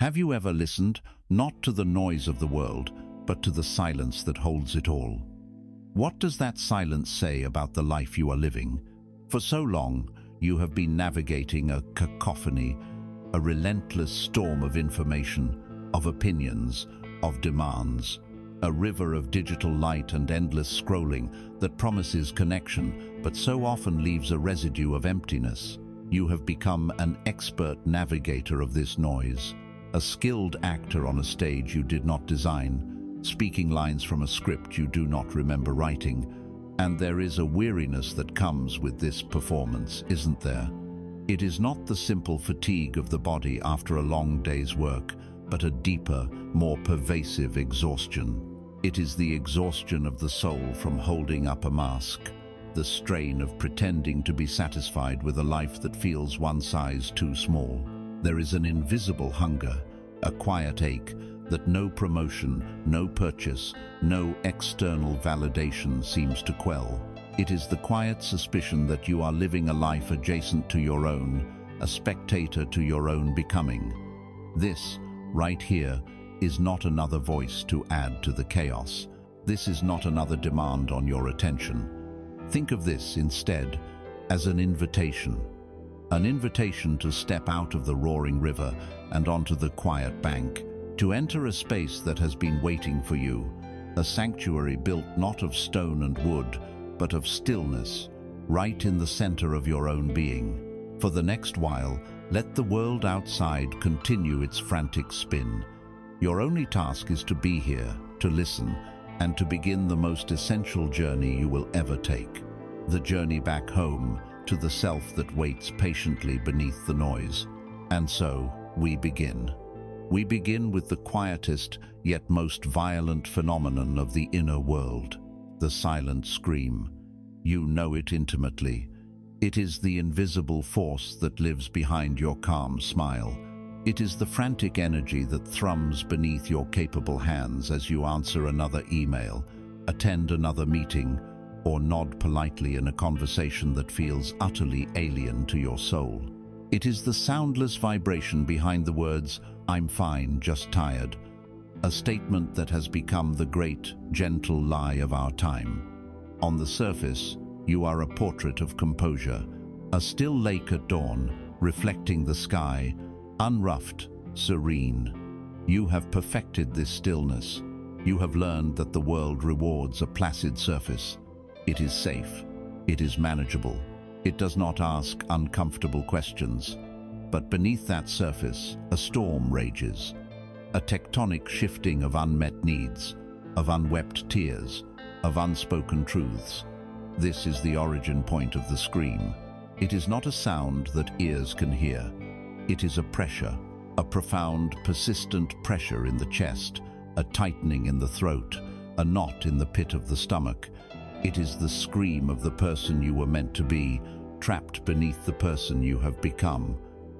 Have you ever listened, not to the noise of the world, but to the silence that holds it all? What does that silence say about the life you are living? For so long, you have been navigating a cacophony, a relentless storm of information, of opinions, of demands, a river of digital light and endless scrolling that promises connection, but so often leaves a residue of emptiness. You have become an expert navigator of this noise, a skilled actor on a stage you did not design, speaking lines from a script you do not remember writing. And there is a weariness that comes with this performance, isn't there? It is not the simple fatigue of the body after a long day's work, but a deeper, more pervasive exhaustion. It is the exhaustion of the soul from holding up a mask, the strain of pretending to be satisfied with a life that feels one size too small. There is an invisible hunger, a quiet ache that no promotion, no purchase, no external validation seems to quell. It is the quiet suspicion that you are living a life adjacent to your own, a spectator to your own becoming. This, right here, is not another voice to add to the chaos. This is not another demand on your attention. Think of this instead as an invitation to step out of the roaring river and onto the quiet bank, to enter a space that has been waiting for you, a sanctuary built not of stone and wood, but of stillness, right in the center of your own being. For the next while, let the world outside continue its frantic spin. Your only task is to be here, to listen, and to begin the most essential journey you will ever take. The journey back home, to the self that waits patiently beneath the noise. And so, we begin. We begin with the quietest, yet most violent phenomenon of the inner world, the silent scream. You know it intimately. It is the invisible force that lives behind your calm smile. It is the frantic energy that thrums beneath your capable hands as you answer another email, attend another meeting, or nod politely in a conversation that feels utterly alien to your soul. It is the soundless vibration behind the words, "I'm fine, just tired," a statement that has become the great, gentle lie of our time. On the surface, you are a portrait of composure, a still lake at dawn, reflecting the sky, unruffled, serene. You have perfected this stillness. You have learned that the world rewards a placid surface. It is safe. It is manageable. It does not ask uncomfortable questions. But beneath that surface, a storm rages. A tectonic shifting of unmet needs, of unwept tears, of unspoken truths. This is the origin point of the scream. It is not a sound that ears can hear. It is a pressure, a profound, persistent pressure in the chest, a tightening in the throat, a knot in the pit of the stomach. It is the scream of the person you were meant to be, trapped beneath the person you have become.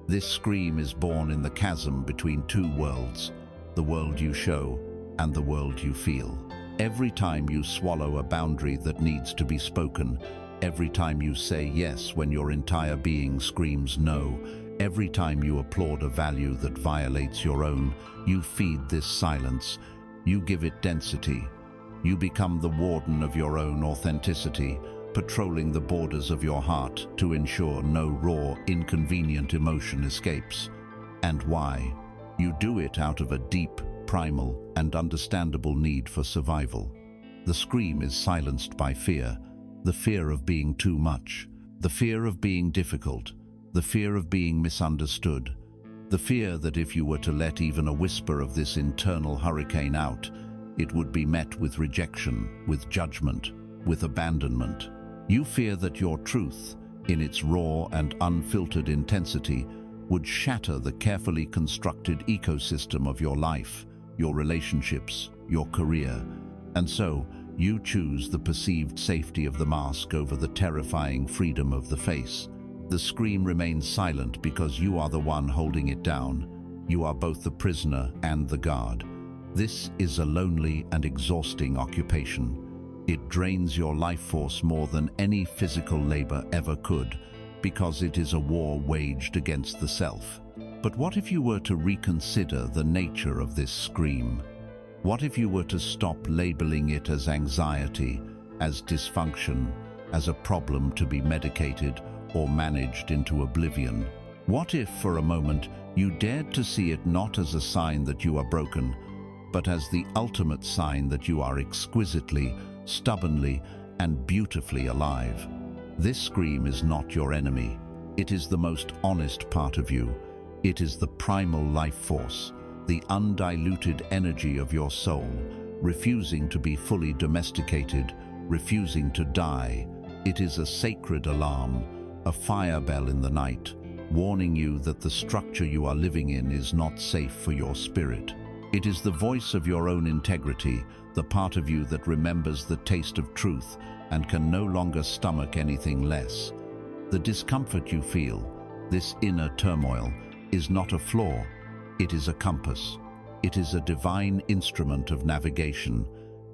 This scream is born in the chasm between two worlds, the world you show and the world you feel. Every time you swallow a boundary that needs to be spoken, every time you say yes when your entire being screams no, every time you applaud a value that violates your own, you feed this silence, you give it density. You become the warden of your own authenticity, patrolling the borders of your heart to ensure no raw, inconvenient emotion escapes. And why? You do it out of a deep, primal, and understandable need for survival. The scream is silenced by fear, the fear of being too much, the fear of being difficult, the fear of being misunderstood, the fear that if you were to let even a whisper of this internal hurricane out, it would be met with rejection, with judgment, with abandonment. You fear that your truth, in its raw and unfiltered intensity, would shatter the carefully constructed ecosystem of your life, your relationships, your career. And so, you choose the perceived safety of the mask over the terrifying freedom of the face. The scream remains silent because you are the one holding it down. You are both the prisoner and the guard. This is a lonely and exhausting occupation. It drains your life force more than any physical labor ever could, because it is a war waged against the self. But what if you were to reconsider the nature of this scream? What if you were to stop labeling it as anxiety, as dysfunction, as a problem to be medicated or managed into oblivion? What if, for a moment, you dared to see it not as a sign that you are broken, but as the ultimate sign that you are exquisitely, stubbornly, and beautifully alive? This scream is not your enemy. It is the most honest part of you. It is the primal life force, the undiluted energy of your soul, refusing to be fully domesticated, refusing to die. It is a sacred alarm, a fire bell in the night, warning you that the structure you are living in is not safe for your spirit. It is the voice of your own integrity, the part of you that remembers the taste of truth and can no longer stomach anything less. The discomfort you feel, this inner turmoil, is not a flaw. It is a compass. It is a divine instrument of navigation,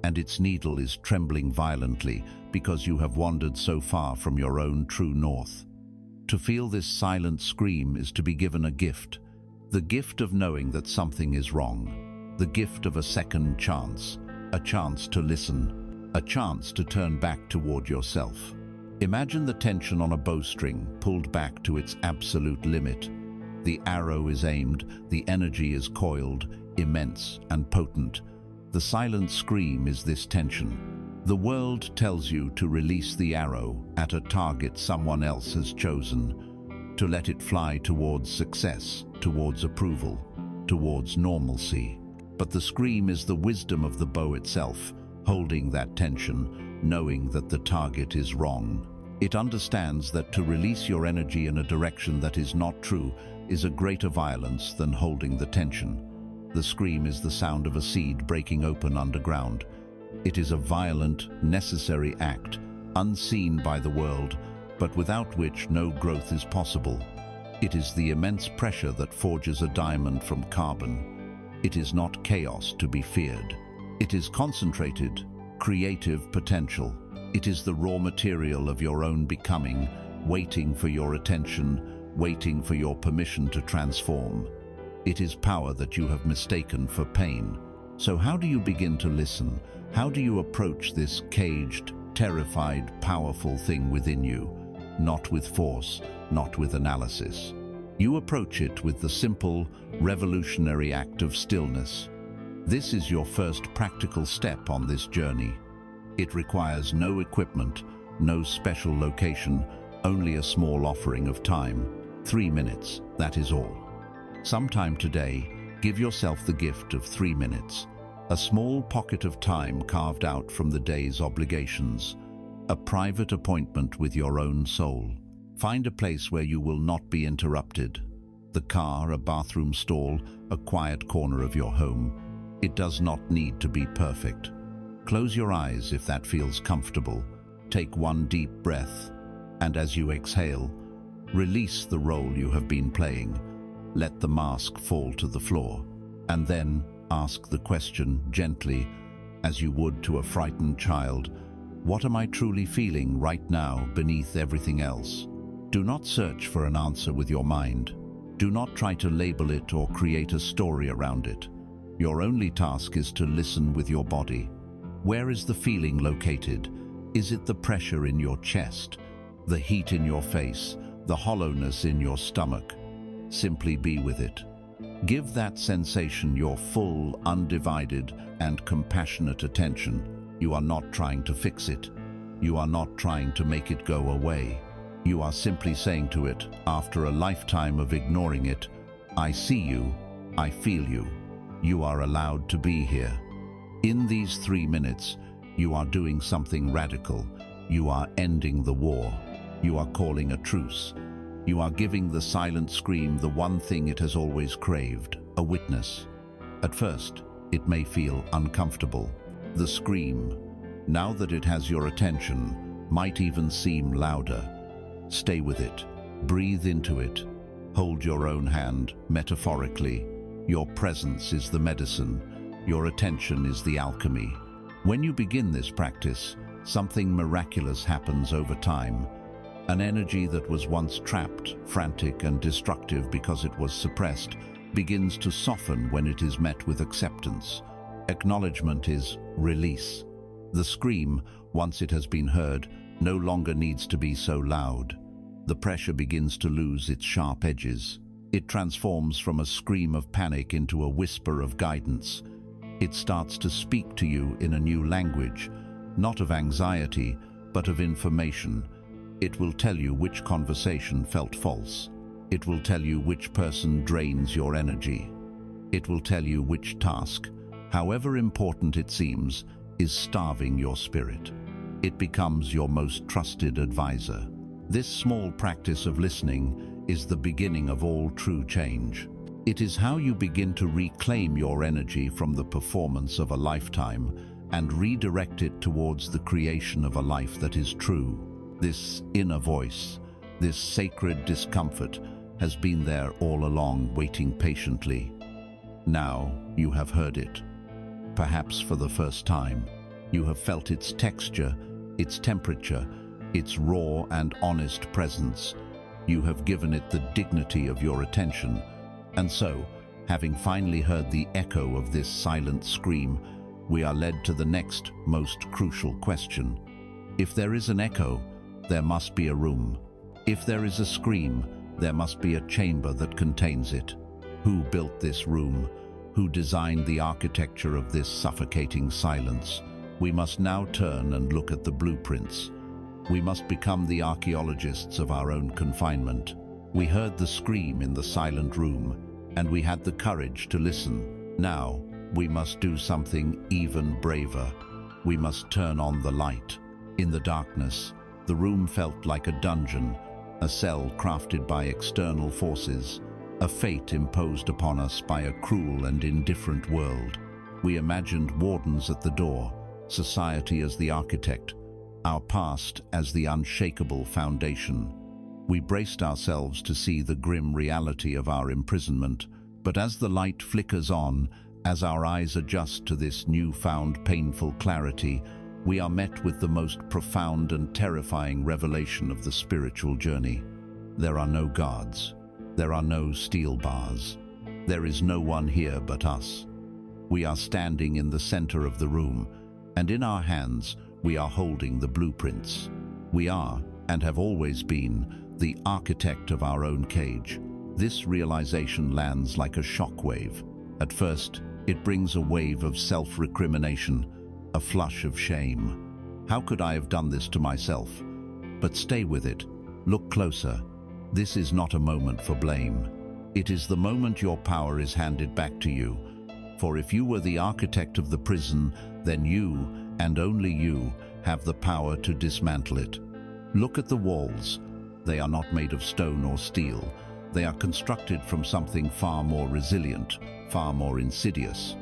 and its needle is trembling violently because you have wandered so far from your own true north. To feel this silent scream is to be given a gift, the gift of knowing that something is wrong, the gift of a second chance, a chance to listen, a chance to turn back toward yourself. Imagine the tension on a bowstring pulled back to its absolute limit. The arrow is aimed, the energy is coiled, immense and potent. The silent scream is this tension. The world tells you to release the arrow at a target someone else has chosen, to let it fly towards success, towards approval, towards normalcy. But the scream is the wisdom of the bow itself, holding that tension, knowing that the target is wrong. It understands that to release your energy in a direction that is not true is a greater violence than holding the tension. The scream is the sound of a seed breaking open underground. It is a violent, necessary act, unseen by the world, but without which no growth is possible. It is the immense pressure that forges a diamond from carbon. It is not chaos to be feared. It is concentrated, creative potential. It is the raw material of your own becoming, waiting for your attention, waiting for your permission to transform. It is power that you have mistaken for pain. So how do you begin to listen? How do you approach this caged, terrified, powerful thing within you? Not with force, not with analysis. You approach it with the simple, revolutionary act of stillness. This is your first practical step on this journey. It requires no equipment, no special location, only a small offering of time. 3 minutes, that is all. Sometime today, give yourself the gift of 3 minutes. A small pocket of time carved out from the day's obligations. A private appointment with your own soul. Find a place where you will not be interrupted. The car, a bathroom stall, a quiet corner of your home. It does not need to be perfect. Close your eyes if that feels comfortable. Take one deep breath, and as you exhale, release the role you have been playing. Let the mask fall to the floor, and then ask the question gently, as you would to a frightened child, what am I truly feeling right now beneath everything else? Do not search for an answer with your mind. Do not try to label it or create a story around it. Your only task is to listen with your body. Where is the feeling located? Is it the pressure in your chest, the heat in your face, the hollowness in your stomach? Simply be with it. Give that sensation your full, undivided, and compassionate attention. You are not trying to fix it. You are not trying to make it go away. You are simply saying to it, after a lifetime of ignoring it, I see you, I feel you. You are allowed to be here. In these 3 minutes, you are doing something radical. You are ending the war. You are calling a truce. You are giving the silent scream the one thing it has always craved, a witness. At first, it may feel uncomfortable. The scream, now that it has your attention, might even seem louder. Stay with it. Breathe into it. Hold your own hand, metaphorically. Your presence is the medicine. Your attention is the alchemy. When you begin this practice, something miraculous happens over time. An energy that was once trapped, frantic and destructive because it was suppressed, begins to soften when it is met with acceptance. Acknowledgement is release. The scream, once it has been heard, no longer needs to be so loud. The pressure begins to lose its sharp edges. It transforms from a scream of panic into a whisper of guidance. It starts to speak to you in a new language, not of anxiety, but of information. It will tell you which conversation felt false. It will tell you which person drains your energy. It will tell you which task, however important it seems, is starving your spirit. It becomes your most trusted advisor. This small practice of listening is the beginning of all true change. It is how you begin to reclaim your energy from the performance of a lifetime and redirect it towards the creation of a life that is true. This inner voice, this sacred discomfort, has been there all along, waiting patiently. Now you have heard it. Perhaps for the first time, you have felt its texture, its temperature, its raw and honest presence. You have given it the dignity of your attention. And so, having finally heard the echo of this silent scream, we are led to the next, most crucial question. If there is an echo, there must be a room. If there is a scream, there must be a chamber that contains it. Who built this room? Who designed the architecture of this suffocating silence? We must now turn and look at the blueprints. We must become the archaeologists of our own confinement. We heard the scream in the silent room, and we had the courage to listen. Now, we must do something even braver. We must turn on the light. In the darkness, the room felt like a dungeon, a cell crafted by external forces, a fate imposed upon us by a cruel and indifferent world. We imagined wardens at the door, society as the architect, our past as the unshakable foundation. We braced ourselves to see the grim reality of our imprisonment, but as the light flickers on, as our eyes adjust to this newfound painful clarity, we are met with the most profound and terrifying revelation of the spiritual journey. There are no guards. There are no steel bars. There is no one here but us. We are standing in the center of the room, and in our hands we are holding the blueprints. We are, and have always been, the architect of our own cage. This realization lands like a shockwave. At first, it brings a wave of self-recrimination, a flush of shame. How could I have done this to myself? But stay with it. Look closer. This is not a moment for blame. It is the moment your power is handed back to you. For if you were the architect of the prison, then you, and only you, have the power to dismantle it. Look at the walls. They are not made of stone or steel. They are constructed from something far more resilient, far more insidious.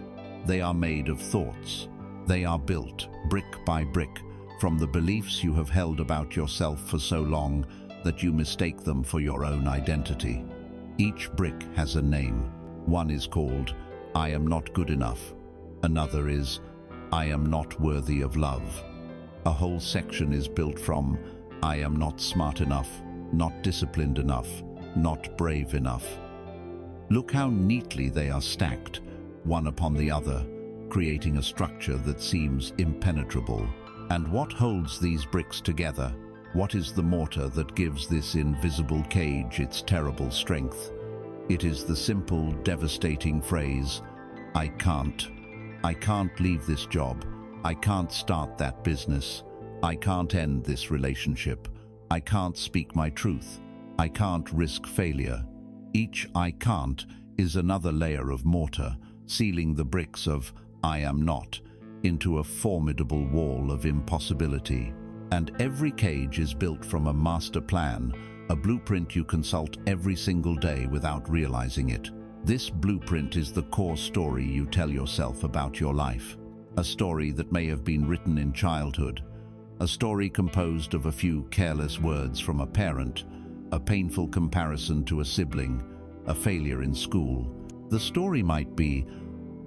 They are made of thoughts. They are built, brick by brick, from the beliefs you have held about yourself for so long that you mistake them for your own identity. Each brick has a name. One is called, I am not good enough. Another is, I am not worthy of love. A whole section is built from, I am not smart enough, not disciplined enough, not brave enough. Look how neatly they are stacked, one upon the other, creating a structure that seems impenetrable. And what holds these bricks together? What is the mortar that gives this invisible cage its terrible strength? It is the simple, devastating phrase, I can't. I can't leave this job. I can't start that business. I can't end this relationship. I can't speak my truth. I can't risk failure. Each I can't is another layer of mortar, sealing the bricks of I am not into a formidable wall of impossibility. And every cage is built from a master plan, a blueprint you consult every single day without realizing it. This blueprint is the core story you tell yourself about your life. A story that may have been written in childhood. A story composed of a few careless words from a parent, a painful comparison to a sibling, a failure in school. The story might be,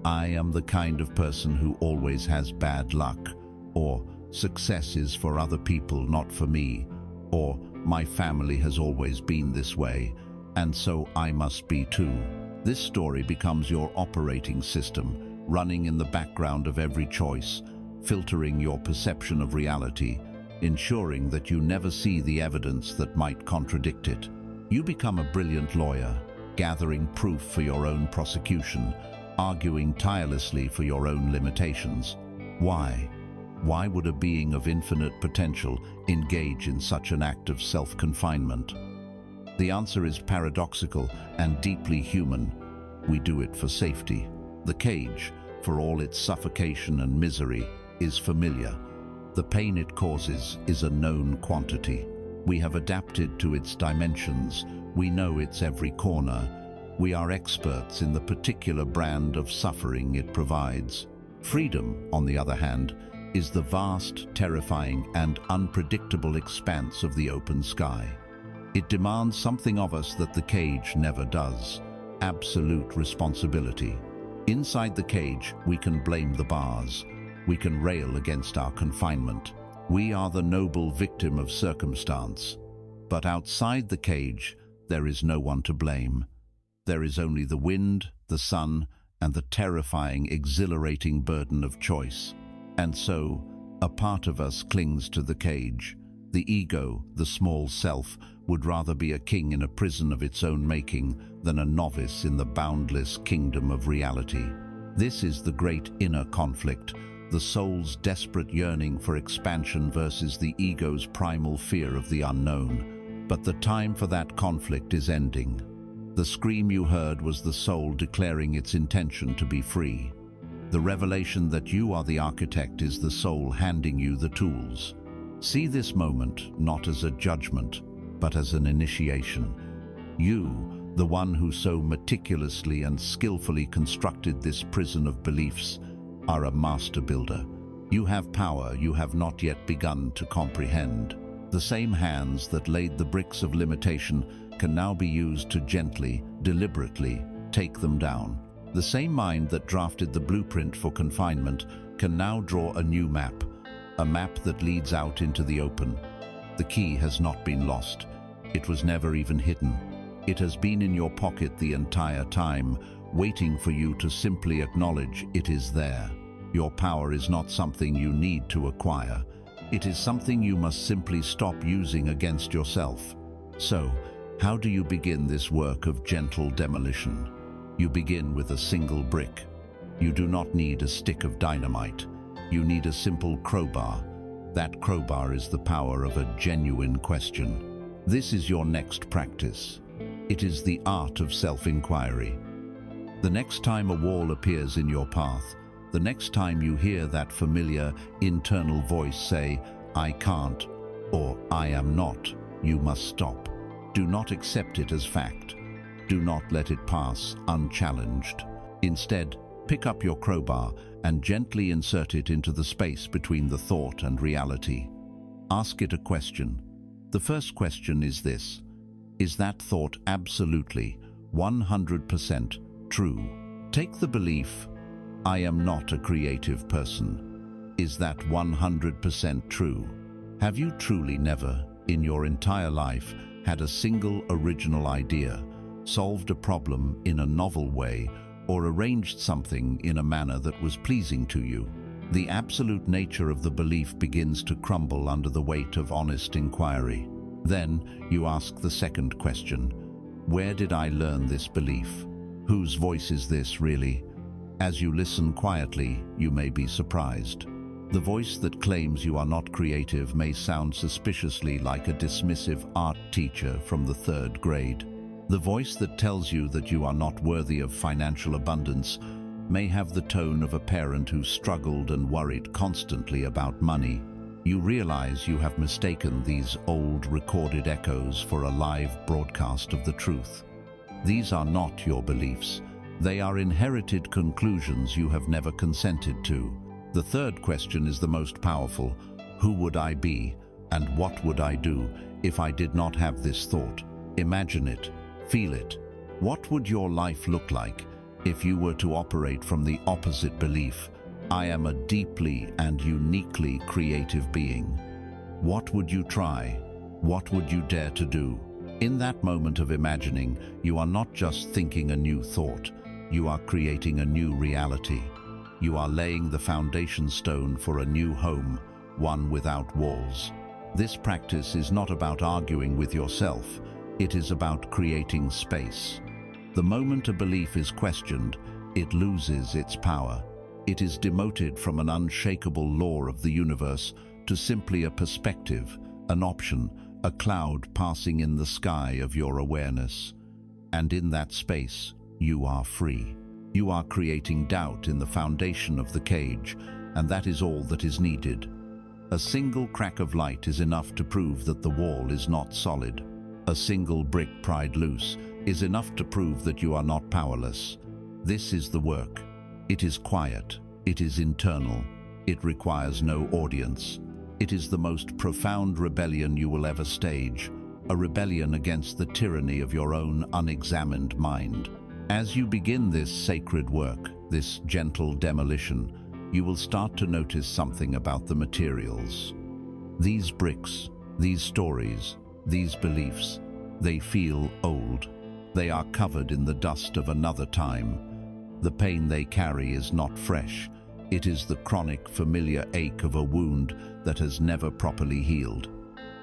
I am the kind of person who always has bad luck, or success is for other people, not for me, or My family has always been this way, and so I must be too. This story becomes your operating system, running in the background of every choice, filtering your perception of reality, ensuring that you never see the evidence that might contradict it. You become a brilliant lawyer, gathering proof for your own prosecution, arguing tirelessly for your own limitations. Why? Why would a being of infinite potential engage in such an act of self-confinement? The answer is paradoxical and deeply human. We do it for safety. The cage, for all its suffocation and misery, is familiar. The pain it causes is a known quantity. We have adapted to its dimensions. We know its every corner. We are experts in the particular brand of suffering it provides. Freedom, on the other hand, is the vast, terrifying, and unpredictable expanse of the open sky. It demands something of us that the cage never does: absolute responsibility. Inside the cage, we can blame the bars. We can rail against our confinement. We are the noble victim of circumstance. But outside the cage, there is no one to blame. There is only the wind, the sun, and the terrifying, exhilarating burden of choice. And so, a part of us clings to the cage. The ego, the small self, would rather be a king in a prison of its own making than a novice in the boundless kingdom of reality. This is the great inner conflict, the soul's desperate yearning for expansion versus the ego's primal fear of the unknown. But the time for that conflict is ending. The scream you heard was the soul declaring its intention to be free. The revelation that you are the architect is the soul handing you the tools. See this moment not as a judgment, but as an initiation. You, the one who so meticulously and skillfully constructed this prison of beliefs, are a master builder. You have power you have not yet begun to comprehend. The same hands that laid the bricks of limitation can now be used to gently, deliberately take them down. The same mind that drafted the blueprint for confinement can now draw a new map, a map that leads out into the open. The key has not been lost. It was never even hidden. It has been in your pocket the entire time, waiting for you to simply acknowledge it is there. Your power is not something you need to acquire. It is something you must simply stop using against yourself. So, how do you begin this work of gentle demolition? You begin with a single brick. You do not need a stick of dynamite. You need a simple crowbar. That crowbar is the power of a genuine question. This is your next practice. It is the art of self-inquiry. The next time a wall appears in your path, the next time you hear that familiar internal voice say, "I can't," or "I am not," you must stop. Do not accept it as fact. Do not let it pass unchallenged. Instead, pick up your crowbar and gently insert it into the space between the thought and reality. Ask it a question. The first question is this: is that thought absolutely, 100% true? Take the belief, "I am not a creative person." Is that 100% true? Have you truly never, in your entire life, had a single original idea, solved a problem in a novel way, or arranged something in a manner that was pleasing to you? The absolute nature of the belief begins to crumble under the weight of honest inquiry. Then you ask the second question: where did I learn this belief? Whose voice is this really? As you listen quietly, you may be surprised. The voice that claims you are not creative may sound suspiciously like a dismissive art teacher from the 3rd grade. The voice that tells you that you are not worthy of financial abundance may have the tone of a parent who struggled and worried constantly about money. You realize you have mistaken these old recorded echoes for a live broadcast of the truth. These are not your beliefs. They are inherited conclusions you have never consented to. The third question is the most powerful. Who would I be, and what would I do if I did not have this thought? Imagine it. Feel it. What would your life look like if you were to operate from the opposite belief? I am a deeply and uniquely creative being. What would you try? What would you dare to do? In that moment of imagining, you are not just thinking a new thought, you are creating a new reality. You are laying the foundation stone for a new home, one without walls. This practice is not about arguing with yourself, it is about creating space. The moment a belief is questioned, it loses its power. It is demoted from an unshakable law of the universe to simply a perspective, an option, a cloud passing in the sky of your awareness. And in that space, you are free. You are creating doubt in the foundation of the cage, and that is all that is needed. A single crack of light is enough to prove that the wall is not solid. A single brick pried loose is enough to prove that you are not powerless. This is the work. It is quiet. It is internal. It requires no audience. It is the most profound rebellion you will ever stage, a rebellion against the tyranny of your own unexamined mind. As you begin this sacred work, this gentle demolition, you will start to notice something about the materials. These bricks, these stories, these beliefs, they feel old. They are covered in the dust of another time. The pain they carry is not fresh. It is the chronic, familiar ache of a wound that has never properly healed.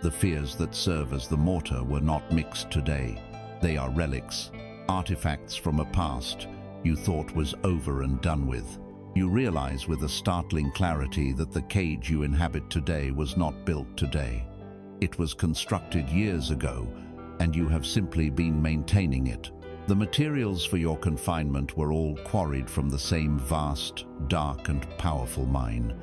The fears that serve as the mortar were not mixed today. They are relics, artifacts from a past you thought was over and done with. You realize with a startling clarity that the cage you inhabit today was not built today. It was constructed years ago, and you have simply been maintaining it. The materials for your confinement were all quarried from the same vast, dark and powerful mine.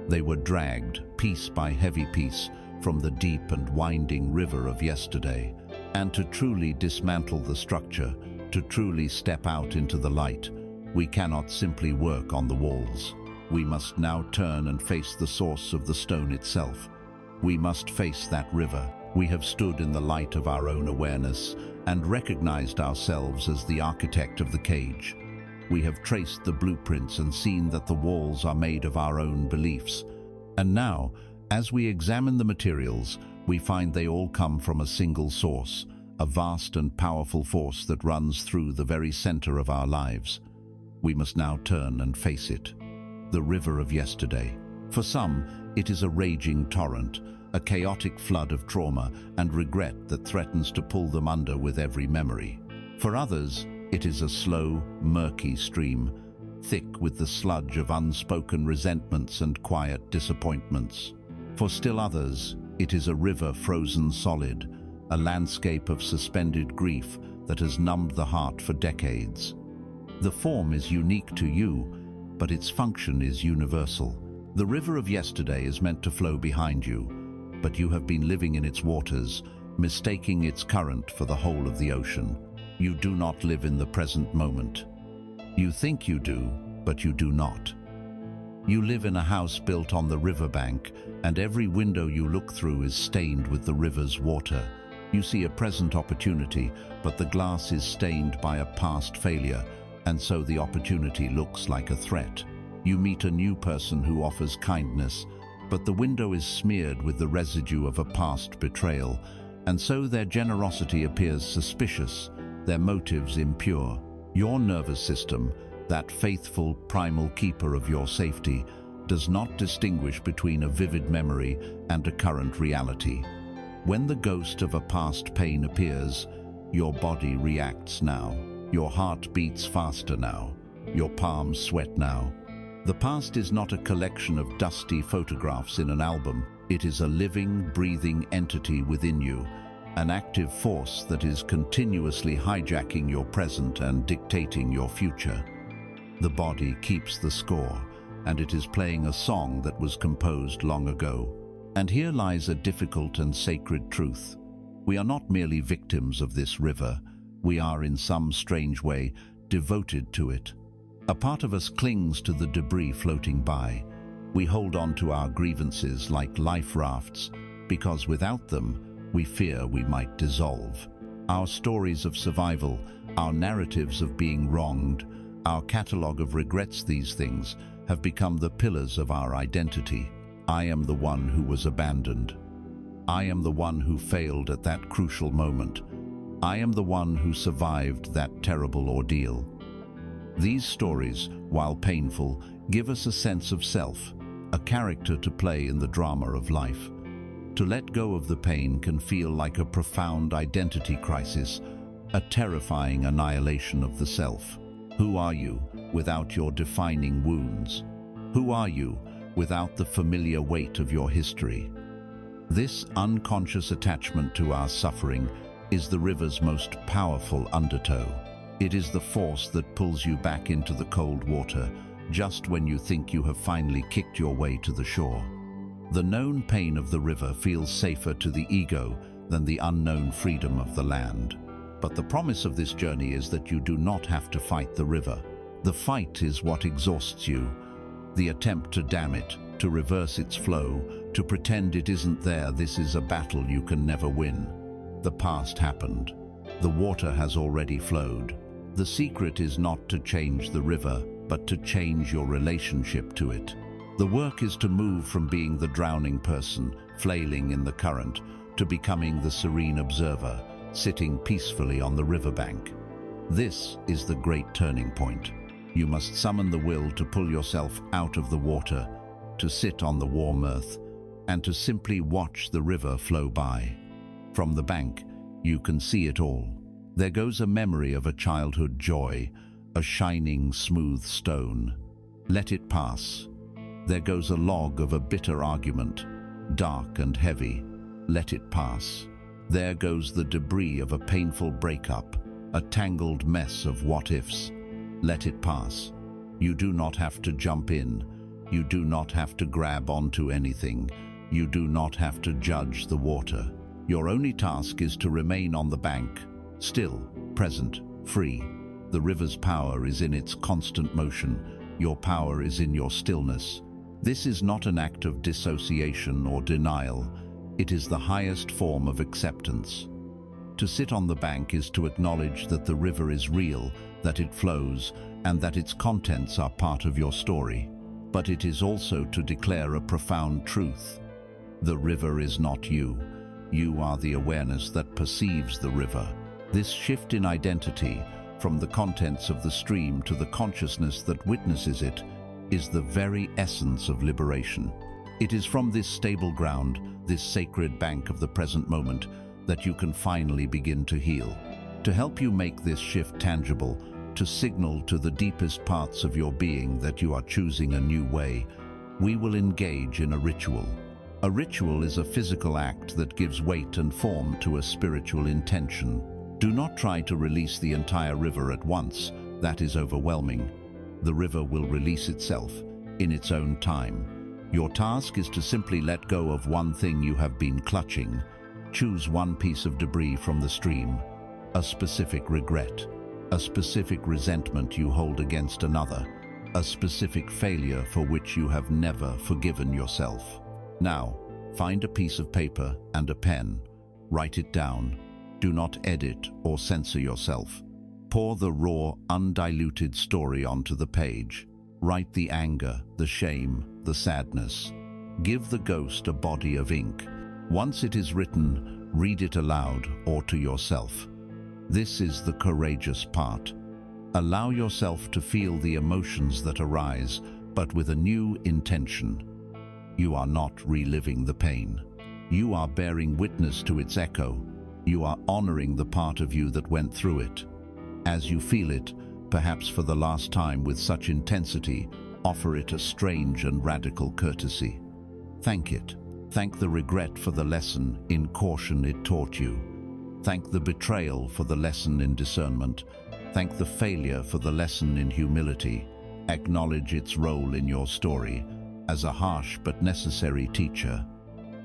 They were dragged, piece by heavy piece, from the deep and winding river of yesterday. And to truly dismantle the structure, to truly step out into the light, we cannot simply work on the walls. We must now turn and face the source of the stone itself. We must face that river. We have stood in the light of our own awareness and recognized ourselves as the architect of the cage. We have traced the blueprints and seen that the walls are made of our own beliefs. And now, as we examine the materials, we find they all come from a single source, a vast and powerful force that runs through the very center of our lives. We must now turn and face it. The river of yesterday. For some, it is a raging torrent, a chaotic flood of trauma and regret that threatens to pull them under with every memory. For others, it is a slow, murky stream, thick with the sludge of unspoken resentments and quiet disappointments. For still others, it is a river frozen solid, a landscape of suspended grief that has numbed the heart for decades. The form is unique to you, but its function is universal. The river of yesterday is meant to flow behind you, but you have been living in its waters, mistaking its current for the whole of the ocean. You do not live in the present moment. You think you do, but you do not. You live in a house built on the riverbank, and every window you look through is stained with the river's water. You see a present opportunity, but the glass is stained by a past failure, and so the opportunity looks like a threat. You meet a new person who offers kindness, but the window is smeared with the residue of a past betrayal, and so their generosity appears suspicious, their motives impure. Your nervous system, that faithful primal keeper of your safety, does not distinguish between a vivid memory and a current reality. When the ghost of a past pain appears, your body reacts now. Your heart beats faster now. Your palms sweat now. The past is not a collection of dusty photographs in an album. It is a living, breathing entity within you, an active force that is continuously hijacking your present and dictating your future. The body keeps the score, and it is playing a song that was composed long ago. And here lies a difficult and sacred truth. We are not merely victims of this river. We are, in some strange way, devoted to it. A part of us clings to the debris floating by. We hold on to our grievances like life rafts, because without them, we fear we might dissolve. Our stories of survival, our narratives of being wronged, our catalogue of regrets, these things have become the pillars of our identity. I am the one who was abandoned. I am the one who failed at that crucial moment. I am the one who survived that terrible ordeal. These stories, while painful, give us a sense of self, a character to play in the drama of life. To let go of the pain can feel like a profound identity crisis, a terrifying annihilation of the self. Who are you without your defining wounds? Who are you without the familiar weight of your history? This unconscious attachment to our suffering is the river's most powerful undertow. It is the force that pulls you back into the cold water just when you think you have finally kicked your way to the shore. The known pain of the river feels safer to the ego than the unknown freedom of the land. But the promise of this journey is that you do not have to fight the river. The fight is what exhausts you. The attempt to dam it, to reverse its flow, to pretend it isn't there. This is a battle you can never win. The past happened. The water has already flowed. The secret is not to change the river, but to change your relationship to it. The work is to move from being the drowning person, flailing in the current, to becoming the serene observer, sitting peacefully on the riverbank. This is the great turning point. You must summon the will to pull yourself out of the water, to sit on the warm earth, and to simply watch the river flow by. From the bank, you can see it all. There goes a memory of a childhood joy, a shining, smooth stone. Let it pass. There goes a log of a bitter argument, dark and heavy. Let it pass. There goes the debris of a painful breakup, a tangled mess of what-ifs. Let it pass. You do not have to jump in. You do not have to grab onto anything. You do not have to judge the water. Your only task is to remain on the bank, still, present, free. The river's power is in its constant motion. Your power is in your stillness. This is not an act of dissociation or denial. It is the highest form of acceptance. To sit on the bank is to acknowledge that the river is real, that it flows, and that its contents are part of your story. But it is also to declare a profound truth. The river is not you. You are the awareness that perceives the river. This shift in identity, from the contents of the stream to the consciousness that witnesses it, is the very essence of liberation. It is from this stable ground, this sacred bank of the present moment, that you can finally begin to heal. To help you make this shift tangible, to signal to the deepest parts of your being that you are choosing a new way, we will engage in a ritual. A ritual is a physical act that gives weight and form to a spiritual intention. Do not try to release the entire river at once. That is overwhelming. The river will release itself in its own time. Your task is to simply let go of one thing you have been clutching. Choose one piece of debris from the stream, a specific regret, a specific resentment you hold against another, a specific failure for which you have never forgiven yourself. Now, find a piece of paper and a pen. Write it down. Do not edit or censor yourself. Pour the raw, undiluted story onto the page. Write the anger, the shame, the sadness. Give the ghost a body of ink. Once it is written, read it aloud or to yourself. This is the courageous part. Allow yourself to feel the emotions that arise, but with a new intention. You are not reliving the pain. You are bearing witness to its echo. You are honoring the part of you that went through it. As you feel it, perhaps for the last time with such intensity, offer it a strange and radical courtesy. Thank it. Thank the regret for the lesson in caution it taught you. Thank the betrayal for the lesson in discernment. Thank the failure for the lesson in humility. Acknowledge its role in your story as a harsh but necessary teacher.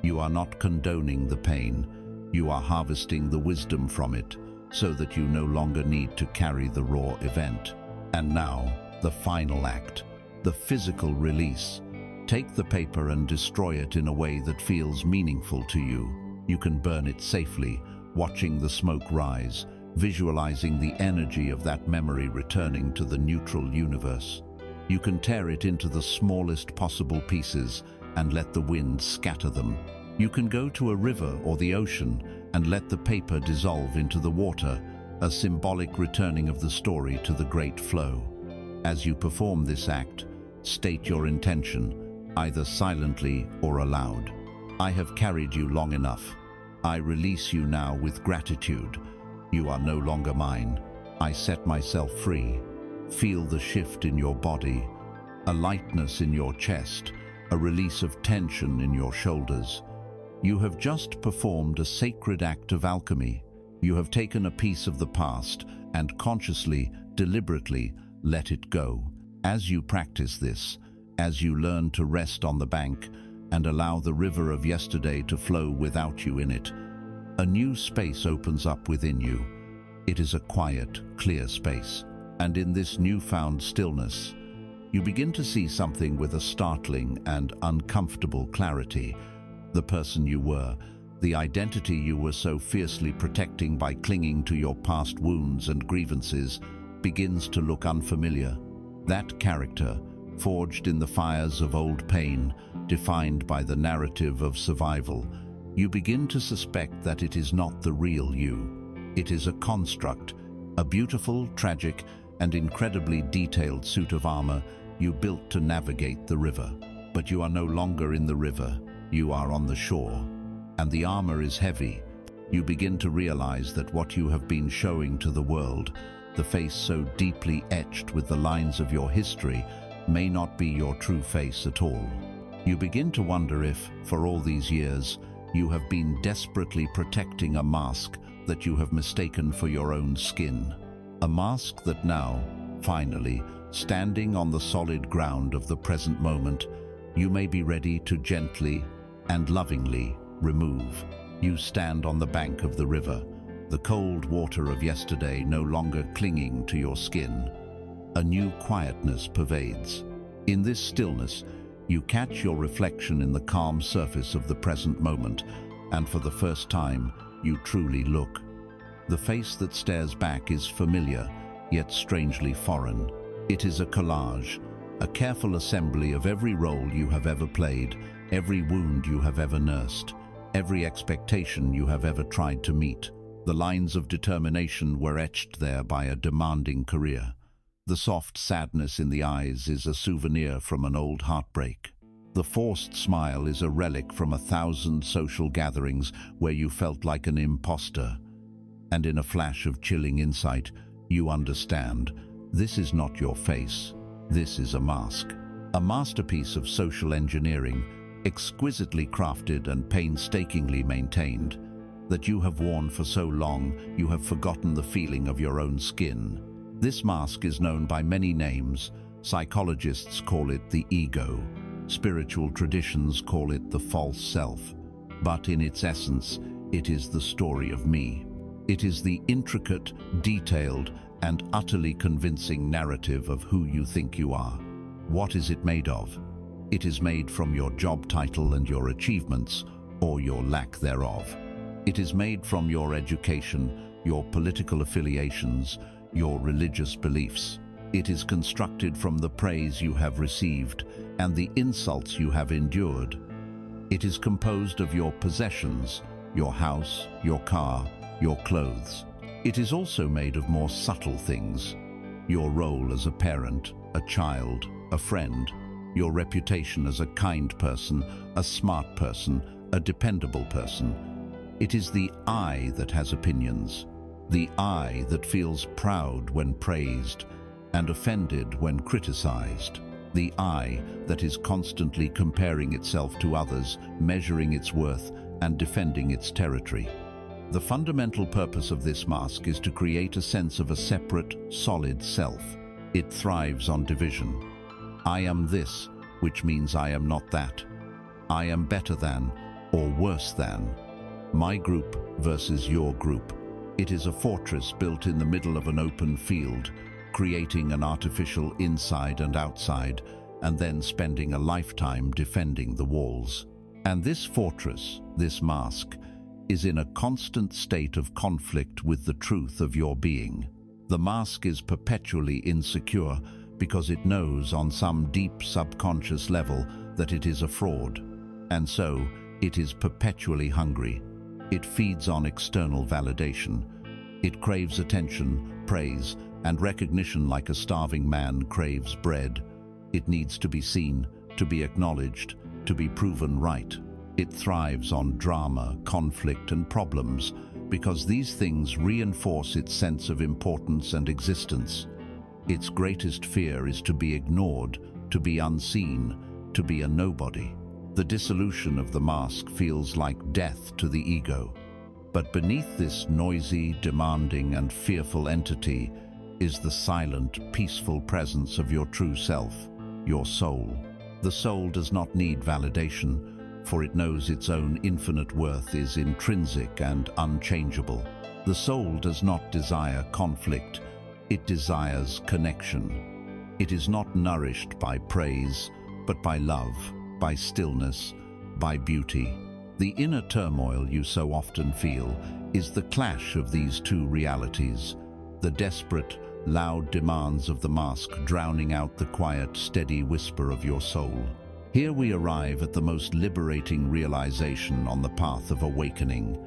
You are not condoning the pain. You are harvesting the wisdom from it so that you no longer need to carry the raw event. And now, the final act, the physical release. Take the paper and destroy it in a way that feels meaningful to you. You can burn it safely, watching the smoke rise, visualizing the energy of that memory returning to the neutral universe. You can tear it into the smallest possible pieces and let the wind scatter them. You can go to a river or the ocean and let the paper dissolve into the water, a symbolic returning of the story to the great flow. As you perform this act, state your intention, either silently or aloud. I have carried you long enough. I release you now with gratitude. You are no longer mine. I set myself free. Feel the shift in your body, a lightness in your chest, a release of tension in your shoulders. You have just performed a sacred act of alchemy. You have taken a piece of the past and consciously, deliberately let it go. As you practice this, as you learn to rest on the bank and allow the river of yesterday to flow without you in it, a new space opens up within you. It is a quiet, clear space. And in this newfound stillness, you begin to see something with a startling and uncomfortable clarity. The person you were, the identity you were so fiercely protecting by clinging to your past wounds and grievances, begins to look unfamiliar. That character, forged in the fires of old pain, defined by the narrative of survival, you begin to suspect that it is not the real you. It is a construct, a beautiful, tragic, and incredibly detailed suit of armor you built to navigate the river. But you are no longer in the river. You are on the shore, and the armor is heavy. You begin to realize that what you have been showing to the world, the face so deeply etched with the lines of your history, may not be your true face at all. You begin to wonder if, for all these years, you have been desperately protecting a mask that you have mistaken for your own skin. A mask that now, finally, standing on the solid ground of the present moment, you may be ready to gently and lovingly remove. You stand on the bank of the river, the cold water of yesterday no longer clinging to your skin. A new quietness pervades. In this stillness, you catch your reflection in the calm surface of the present moment, and for the first time, you truly look. The face that stares back is familiar, yet strangely foreign. It is a collage, a careful assembly of every role you have ever played, every wound you have ever nursed, every expectation you have ever tried to meet. The lines of determination were etched there by a demanding career. The soft sadness in the eyes is a souvenir from an old heartbreak. The forced smile is a relic from 1,000 social gatherings where you felt like an imposter. And in a flash of chilling insight, you understand, this is not your face. This is a mask. A masterpiece of social engineering, exquisitely crafted and painstakingly maintained, that you have worn for so long you have forgotten the feeling of your own skin. This mask is known by many names. Psychologists call it the ego. Spiritual traditions call it the false self. But in its essence, it is the story of me. It is the intricate, detailed, and utterly convincing narrative of who you think you are. What is it made of? It is made from your job title and your achievements, or your lack thereof. It is made from your education, your political affiliations, your religious beliefs. It is constructed from the praise you have received and the insults you have endured. It is composed of your possessions, your house, your car, your clothes. It is also made of more subtle things: your role as a parent, a child, a friend, your reputation as a kind person, a smart person, a dependable person. It is the I that has opinions, the I that feels proud when praised and offended when criticized, the I that is constantly comparing itself to others, measuring its worth, and defending its territory. The fundamental purpose of this mask is to create a sense of a separate, solid self. It thrives on division. I am this, which means I am not that. I am better than, or worse than. My group versus your group. It is a fortress built in the middle of an open field, creating an artificial inside and outside, and then spending a lifetime defending the walls. And this fortress, this mask, is in a constant state of conflict with the truth of your being. The mask is perpetually insecure because it knows on some deep subconscious level that it is a fraud. And so, It is perpetually hungry. It feeds on external validation. It craves attention, praise, and recognition like a starving man craves bread. It needs to be seen, to be acknowledged, to be proven right. It thrives on drama, conflict, and problems because these things reinforce its sense of importance and existence. Its greatest fear is to be ignored, to be unseen, to be a nobody. The dissolution of the mask feels like death to the ego. But beneath this noisy, demanding, and fearful entity is the silent, peaceful presence of your true self, your soul. The soul does not need validation, for it knows its own infinite worth is intrinsic and unchangeable. The soul does not desire conflict, it desires connection. It is not nourished by praise, but by love, by stillness, by beauty. The inner turmoil you so often feel is the clash of these two realities, the desperate, loud demands of the mask drowning out the quiet, steady whisper of your soul. Here we arrive at the most liberating realization on the path of awakening.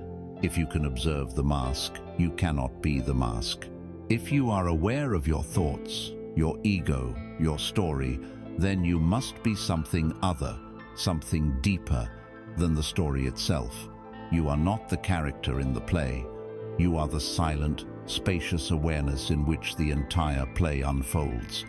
If you can observe the mask, you cannot be the mask. If you are aware of your thoughts, your ego, your story, then you must be something other, something deeper than the story itself. You are not the character in the play. You are the silent, spacious awareness in which the entire play unfolds.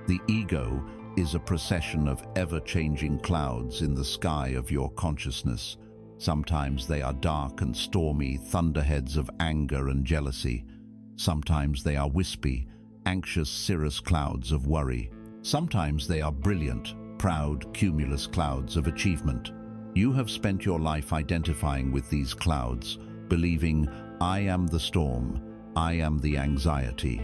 The ego is a procession of ever-changing clouds in the sky of your consciousness. Sometimes they are dark and stormy thunderheads of anger and jealousy. Sometimes they are wispy, anxious cirrus clouds of worry. Sometimes they are brilliant, proud, cumulus clouds of achievement. You have spent your life identifying with these clouds, believing, I am the storm, I am the anxiety.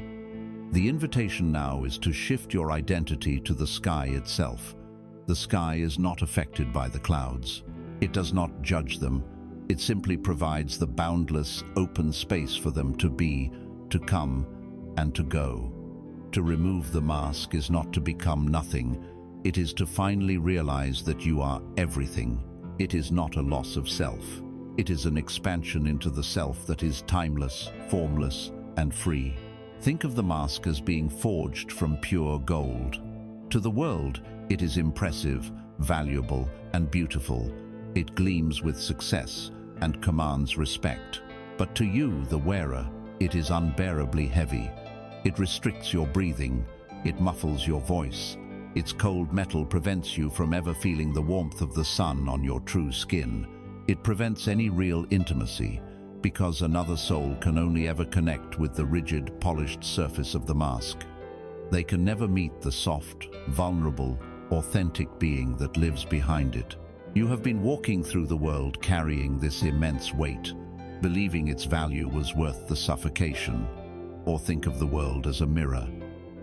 The invitation now is to shift your identity to the sky itself. The sky is not affected by the clouds. It does not judge them. It simply provides the boundless, open space for them to be, to come, and to go. To remove the mask is not to become nothing. It is to finally realize that you are everything. It is not a loss of self. It is an expansion into the self that is timeless, formless, and free. Think of the mask as being forged from pure gold. To the world, it is impressive, valuable, and beautiful. It gleams with success and commands respect. But to you, the wearer, it is unbearably heavy. It restricts your breathing. It muffles your voice. Its cold metal prevents you from ever feeling the warmth of the sun on your true skin. It prevents any real intimacy, because another soul can only ever connect with the rigid, polished surface of the mask. They can never meet the soft, vulnerable, authentic being that lives behind it. You have been walking through the world carrying this immense weight, believing its value was worth the suffocation. Or think of the world as a mirror.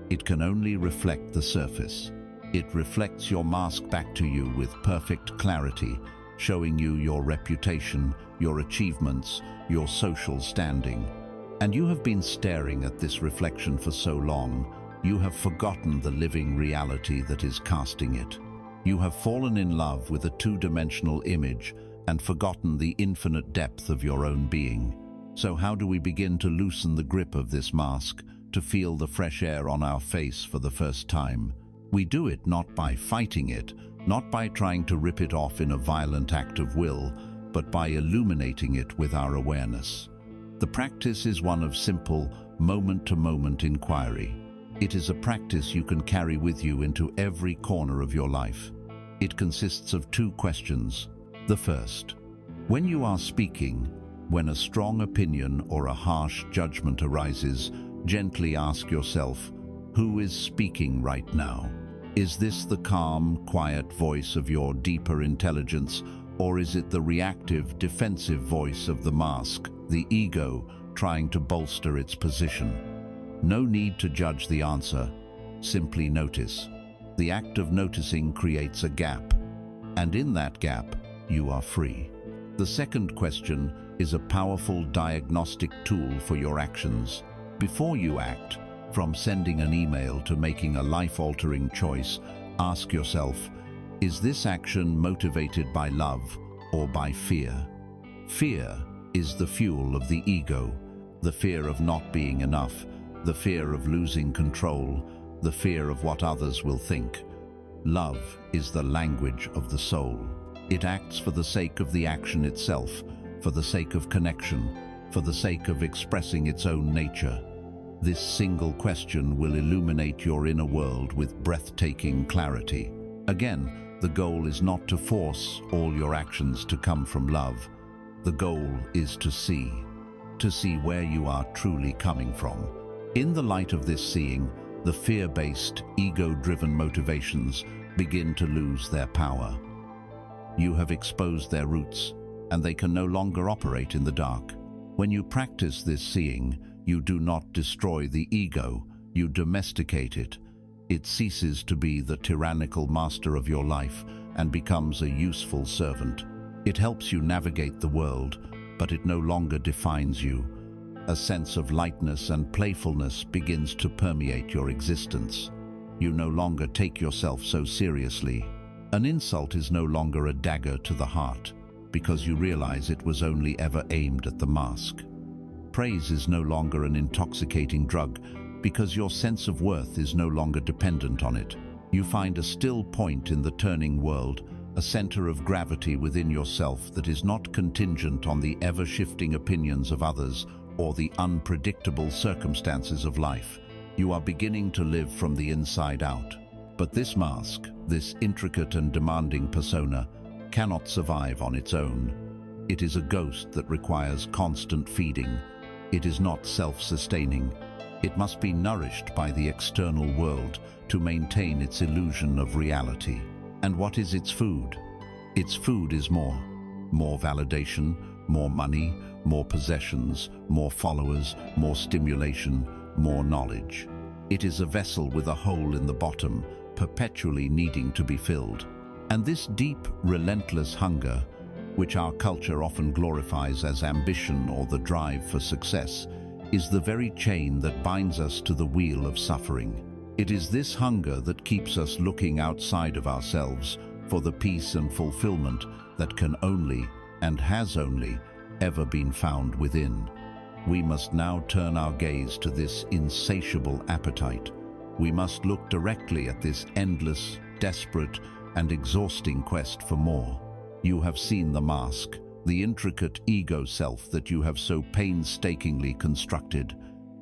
It can only reflect the surface. It reflects your mask back to you with perfect clarity, showing you your reputation, your achievements, your social standing. And you have been staring at this reflection for so long, you have forgotten the living reality that is casting it. You have fallen in love with a two-dimensional image and forgotten the infinite depth of your own being. So how do we begin to loosen the grip of this mask, to feel the fresh air on our face for the first time? We do it not by fighting it, not by trying to rip it off in a violent act of will, but by illuminating it with our awareness. The practice is one of simple, moment-to-moment inquiry. It is a practice you can carry with you into every corner of your life. It consists of two questions. The first, when you are speaking, when a strong opinion or a harsh judgment arises, gently ask yourself, who is speaking right now? Is this the calm, quiet voice of your deeper intelligence, or is it the reactive, defensive voice of the mask, the ego, trying to bolster its position? No need to judge the answer, simply notice. The act of noticing creates a gap, and in that gap, you are free. The second question is a powerful diagnostic tool for your actions. Before you act, from sending an email to making a life-altering choice, ask yourself, is this action motivated by love or by fear. Fear is the fuel of the ego, the fear of not being enough, the fear of losing control, the fear of what others will think. Love is the language of the soul. It acts for the sake of the action itself, for the sake of connection, for the sake of expressing its own nature. This single question will illuminate your inner world with breathtaking clarity. Again, the goal is not to force all your actions to come from love. The goal is to see where you are truly coming from. In the light of this seeing, the fear-based, ego-driven motivations begin to lose their power. You have exposed their roots, and they can no longer operate in the dark. When you practice this seeing, you do not destroy the ego, you domesticate it. It ceases to be the tyrannical master of your life and becomes a useful servant. It helps you navigate the world, but it no longer defines you. A sense of lightness and playfulness begins to permeate your existence. You no longer take yourself so seriously. An insult is no longer a dagger to the heart, because you realize it was only ever aimed at the mask. Praise is no longer an intoxicating drug, because your sense of worth is no longer dependent on it. You find a still point in the turning world, a center of gravity within yourself that is not contingent on the ever-shifting opinions of others or the unpredictable circumstances of life. You are beginning to live from the inside out. But this mask, this intricate and demanding persona, cannot survive on its own. It is a ghost that requires constant feeding. It is not self-sustaining. It must be nourished by the external world to maintain its illusion of reality. And what is its food? Its food is more. More validation, more money, more possessions, more followers, more stimulation, more knowledge. It is a vessel with a hole in the bottom, perpetually needing to be filled. And this deep, relentless hunger, which our culture often glorifies as ambition or the drive for success, is the very chain that binds us to the wheel of suffering. It is this hunger that keeps us looking outside of ourselves for the peace and fulfillment that can only, and has only, ever been found within. We must now turn our gaze to this insatiable appetite. We must look directly at this endless, desperate, and exhausting quest for more. You have seen the mask, the intricate ego self that you have so painstakingly constructed.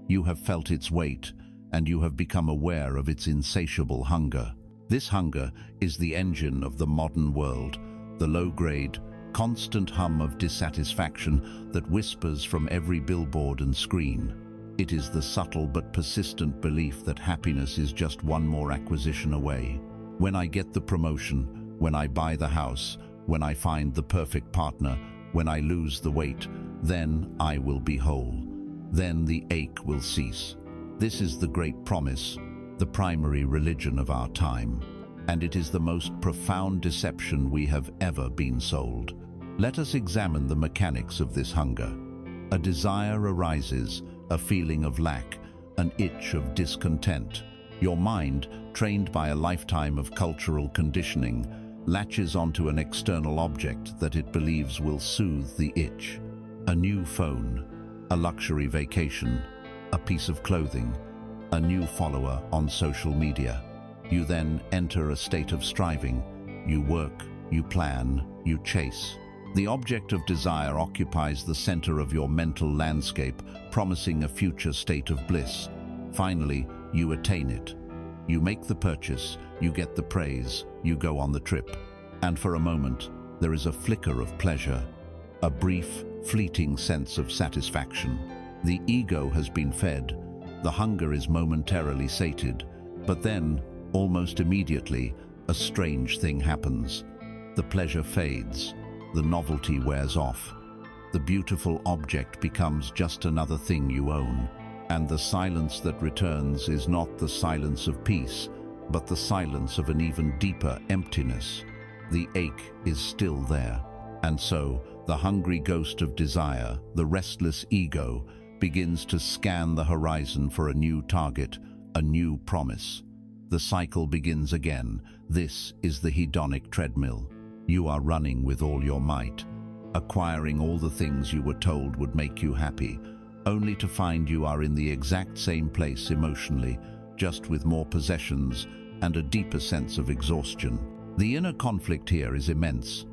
You have felt its weight, and you have become aware of its insatiable hunger. This hunger is the engine of the modern world, the low-grade, constant hum of dissatisfaction that whispers from every billboard and screen. It is the subtle but persistent belief that happiness is just one more acquisition away. When I get the promotion, when I buy the house, when I find the perfect partner, when I lose the weight, then I will be whole. Then the ache will cease. This is the great promise, the primary religion of our time, and it is the most profound deception we have ever been sold. Let us examine the mechanics of this hunger. A desire arises, a feeling of lack, an itch of discontent. Your mind, trained by a lifetime of cultural conditioning, latches onto an external object that it believes will soothe the itch. A new phone, a luxury vacation, a piece of clothing, a new follower on social media. You then enter a state of striving. You work, you plan, you chase. The object of desire occupies the center of your mental landscape, promising a future state of bliss. Finally, you attain it. You make the purchase, you get the praise, you go on the trip. And for a moment, there is a flicker of pleasure, a brief, fleeting sense of satisfaction. The ego has been fed, the hunger is momentarily sated, but then, almost immediately, a strange thing happens. The pleasure fades, the novelty wears off. The beautiful object becomes just another thing you own, and the silence that returns is not the silence of peace, but the silence of an even deeper emptiness. The ache is still there, and so the hungry ghost of desire, the restless ego, begins to scan the horizon for a new target, a new promise. The cycle begins again. This is the hedonic treadmill. You are running with all your might, acquiring all the things you were told would make you happy, only to find you are in the exact same place emotionally, just with more possessions and a deeper sense of exhaustion. The inner conflict here is immense.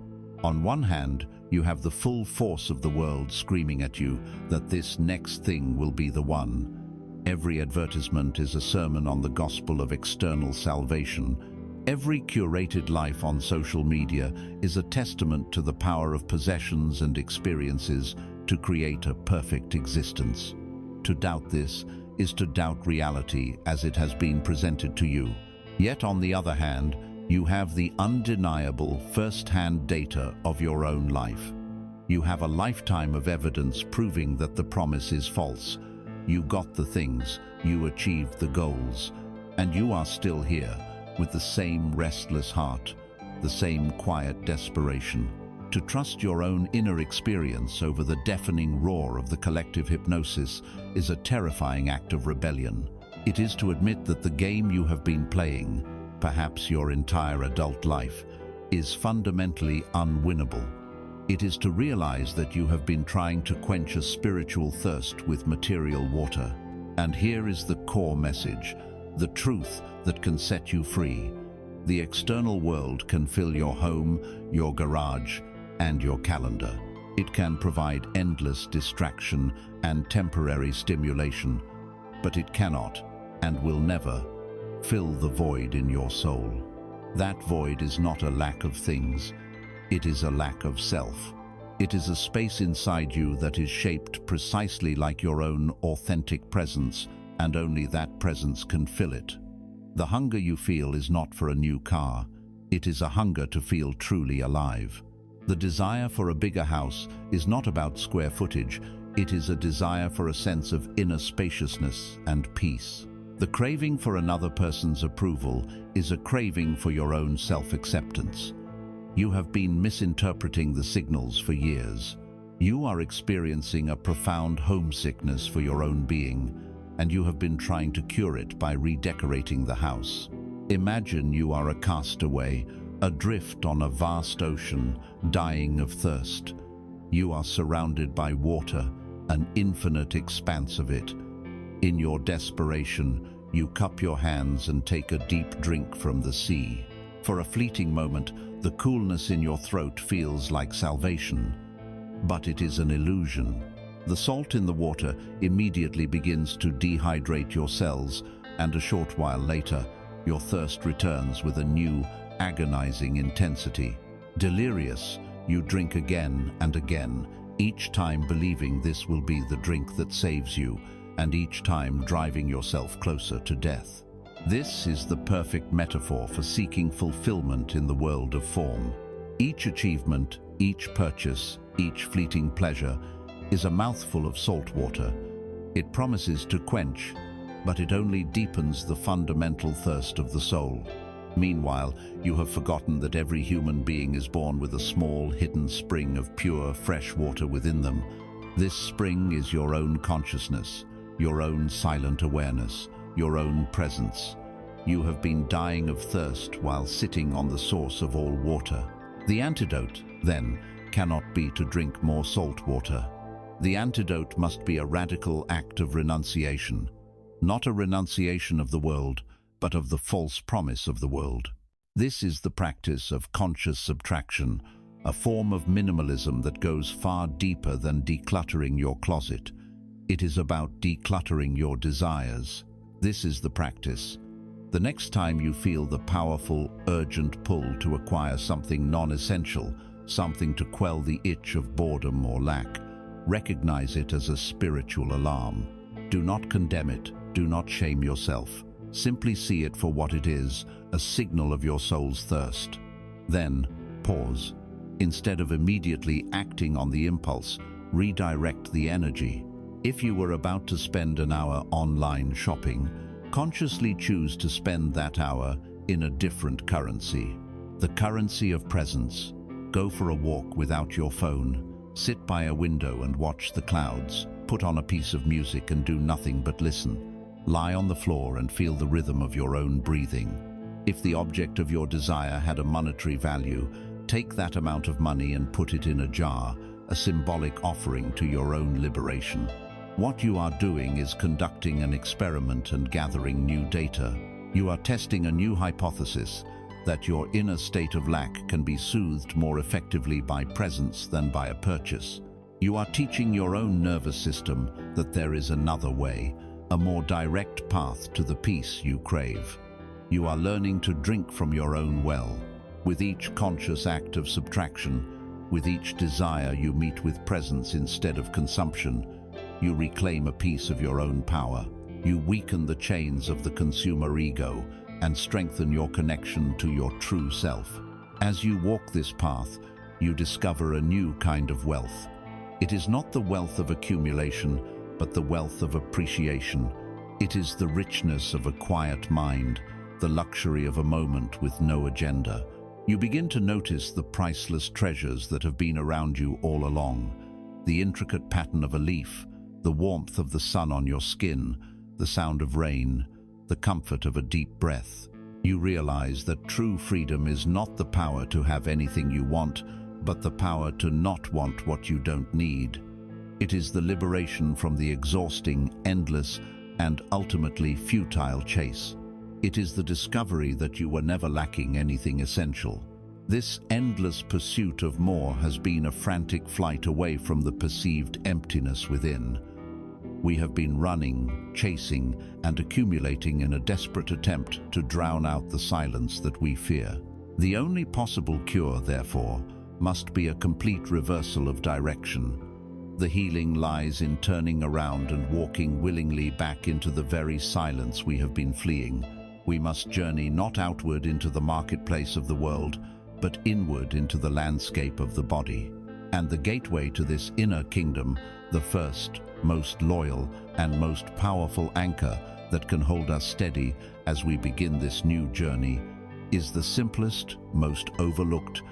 On one hand, you have the full force of the world screaming at you that this next thing will be the one. Every advertisement is a sermon on the gospel of external salvation. Every curated life on social media is a testament to the power of possessions and experiences to create a perfect existence. To doubt this is to doubt reality as it has been presented to you. Yet on the other hand, you have the undeniable first-hand data of your own life. You have a lifetime of evidence proving that the promise is false. You got the things, you achieved the goals, and you are still here with the same restless heart, the same quiet desperation. To trust your own inner experience over the deafening roar of the collective hypnosis is a terrifying act of rebellion. It is to admit that the game you have been playing, perhaps your entire adult life, is fundamentally unwinnable. It is to realize that you have been trying to quench a spiritual thirst with material water. And here is the core message, the truth that can set you free. The external world can fill your home, your garage, and your calendar. It can provide endless distraction and temporary stimulation, but it cannot and will never fill the void in your soul. That void is not a lack of things, it is a lack of self. It is a space inside you that is shaped precisely like your own authentic presence, and only that presence can fill it. The hunger you feel is not for a new car, it is a hunger to feel truly alive. The desire for a bigger house is not about square footage, it is a desire for a sense of inner spaciousness and peace. The craving for another person's approval is a craving for your own self-acceptance. You have been misinterpreting the signals for years. You are experiencing a profound homesickness for your own being, and you have been trying to cure it by redecorating the house. Imagine you are a castaway, adrift on a vast ocean, dying of thirst. You are surrounded by water, an infinite expanse of it. In your desperation, you cup your hands and take a deep drink from the sea. For a fleeting moment, the coolness in your throat feels like salvation. But it is an illusion. The salt in the water immediately begins to dehydrate your cells, and a short while later, your thirst returns with a new, agonizing intensity. Delirious, you drink again and again, each time believing this will be the drink that saves you, and each time driving yourself closer to death. This is the perfect metaphor for seeking fulfillment in the world of form. Each achievement, each purchase, each fleeting pleasure is a mouthful of salt water. It promises to quench, but it only deepens the fundamental thirst of the soul. Meanwhile, you have forgotten that every human being is born with a small, hidden spring of pure, fresh water within them. This spring is your own consciousness, your own silent awareness, your own presence. You have been dying of thirst while sitting on the source of all water. The antidote, then, cannot be to drink more salt water. The antidote must be a radical act of renunciation. Not a renunciation of the world, but of the false promise of the world. This is the practice of conscious subtraction, a form of minimalism that goes far deeper than decluttering your closet. It is about decluttering your desires. This is the practice. The next time you feel the powerful, urgent pull to acquire something non-essential, something to quell the itch of boredom or lack, recognize it as a spiritual alarm. Do not condemn it, do not shame yourself. Simply see it for what it is, a signal of your soul's thirst. Then, pause. Instead of immediately acting on the impulse, redirect the energy. If you were about to spend an hour online shopping, consciously choose to spend that hour in a different currency. The currency of presence. Go for a walk without your phone. Sit by a window and watch the clouds. Put on a piece of music and do nothing but listen. Lie on the floor and feel the rhythm of your own breathing. If the object of your desire had a monetary value, Take that amount of money and put it in a jar, a symbolic offering to your own liberation. What you are doing is conducting an experiment and gathering new data. You are testing a new hypothesis that your inner state of lack can be soothed more effectively by presence than by a purchase. You are teaching your own nervous system that there is another way, a more direct path to the peace you crave. You are learning to drink from your own well. With each conscious act of subtraction, with each desire you meet with presence instead of consumption, you reclaim a piece of your own power. You weaken the chains of the consumer ego and strengthen your connection to your true self. As you walk this path, you discover a new kind of wealth. It is not the wealth of accumulation, but the wealth of appreciation. It is the richness of a quiet mind, the luxury of a moment with no agenda. You begin to notice the priceless treasures that have been around you all along. The intricate pattern of a leaf, the warmth of the sun on your skin, the sound of rain, the comfort of a deep breath. You realize that true freedom is not the power to have anything you want, but the power to not want what you don't need. It is the liberation from the exhausting, endless, and ultimately futile chase. It is the discovery that you were never lacking anything essential. This endless pursuit of more has been a frantic flight away from the perceived emptiness within. We have been running, chasing, and accumulating in a desperate attempt to drown out the silence that we fear. The only possible cure, therefore, must be a complete reversal of direction. The healing lies in turning around and walking willingly back into the very silence we have been fleeing. We must journey not outward into the marketplace of the world, but inward into the landscape of the body. And the gateway to this inner kingdom, the first, most loyal, and most powerful anchor that can hold us steady as we begin this new journey, is the simplest, most overlooked,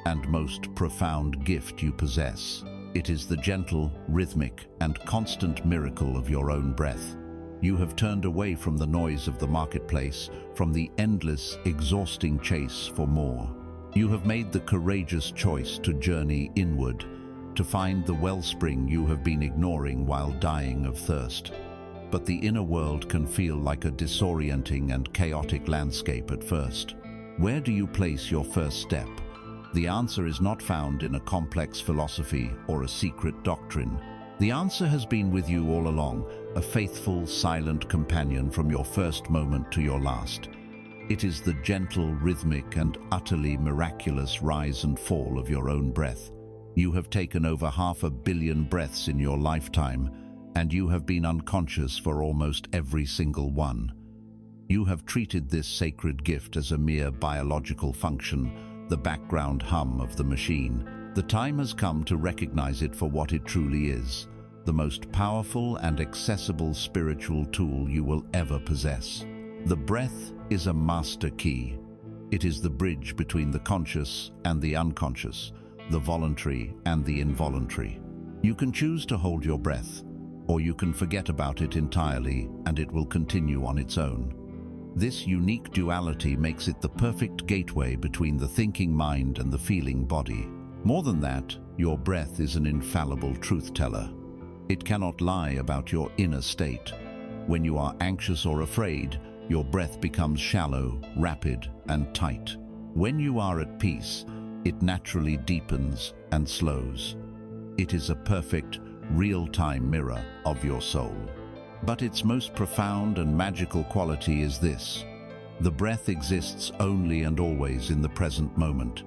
and most profound gift you possess. It is the gentle, rhythmic, and constant miracle of your own breath. You have turned away from the noise of the marketplace, from the endless, exhausting chase for more. You have made the courageous choice to journey inward, to find the wellspring you have been ignoring while dying of thirst. But the inner world can feel like a disorienting and chaotic landscape at first. Where do you place your first step? The answer is not found in a complex philosophy or a secret doctrine. The answer has been with you all along, a faithful, silent companion from your first moment to your last. It is the gentle, rhythmic, and utterly miraculous rise and fall of your own breath. You have taken over 500 million breaths in your lifetime, and you have been unconscious for almost every single one. You have treated this sacred gift as a mere biological function, the background hum of the machine. The time has come to recognize it for what it truly is, the most powerful and accessible spiritual tool you will ever possess. The breath is a master key. It is the bridge between the conscious and the unconscious, the voluntary and the involuntary. You can choose to hold your breath, or you can forget about it entirely and it will continue on its own. This unique duality makes it the perfect gateway between the thinking mind and the feeling body. More than that, your breath is an infallible truth-teller. It cannot lie about your inner state. When you are anxious or afraid, your breath becomes shallow, rapid, and tight. When you are at peace, it naturally deepens and slows. It is a perfect, real-time mirror of your soul. But its most profound and magical quality is this: the breath exists only and always in the present moment.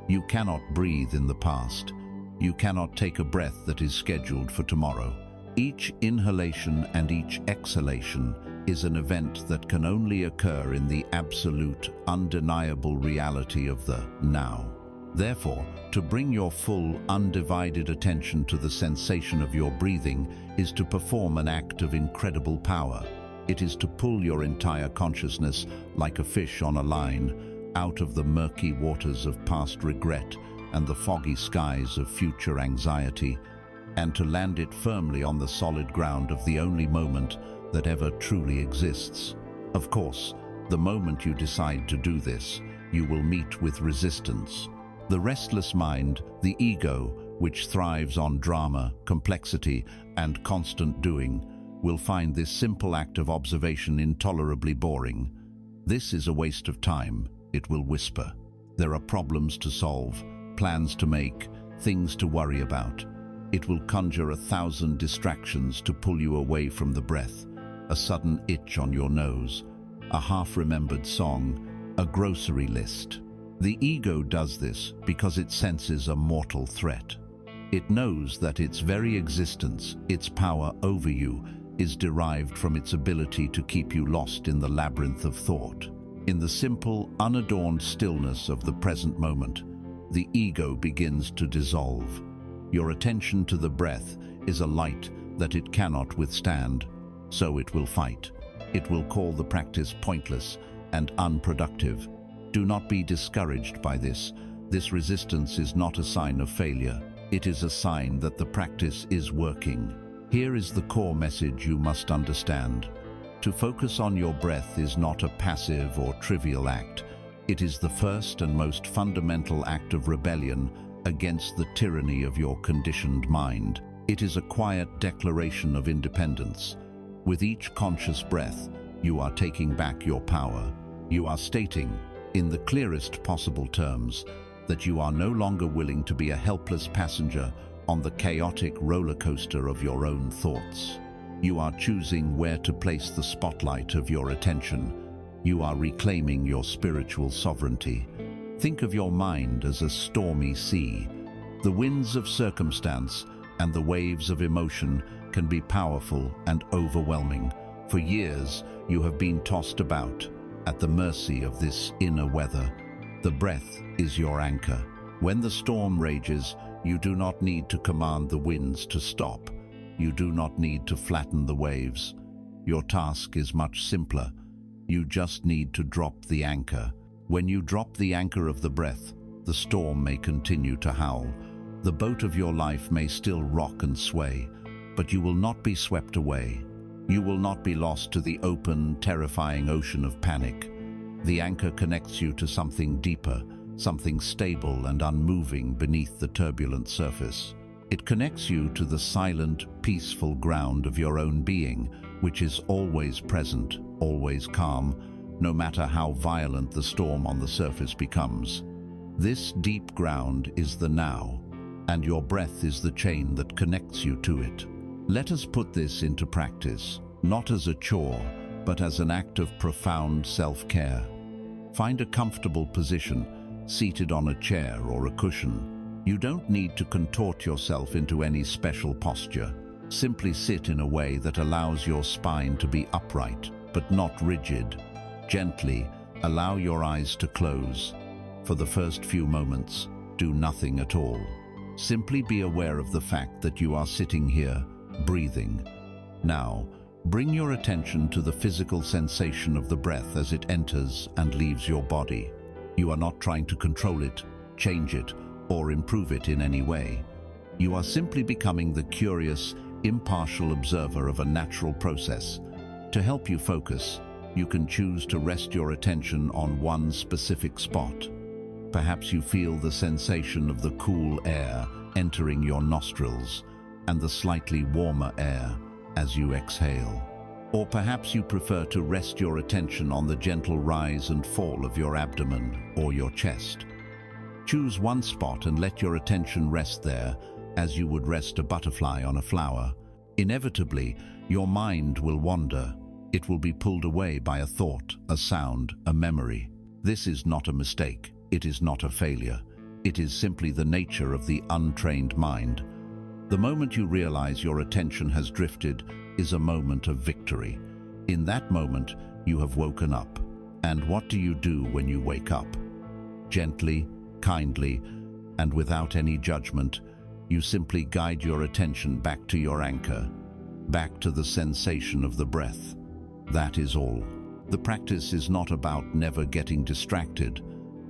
You cannot breathe in the past. You cannot take a breath that is scheduled for tomorrow. Each inhalation and each exhalation is an event that can only occur in the absolute, undeniable reality of the now. Therefore, to bring your full, undivided attention to the sensation of your breathing is to perform an act of incredible power. It is to pull your entire consciousness, like a fish on a line, out of the murky waters of past regret and the foggy skies of future anxiety, and to land it firmly on the solid ground of the only moment that ever truly exists. Of course, the moment you decide to do this, you will meet with resistance. The restless mind, the ego, which thrives on drama, complexity, and constant doing, will find this simple act of observation intolerably boring. This is a waste of time, it will whisper. There are problems to solve, plans to make, things to worry about. It will conjure 1,000 distractions to pull you away from the breath, a sudden itch on your nose, a half-remembered song, a grocery list. The ego does this because it senses a mortal threat. It knows that its very existence, its power over you, is derived from its ability to keep you lost in the labyrinth of thought. In the simple, unadorned stillness of the present moment, the ego begins to dissolve. Your attention to the breath is a light that it cannot withstand, so it will fight. It will call the practice pointless and unproductive. Do not be discouraged by this. This resistance is not a sign of failure. It is a sign that the practice is working. Here is the core message you must understand. To focus on your breath is not a passive or trivial act. It is the first and most fundamental act of rebellion against the tyranny of your conditioned mind. It is a quiet declaration of independence. With each conscious breath, you are taking back your power. You are stating, in the clearest possible terms, that you are no longer willing to be a helpless passenger on the chaotic roller coaster of your own thoughts. You are choosing where to place the spotlight of your attention. You are reclaiming your spiritual sovereignty. Think of your mind as a stormy sea. The winds of circumstance and the waves of emotion can be powerful and overwhelming. For years, you have been tossed about, at the mercy of this inner weather. The breath is your anchor. When the storm rages, you do not need to command the winds to stop. You do not need to flatten the waves. Your task is much simpler. You just need to drop the anchor. When you drop the anchor of the breath, the storm may continue to howl. The boat of your life may still rock and sway, but you will not be swept away. You will not be lost to the open, terrifying ocean of panic. The anchor connects you to something deeper, something stable and unmoving beneath the turbulent surface. It connects you to the silent, peaceful ground of your own being, which is always present, always calm, no matter how violent the storm on the surface becomes. This deep ground is the now, and your breath is the chain that connects you to it. Let us put this into practice, not as a chore, but as an act of profound self-care. Find a comfortable position, seated on a chair or a cushion. You don't need to contort yourself into any special posture. Simply sit in a way that allows your spine to be upright, but not rigid. Gently, allow your eyes to close. For the first few moments, do nothing at all. Simply be aware of the fact that you are sitting here, breathing. Now, bring your attention to the physical sensation of the breath as it enters and leaves your body. You are not trying to control it, change it, or improve it in any way. You are simply becoming the curious, impartial observer of a natural process. To help you focus, you can choose to rest your attention on one specific spot. Perhaps you feel the sensation of the cool air entering your nostrils and the slightly warmer air as you exhale. Or perhaps you prefer to rest your attention on the gentle rise and fall of your abdomen or your chest. Choose one spot and let your attention rest there as you would rest a butterfly on a flower. Inevitably, your mind will wander. It will be pulled away by a thought, a sound, a memory. This is not a mistake. It is not a failure. It is simply the nature of the untrained mind. The moment you realize your attention has drifted is a moment of victory. In that moment, you have woken up. And what do you do when you wake up? Gently, kindly, and without any judgment, you simply guide your attention back to your anchor, back to the sensation of the breath. That is all. The practice is not about never getting distracted.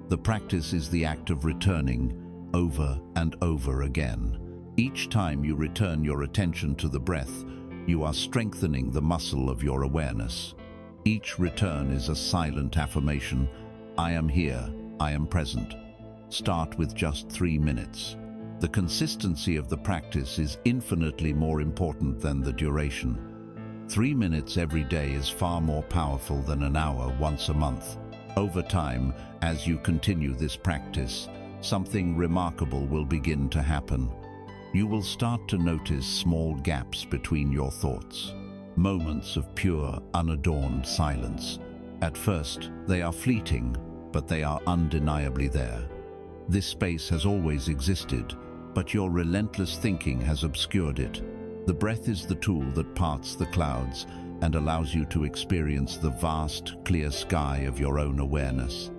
The practice is the act of returning over and over again. Each time you return your attention to the breath, you are strengthening the muscle of your awareness. Each return is a silent affirmation. I am here, I am present. Start with just 3 minutes. The consistency of the practice is infinitely more important than the duration. 3 minutes every day is far more powerful than an hour once a month. Over time, as you continue this practice, something remarkable will begin to happen. You will start to notice small gaps between your thoughts, moments of pure, unadorned silence. At first, they are fleeting, but they are undeniably there. This space has always existed, but your relentless thinking has obscured it. The breath is the tool that parts the clouds and allows you to experience the vast, clear sky of your own awareness.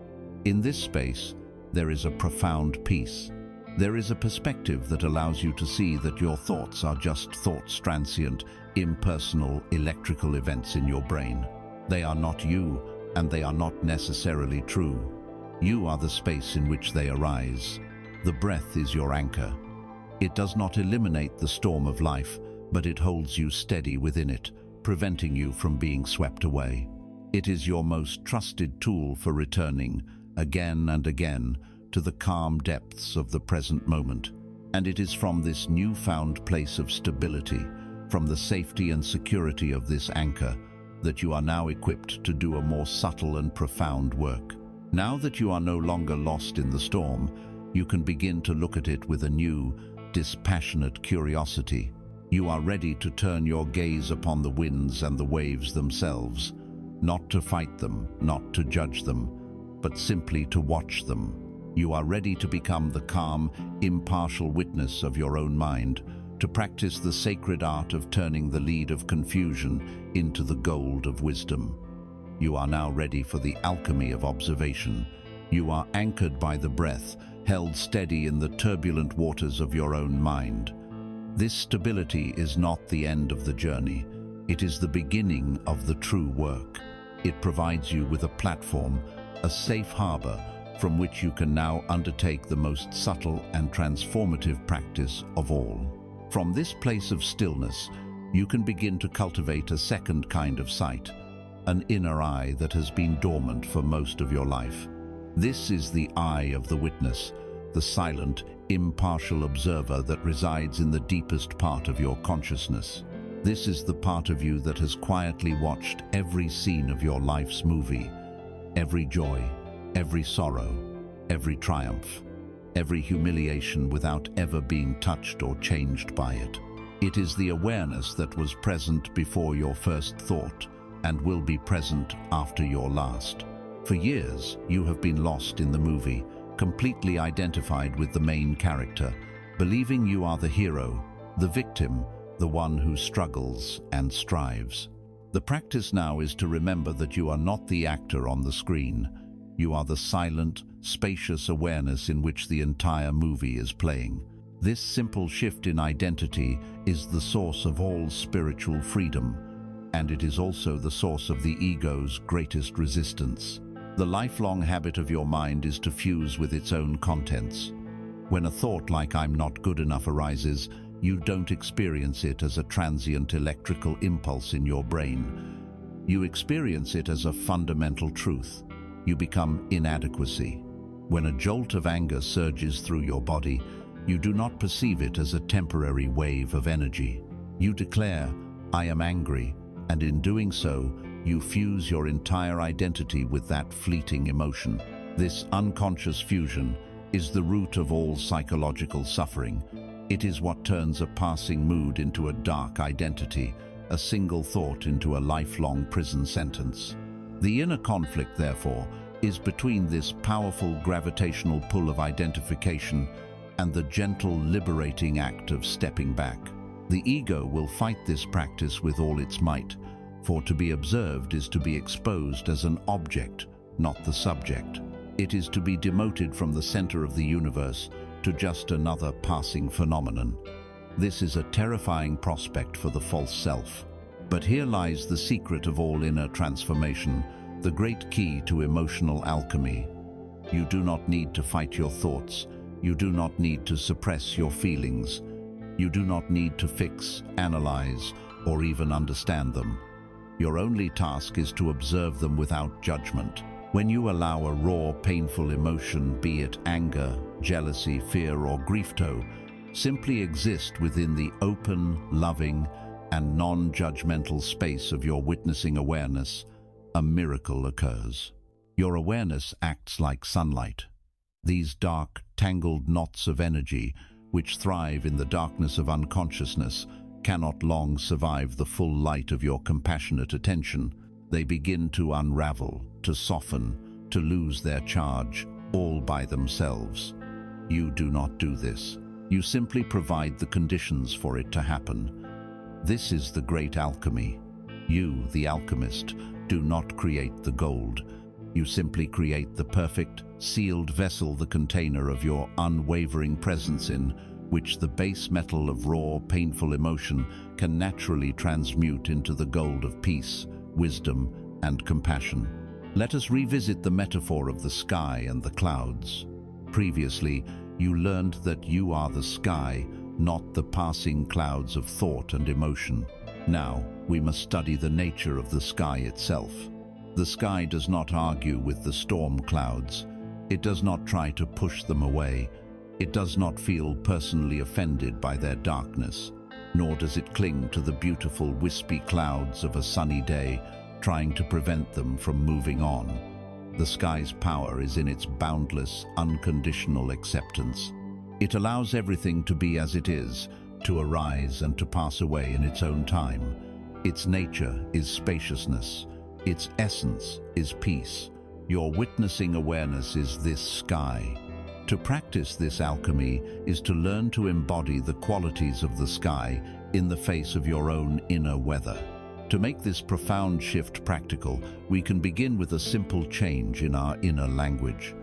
In this space, there is a profound peace. There is a perspective that allows you to see that your thoughts are just thoughts, transient, impersonal, electrical events in your brain. They are not you, and they are not necessarily true. You are the space in which they arise. The breath is your anchor. It does not eliminate the storm of life, but it holds you steady within it, preventing you from being swept away. It is your most trusted tool for returning, again and again, to the calm depths of the present moment. And it is from this newfound place of stability, from the safety and security of this anchor, that you are now equipped to do a more subtle and profound work. Now that you are no longer lost in the storm, you can begin to look at it with a new, dispassionate curiosity. You are ready to turn your gaze upon the winds and the waves themselves, not to fight them, not to judge them, but simply to watch them. You are ready to become the calm, impartial witness of your own mind, to practice the sacred art of turning the lead of confusion into the gold of wisdom. You are now ready for the alchemy of observation. You are anchored by the breath, held steady in the turbulent waters of your own mind. This stability is not the end of the journey. It is the beginning of the true work. It provides you with a platform, a safe harbor, from which you can now undertake the most subtle and transformative practice of all. From this place of stillness, you can begin to cultivate a second kind of sight, an inner eye that has been dormant for most of your life. This is the eye of the witness, the silent, impartial observer that resides in the deepest part of your consciousness. This is the part of you that has quietly watched every scene of your life's movie, every joy, every sorrow, every triumph, every humiliation without ever being touched or changed by it. It is the awareness that was present before your first thought and will be present after your last. For years, you have been lost in the movie, completely identified with the main character, believing you are the hero, the victim, the one who struggles and strives. The practice now is to remember that you are not the actor on the screen. You are the silent, spacious awareness in which the entire movie is playing. This simple shift in identity is the source of all spiritual freedom, and it is also the source of the ego's greatest resistance. The lifelong habit of your mind is to fuse with its own contents. When a thought like "I'm not good enough" arises, you don't experience it as a transient electrical impulse in your brain. You experience it as a fundamental truth. You become inadequacy. When a jolt of anger surges through your body, you do not perceive it as a temporary wave of energy. You declare, "I am angry," and in doing so, you fuse your entire identity with that fleeting emotion. This unconscious fusion is the root of all psychological suffering. It is what turns a passing mood into a dark identity, a single thought into a lifelong prison sentence. The inner conflict, therefore, is between this powerful gravitational pull of identification and the gentle, liberating act of stepping back. The ego will fight this practice with all its might, for to be observed is to be exposed as an object, not the subject. It is to be demoted from the center of the universe to just another passing phenomenon. This is a terrifying prospect for the false self. But here lies the secret of all inner transformation, the great key to emotional alchemy. You do not need to fight your thoughts. You do not need to suppress your feelings. You do not need to fix, analyze, or even understand them. Your only task is to observe them without judgment. When you allow a raw, painful emotion, be it anger, jealousy, fear, or grief, to simply exist within the open, loving, and non-judgmental space of your witnessing awareness, a miracle occurs. Your awareness acts like sunlight. These dark, tangled knots of energy, which thrive in the darkness of unconsciousness, cannot long survive the full light of your compassionate attention. They begin to unravel, to soften, to lose their charge, all by themselves. You do not do this. You simply provide the conditions for it to happen. This is the great alchemy. You, the alchemist, do not create the gold. You simply create the perfect, sealed vessel, the container of your unwavering presence in which the base metal of raw, painful emotion can naturally transmute into the gold of peace, wisdom, and compassion. Let us revisit the metaphor of the sky and the clouds. Previously, you learned that you are the sky, not the passing clouds of thought and emotion. Now, we must study the nature of the sky itself. The sky does not argue with the storm clouds. It does not try to push them away. It does not feel personally offended by their darkness, nor does it cling to the beautiful wispy clouds of a sunny day, trying to prevent them from moving on. The sky's power is in its boundless, unconditional acceptance. It allows everything to be as it is, to arise and to pass away in its own time. Its nature is spaciousness. Its essence is peace. Your witnessing awareness is this sky. To practice this alchemy is to learn to embody the qualities of the sky in the face of your own inner weather. To make this profound shift practical, we can begin with a simple change in our inner language.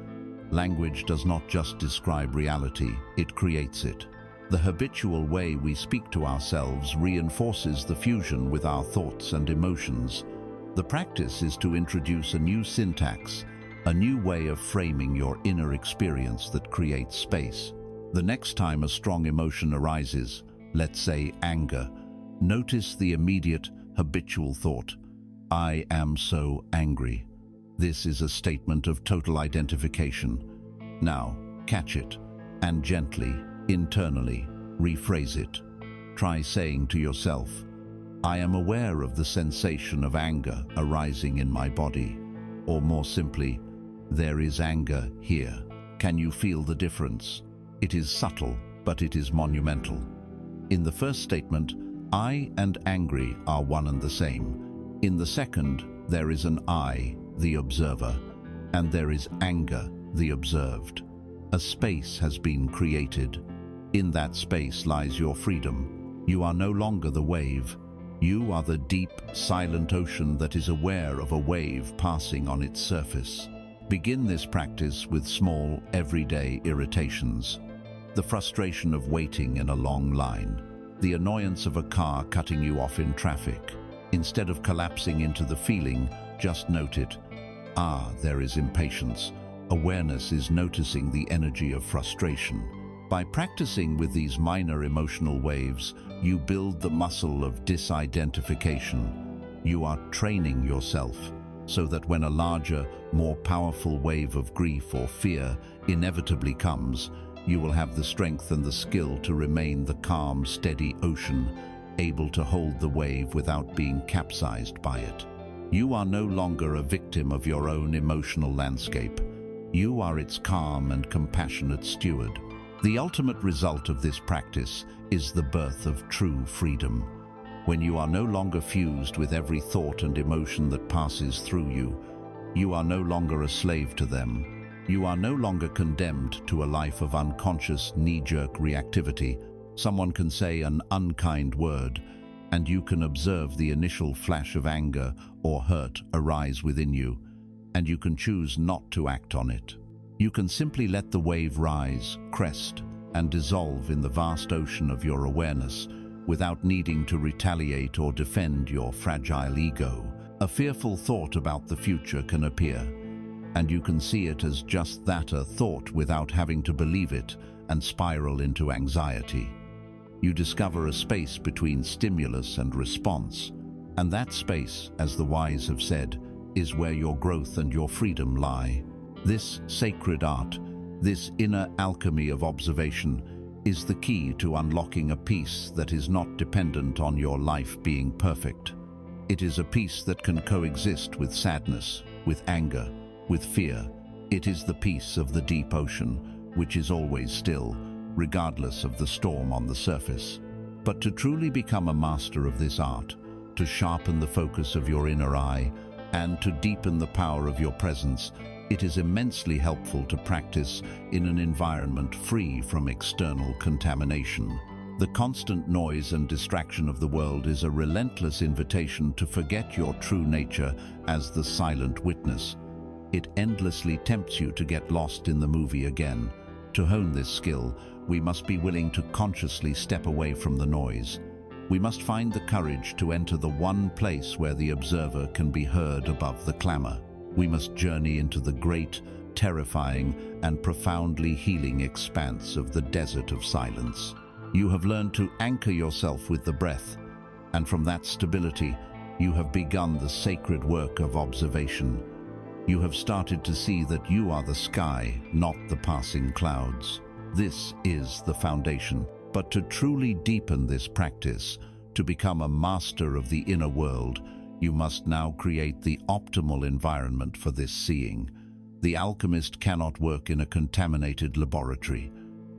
Language does not just describe reality, it creates it. The habitual way we speak to ourselves reinforces the fusion with our thoughts and emotions. The practice is to introduce a new syntax, a new way of framing your inner experience that creates space. The next time a strong emotion arises, let's say anger, notice the immediate, habitual thought, "I am so angry." This is a statement of total identification. Now, catch it, and gently, internally, rephrase it. Try saying to yourself, "I am aware of the sensation of anger arising in my body." Or more simply, "There is anger here. Can you feel the difference?" It is subtle, but it is monumental. In the first statement, I and angry are one and the same. In the second, there is an I, the observer, and there is anger, the observed. A space has been created. In that space lies your freedom. You are no longer the wave. You are the deep, silent ocean that is aware of a wave passing on its surface. Begin this practice with small, everyday irritations. The frustration of waiting in a long line. The annoyance of a car cutting you off in traffic. Instead of collapsing into the feeling, just note it. Ah, there is impatience. Awareness is noticing the energy of frustration. By practicing with these minor emotional waves, you build the muscle of disidentification. You are training yourself so that when a larger, more powerful wave of grief or fear inevitably comes, you will have the strength and the skill to remain the calm, steady ocean, able to hold the wave without being capsized by it. You are no longer a victim of your own emotional landscape. You are its calm and compassionate steward. The ultimate result of this practice is the birth of true freedom. When you are no longer fused with every thought and emotion that passes through you, you are no longer a slave to them. You are no longer condemned to a life of unconscious, knee-jerk reactivity. Someone can say an unkind word, and you can observe the initial flash of anger or hurt arise within you, and you can choose not to act on it. You can simply let the wave rise, crest, and dissolve in the vast ocean of your awareness without needing to retaliate or defend your fragile ego. A fearful thought about the future can appear, and you can see it as just that, a thought, without having to believe it and spiral into anxiety. You discover a space between stimulus and response, and that space, as the wise have said, is where your growth and your freedom lie. This sacred art, this inner alchemy of observation, is the key to unlocking a peace that is not dependent on your life being perfect. It is a peace that can coexist with sadness, with anger, with fear. It is the peace of the deep ocean, which is always still, regardless of the storm on the surface. But to truly become a master of this art, to sharpen the focus of your inner eye, and to deepen the power of your presence, it is immensely helpful to practice in an environment free from external contamination. The constant noise and distraction of the world is a relentless invitation to forget your true nature as the silent witness. It endlessly tempts you to get lost in the movie again. To hone this skill, we must be willing to consciously step away from the noise. We must find the courage to enter the one place where the observer can be heard above the clamor. We must journey into the great, terrifying, and profoundly healing expanse of the desert of silence. You have learned to anchor yourself with the breath, and from that stability, you have begun the sacred work of observation. You have started to see that you are the sky, not the passing clouds. This is the foundation. But to truly deepen this practice, to become a master of the inner world, you must now create the optimal environment for this seeing. The alchemist cannot work in a contaminated laboratory.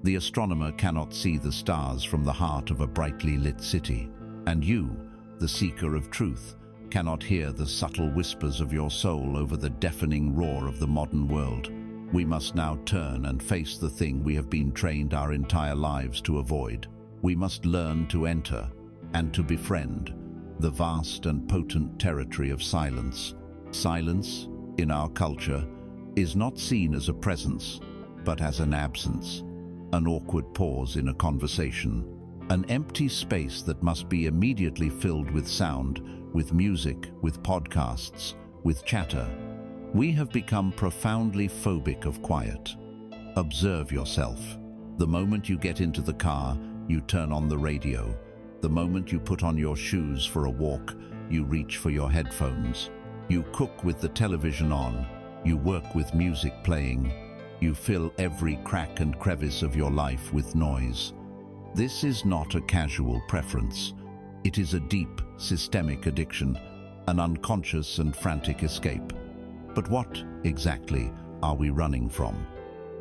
The astronomer cannot see the stars from the heart of a brightly lit city. And you, the seeker of truth, cannot hear the subtle whispers of your soul over the deafening roar of the modern world. We must now turn and face the thing we have been trained our entire lives to avoid. We must learn to enter and to befriend the vast and potent territory of silence. Silence, in our culture, is not seen as a presence, but as an absence, an awkward pause in a conversation, an empty space that must be immediately filled with sound, with music, with podcasts, with chatter. We have become profoundly phobic of quiet. Observe yourself. The moment you get into the car, you turn on the radio. The moment you put on your shoes for a walk, you reach for your headphones. You cook with the television on. You work with music playing. You fill every crack and crevice of your life with noise. This is not a casual preference. It is a deep, systemic addiction, an unconscious and frantic escape. But what, exactly, are we running from?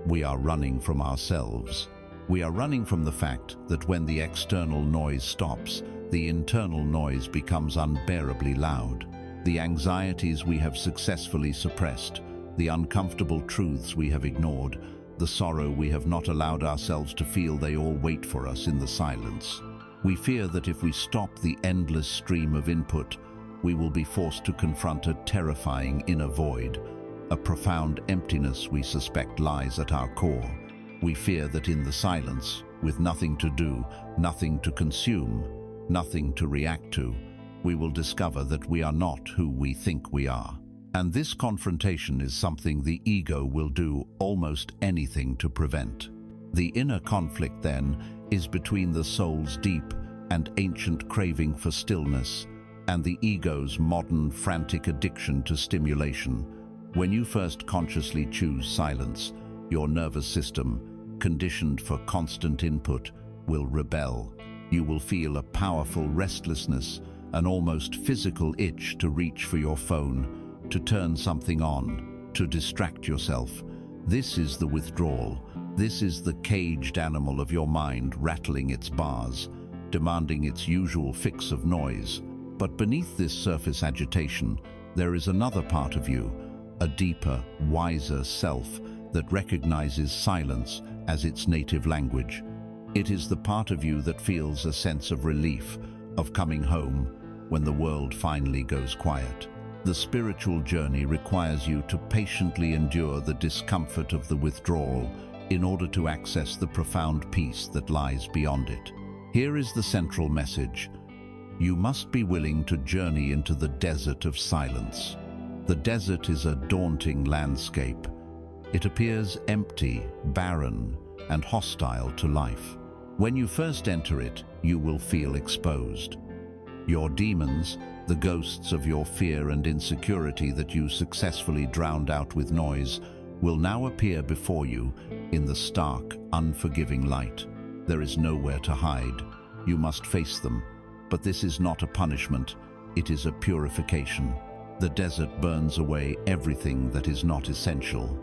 We are running from ourselves. We are running from the fact that when the external noise stops, the internal noise becomes unbearably loud. The anxieties we have successfully suppressed, the uncomfortable truths we have ignored, the sorrow we have not allowed ourselves to feel, they all wait for us in the silence. We fear that if we stop the endless stream of input, we will be forced to confront a terrifying inner void, a profound emptiness we suspect lies at our core. We fear that in the silence, with nothing to do, nothing to consume, nothing to react to, we will discover that we are not who we think we are. And this confrontation is something the ego will do almost anything to prevent. The inner conflict, then, is between the soul's deep and ancient craving for stillness and the ego's modern, frantic addiction to stimulation. When you first consciously choose silence, your nervous system, conditioned for constant input, will rebel. You will feel a powerful restlessness, an almost physical itch to reach for your phone, to turn something on, to distract yourself. This is the withdrawal. This is the caged animal of your mind rattling its bars, demanding its usual fix of noise. But beneath this surface agitation, there is another part of you, a deeper, wiser self that recognizes silence as its native language. It is the part of you that feels a sense of relief, of coming home, when the world finally goes quiet. The spiritual journey requires you to patiently endure the discomfort of the withdrawal in order to access the profound peace that lies beyond it. Here is the central message. You must be willing to journey into the desert of silence. The desert is a daunting landscape. It appears empty, barren, and hostile to life. When you first enter it, you will feel exposed. Your demons, the ghosts of your fear and insecurity that you successfully drowned out with noise, will now appear before you in the stark, unforgiving light. There is nowhere to hide. You must face them. But this is not a punishment, it is a purification. The desert burns away everything that is not essential.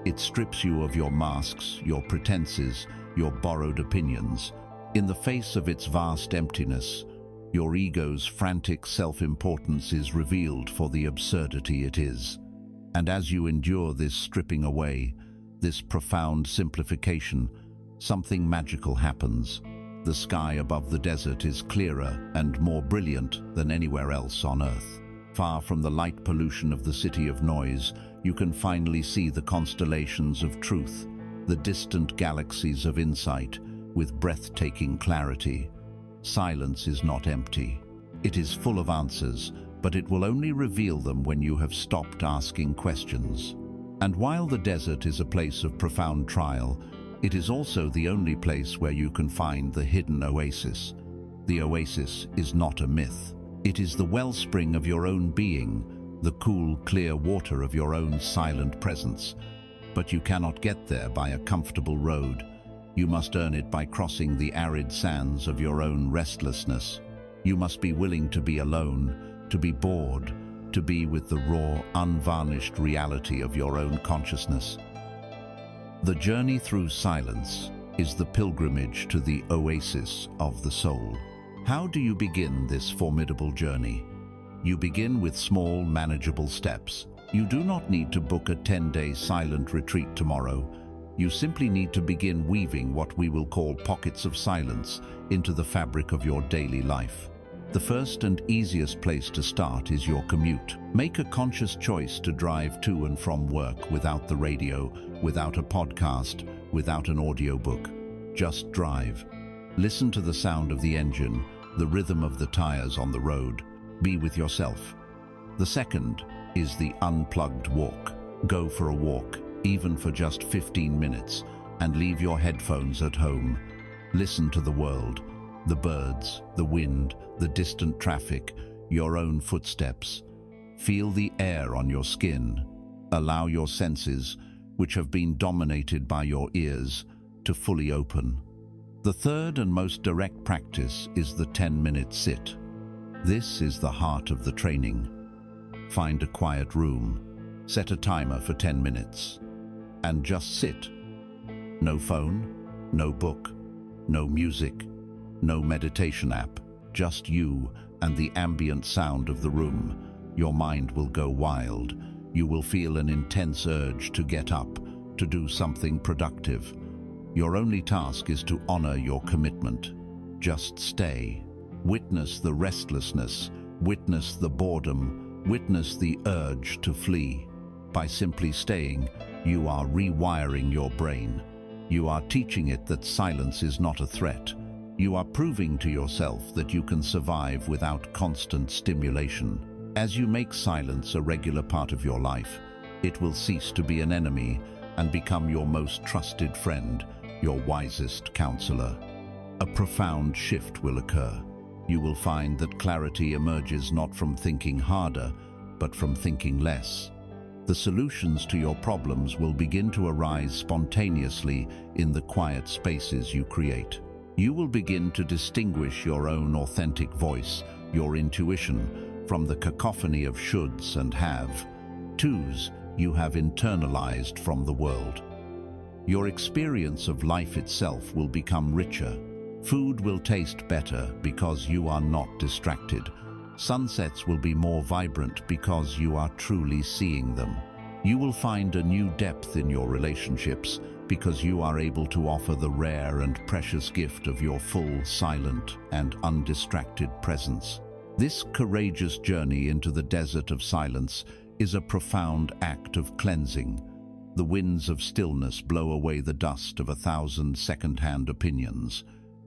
It strips you of your masks, your pretenses, your borrowed opinions. In the face of its vast emptiness, your ego's frantic self-importance is revealed for the absurdity it is. And as you endure this stripping away, this profound simplification, something magical happens. The sky above the desert is clearer and more brilliant than anywhere else on Earth. Far from the light pollution of the city of noise, you can finally see the constellations of truth, the distant galaxies of insight, with breathtaking clarity. Silence is not empty. It is full of answers, but it will only reveal them when you have stopped asking questions. And while the desert is a place of profound trial, it is also the only place where you can find the hidden oasis. The oasis is not a myth. It is the wellspring of your own being, the cool, clear water of your own silent presence. But you cannot get there by a comfortable road. You must earn it by crossing the arid sands of your own restlessness. You must be willing to be alone, to be bored, to be with the raw, unvarnished reality of your own consciousness. The journey through silence is the pilgrimage to the oasis of the soul. How do you begin this formidable journey? You begin with small, manageable steps. You do not need to book a 10-day silent retreat tomorrow. You simply need to begin weaving what we will call pockets of silence into the fabric of your daily life. The first and easiest place to start is your commute. Make a conscious choice to drive to and from work without the radio, without a podcast, without an audiobook. Just drive. Listen to the sound of the engine, the rhythm of the tires on the road. Be with yourself. The second is the unplugged walk. Go for a walk, even for just 15 minutes, and leave your headphones at home. Listen to the world, the birds, the wind, the distant traffic, your own footsteps. Feel the air on your skin. Allow your senses, which have been dominated by your ears, to fully open. The third and most direct practice is the 10-minute sit. This is the heart of the training. Find a quiet room, set a timer for 10 minutes, and just sit. No phone, no book, no music, no meditation app, just you and the ambient sound of the room. Your mind will go wild. You will feel an intense urge to get up, to do something productive. Your only task is to honor your commitment. Just stay. Witness the restlessness, witness the boredom, witness the urge to flee. By simply staying, you are rewiring your brain. You are teaching it that silence is not a threat. You are proving to yourself that you can survive without constant stimulation. As you make silence a regular part of your life, it will cease to be an enemy and become your most trusted friend, your wisest counselor. A profound shift will occur. You will find that clarity emerges not from thinking harder, but from thinking less. The solutions to your problems will begin to arise spontaneously in the quiet spaces you create. You will begin to distinguish your own authentic voice, your intuition, from the cacophony of shoulds and have-tos you have internalized from the world. Your experience of life itself will become richer. Food will taste better because you are not distracted. Sunsets will be more vibrant because you are truly seeing them. You will find a new depth in your relationships because you are able to offer the rare and precious gift of your full, silent, and undistracted presence. This courageous journey into the desert of silence is a profound act of cleansing. The winds of stillness blow away the dust of 1,000 second-hand opinions.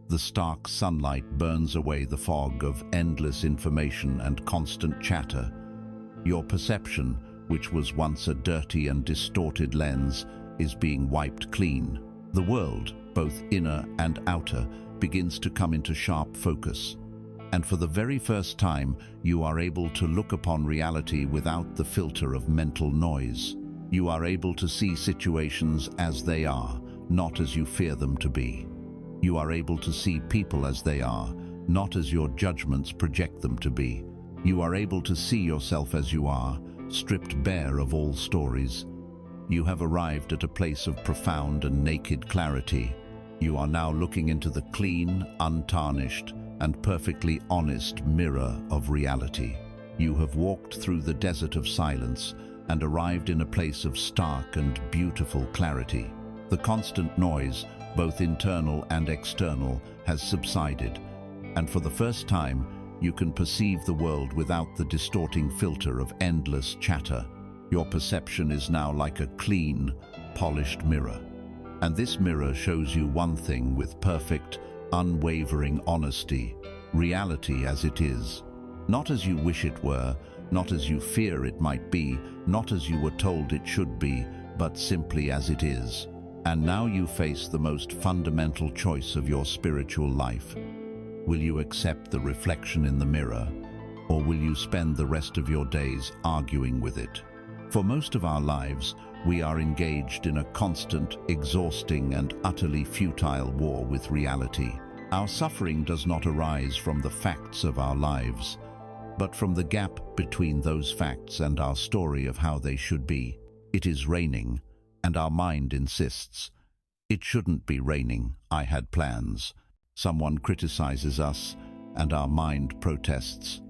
The stark sunlight burns away the fog of endless information and constant chatter. Your perception, which was once a dirty and distorted lens, is being wiped clean. The world, both inner and outer, begins to come into sharp focus. And for the very first time, you are able to look upon reality without the filter of mental noise. You are able to see situations as they are, not as you fear them to be. You are able to see people as they are, not as your judgments project them to be. You are able to see yourself as you are, stripped bare of all stories. You have arrived at a place of profound and naked clarity. You are now looking into the clean, untarnished, and perfectly honest mirror of reality. You have walked through the desert of silence and arrived in a place of stark and beautiful clarity. The constant noise, both internal and external, has subsided, and for the first time, you can perceive the world without the distorting filter of endless chatter. Your perception is now like a clean, polished mirror. And this mirror shows you one thing with perfect, unwavering honesty: reality as it is. Not as you wish it were, not as you fear it might be, not as you were told it should be, but simply as it is. And now you face the most fundamental choice of your spiritual life. Will you accept the reflection in the mirror, or will you spend the rest of your days arguing with it? For most of our lives, we are engaged in a constant, exhausting, and utterly futile war with reality. Our suffering does not arise from the facts of our lives, but from the gap between those facts and our story of how they should be. It is raining, and our mind insists, "It shouldn't be raining, I had plans." Someone criticizes us, and our mind protests.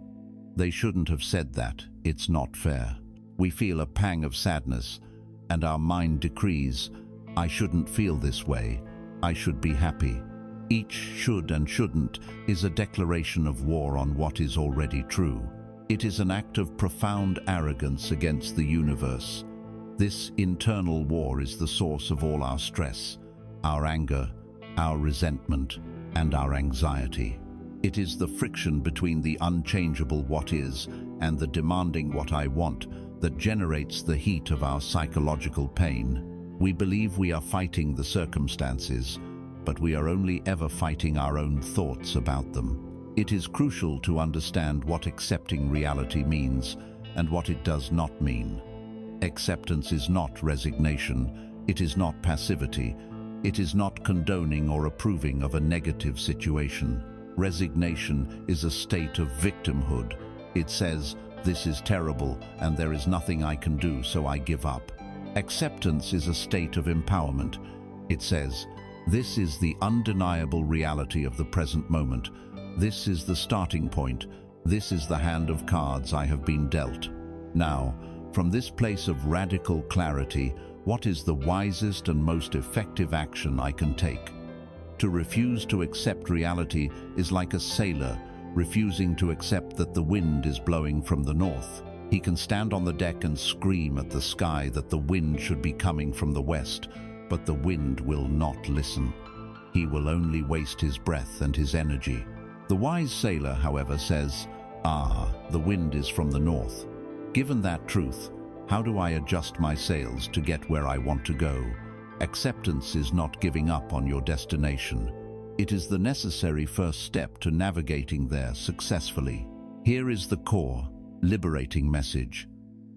"They shouldn't have said that, it's not fair." We feel a pang of sadness, and our mind decrees, "I shouldn't feel this way, I should be happy." Each should and shouldn't is a declaration of war on what is already true. It is an act of profound arrogance against the universe. This internal war is the source of all our stress, our anger, our resentment, and our anxiety. It is the friction between the unchangeable what is and the demanding what I want that generates the heat of our psychological pain. We believe we are fighting the circumstances, but we are only ever fighting our own thoughts about them. It is crucial to understand what accepting reality means and what it does not mean. Acceptance is not resignation, it is not passivity, it is not condoning or approving of a negative situation. Resignation is a state of victimhood. It says, "This is terrible and there is nothing I can do, so I give up." Acceptance is a state of empowerment. It says, "This is the undeniable reality of the present moment. This is the starting point. This is the hand of cards I have been dealt." Now, from this place of radical clarity, what is the wisest and most effective action I can take? To refuse to accept reality is like a sailor refusing to accept that the wind is blowing from the north. He can stand on the deck and scream at the sky that the wind should be coming from the west, but the wind will not listen. He will only waste his breath and his energy. The wise sailor, however, says, "The wind is from the north." Given that truth, how do I adjust my sails to get where I want to go? Acceptance is not giving up on your destination. It is the necessary first step to navigating there successfully. Here is the core, liberating message.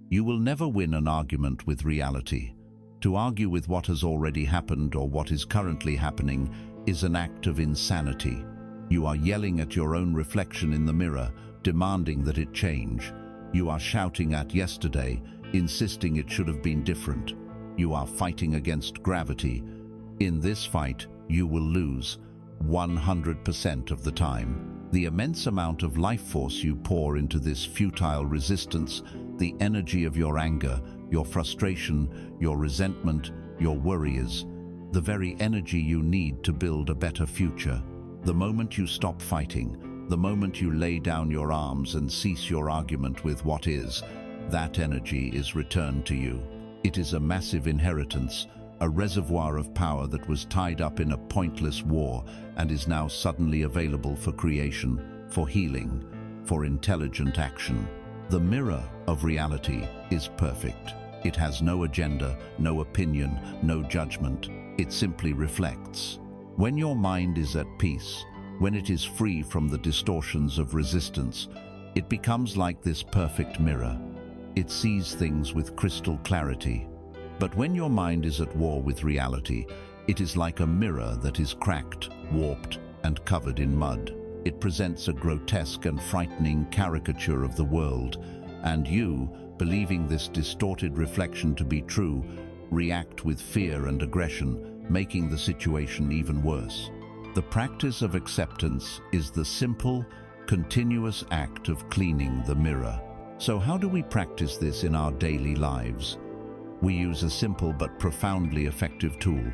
You will never win an argument with reality. To argue with what has already happened or what is currently happening is an act of insanity. You are yelling at your own reflection in the mirror, demanding that it change. You are shouting at yesterday, insisting it should have been different. You are fighting against gravity. In this fight, you will lose 100% of the time. The immense amount of life force you pour into this futile resistance, the energy of your anger, your frustration, your resentment, your worries, the very energy you need to build a better future. The moment you stop fighting, the moment you lay down your arms and cease your argument with what is, that energy is returned to you. It is a massive inheritance, a reservoir of power that was tied up in a pointless war and is now suddenly available for creation, for healing, for intelligent action. The mirror of reality is perfect. It has no agenda, no opinion, no judgment. It simply reflects. When your mind is at peace, when it is free from the distortions of resistance, it becomes like this perfect mirror. It sees things with crystal clarity. But when your mind is at war with reality, it is like a mirror that is cracked, warped, and covered in mud. It presents a grotesque and frightening caricature of the world, and you, believing this distorted reflection to be true, react with fear and aggression, making the situation even worse. The practice of acceptance is the simple, continuous act of cleaning the mirror. So how do we practice this in our daily lives? We use a simple but profoundly effective tool,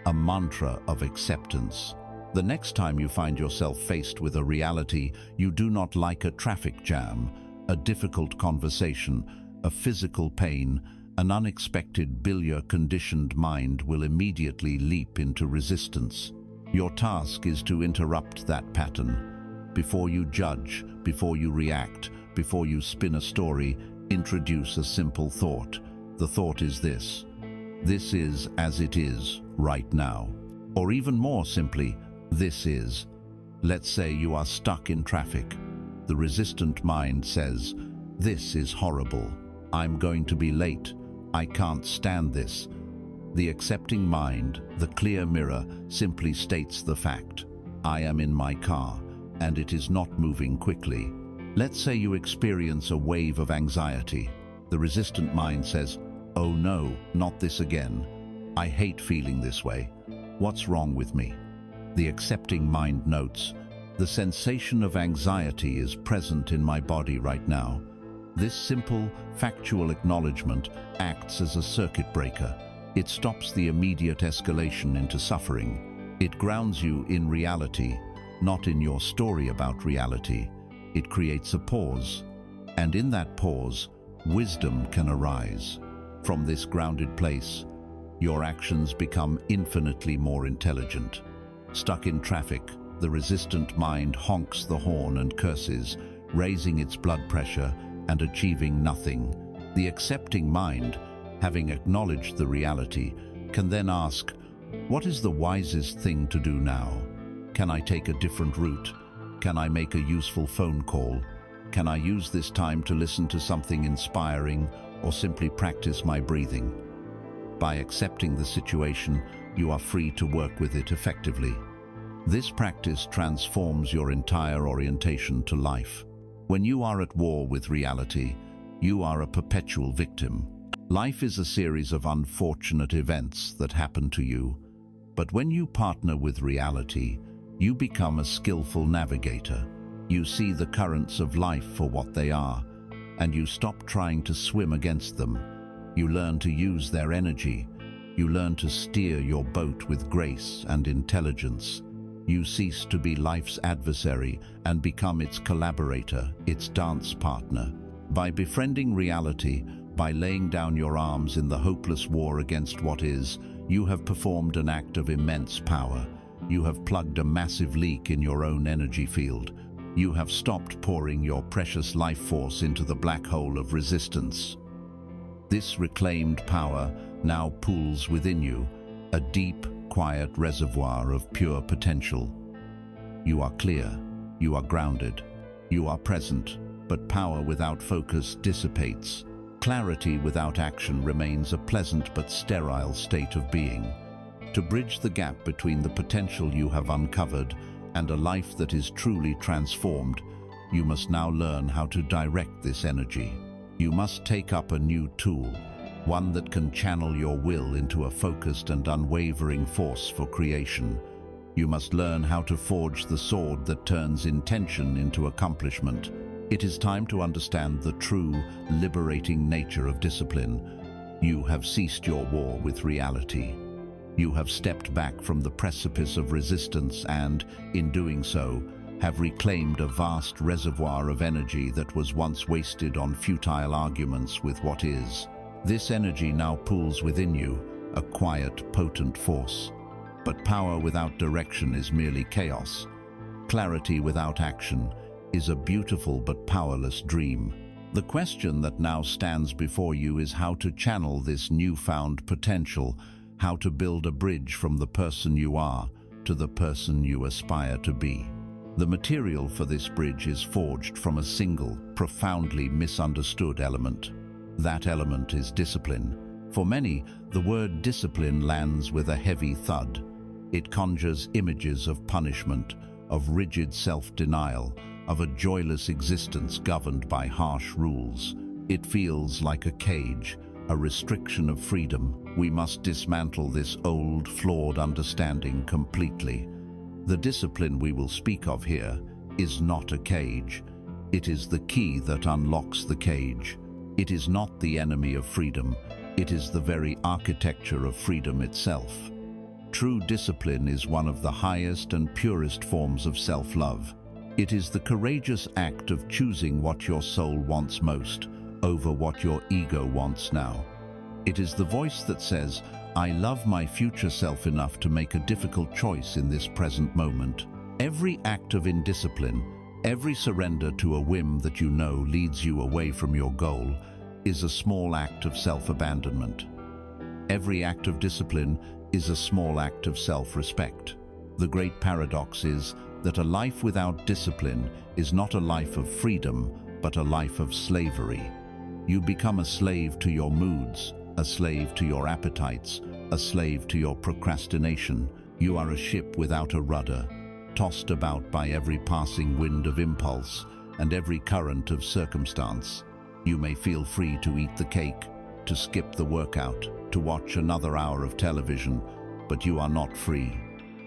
a mantra of acceptance. The next time you find yourself faced with a reality you do not like, a traffic jam, a difficult conversation, a physical pain, an unexpected bill, your conditioned mind will immediately leap into resistance. Your task is to interrupt that pattern. Before you judge, before you react, before you spin a story, introduce a simple thought. The thought is this: this is as it is right now. Or even more simply, this is. Let's say you are stuck in traffic. The resistant mind says, this is horrible. I'm going to be late. I can't stand this. The accepting mind, the clear mirror, simply states the fact. I am in my car, and it is not moving quickly. Let's say you experience a wave of anxiety. The resistant mind says, oh no, not this again. I hate feeling this way. What's wrong with me? The accepting mind notes, the sensation of anxiety is present in my body right now. This simple, factual acknowledgement acts as a circuit breaker. It stops the immediate escalation into suffering. It grounds you in reality, not in your story about reality. It creates a pause, and in that pause, wisdom can arise. From this grounded place, your actions become infinitely more intelligent. Stuck in traffic, the resistant mind honks the horn and curses, raising its blood pressure and achieving nothing. The accepting mind, having acknowledged the reality, can then ask, what is the wisest thing to do now? Can I take a different route? Can I make a useful phone call? Can I use this time to listen to something inspiring or simply practice my breathing? By accepting the situation, you are free to work with it effectively. This practice transforms your entire orientation to life. When you are at war with reality, you are a perpetual victim. Life is a series of unfortunate events that happen to you, but when you partner with reality, you become a skillful navigator. You see the currents of life for what they are, and you stop trying to swim against them. You learn to use their energy. You learn to steer your boat with grace and intelligence. You cease to be life's adversary and become its collaborator, its dance partner. By befriending reality, by laying down your arms in the hopeless war against what is, you have performed an act of immense power. You have plugged a massive leak in your own energy field. You have stopped pouring your precious life force into the black hole of resistance. This reclaimed power now pools within you, a deep, quiet reservoir of pure potential. You are clear, you are grounded, you are present, but power without focus dissipates. Clarity without action remains a pleasant but sterile state of being. To bridge the gap between the potential you have uncovered and a life that is truly transformed, you must now learn how to direct this energy. You must take up a new tool, one that can channel your will into a focused and unwavering force for creation. You must learn how to forge the sword that turns intention into accomplishment. It is time to understand the true, liberating nature of discipline. You have ceased your war with reality. You have stepped back from the precipice of resistance and, in doing so, have reclaimed a vast reservoir of energy that was once wasted on futile arguments with what is. This energy now pools within you, a quiet, potent force. But power without direction is merely chaos. Clarity without action is a beautiful but powerless dream. The question that now stands before you is how to channel this newfound potential, how to build a bridge from the person you are to the person you aspire to be. The material for this bridge is forged from a single, profoundly misunderstood element. That element is discipline. For many, the word discipline lands with a heavy thud. It conjures images of punishment, of rigid self-denial, of a joyless existence governed by harsh rules. It feels like a cage, a restriction of freedom. We must dismantle this old, flawed understanding completely. The discipline we will speak of here is not a cage. It is the key that unlocks the cage. It is not the enemy of freedom. It is the very architecture of freedom itself. True discipline is one of the highest and purest forms of self-love. It is the courageous act of choosing what your soul wants most over what your ego wants now. It is the voice that says, "I love my future self enough to make a difficult choice in this present moment." Every act of indiscipline, every surrender to a whim that you know leads you away from your goal, is a small act of self-abandonment. Every act of discipline is a small act of self-respect. The great paradox is that a life without discipline is not a life of freedom, but a life of slavery. You become a slave to your moods, a slave to your appetites, a slave to your procrastination. You are a ship without a rudder, tossed about by every passing wind of impulse and every current of circumstance. You may feel free to eat the cake, to skip the workout, to watch another hour of television, but you are not free.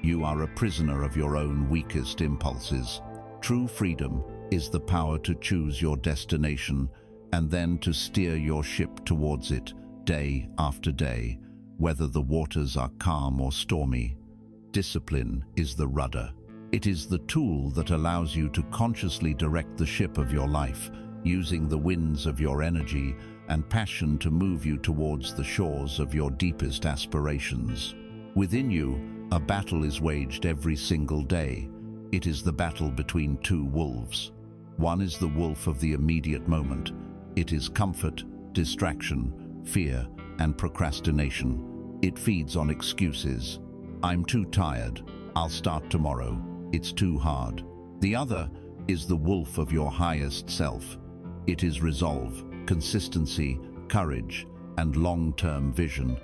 You are a prisoner of your own weakest impulses. True freedom is the power to choose your destination and then to steer your ship towards it day after day, whether the waters are calm or stormy. Discipline is the rudder. It is the tool that allows you to consciously direct the ship of your life, using the winds of your energy and passion to move you towards the shores of your deepest aspirations. Within you, a battle is waged every single day. It is the battle between two wolves. One is the wolf of the immediate moment. It is comfort, distraction, fear, and procrastination. It feeds on excuses. "I'm too tired. I'll start tomorrow. It's too hard." The other is the wolf of your highest self. It is resolve, consistency, courage, and long-term vision.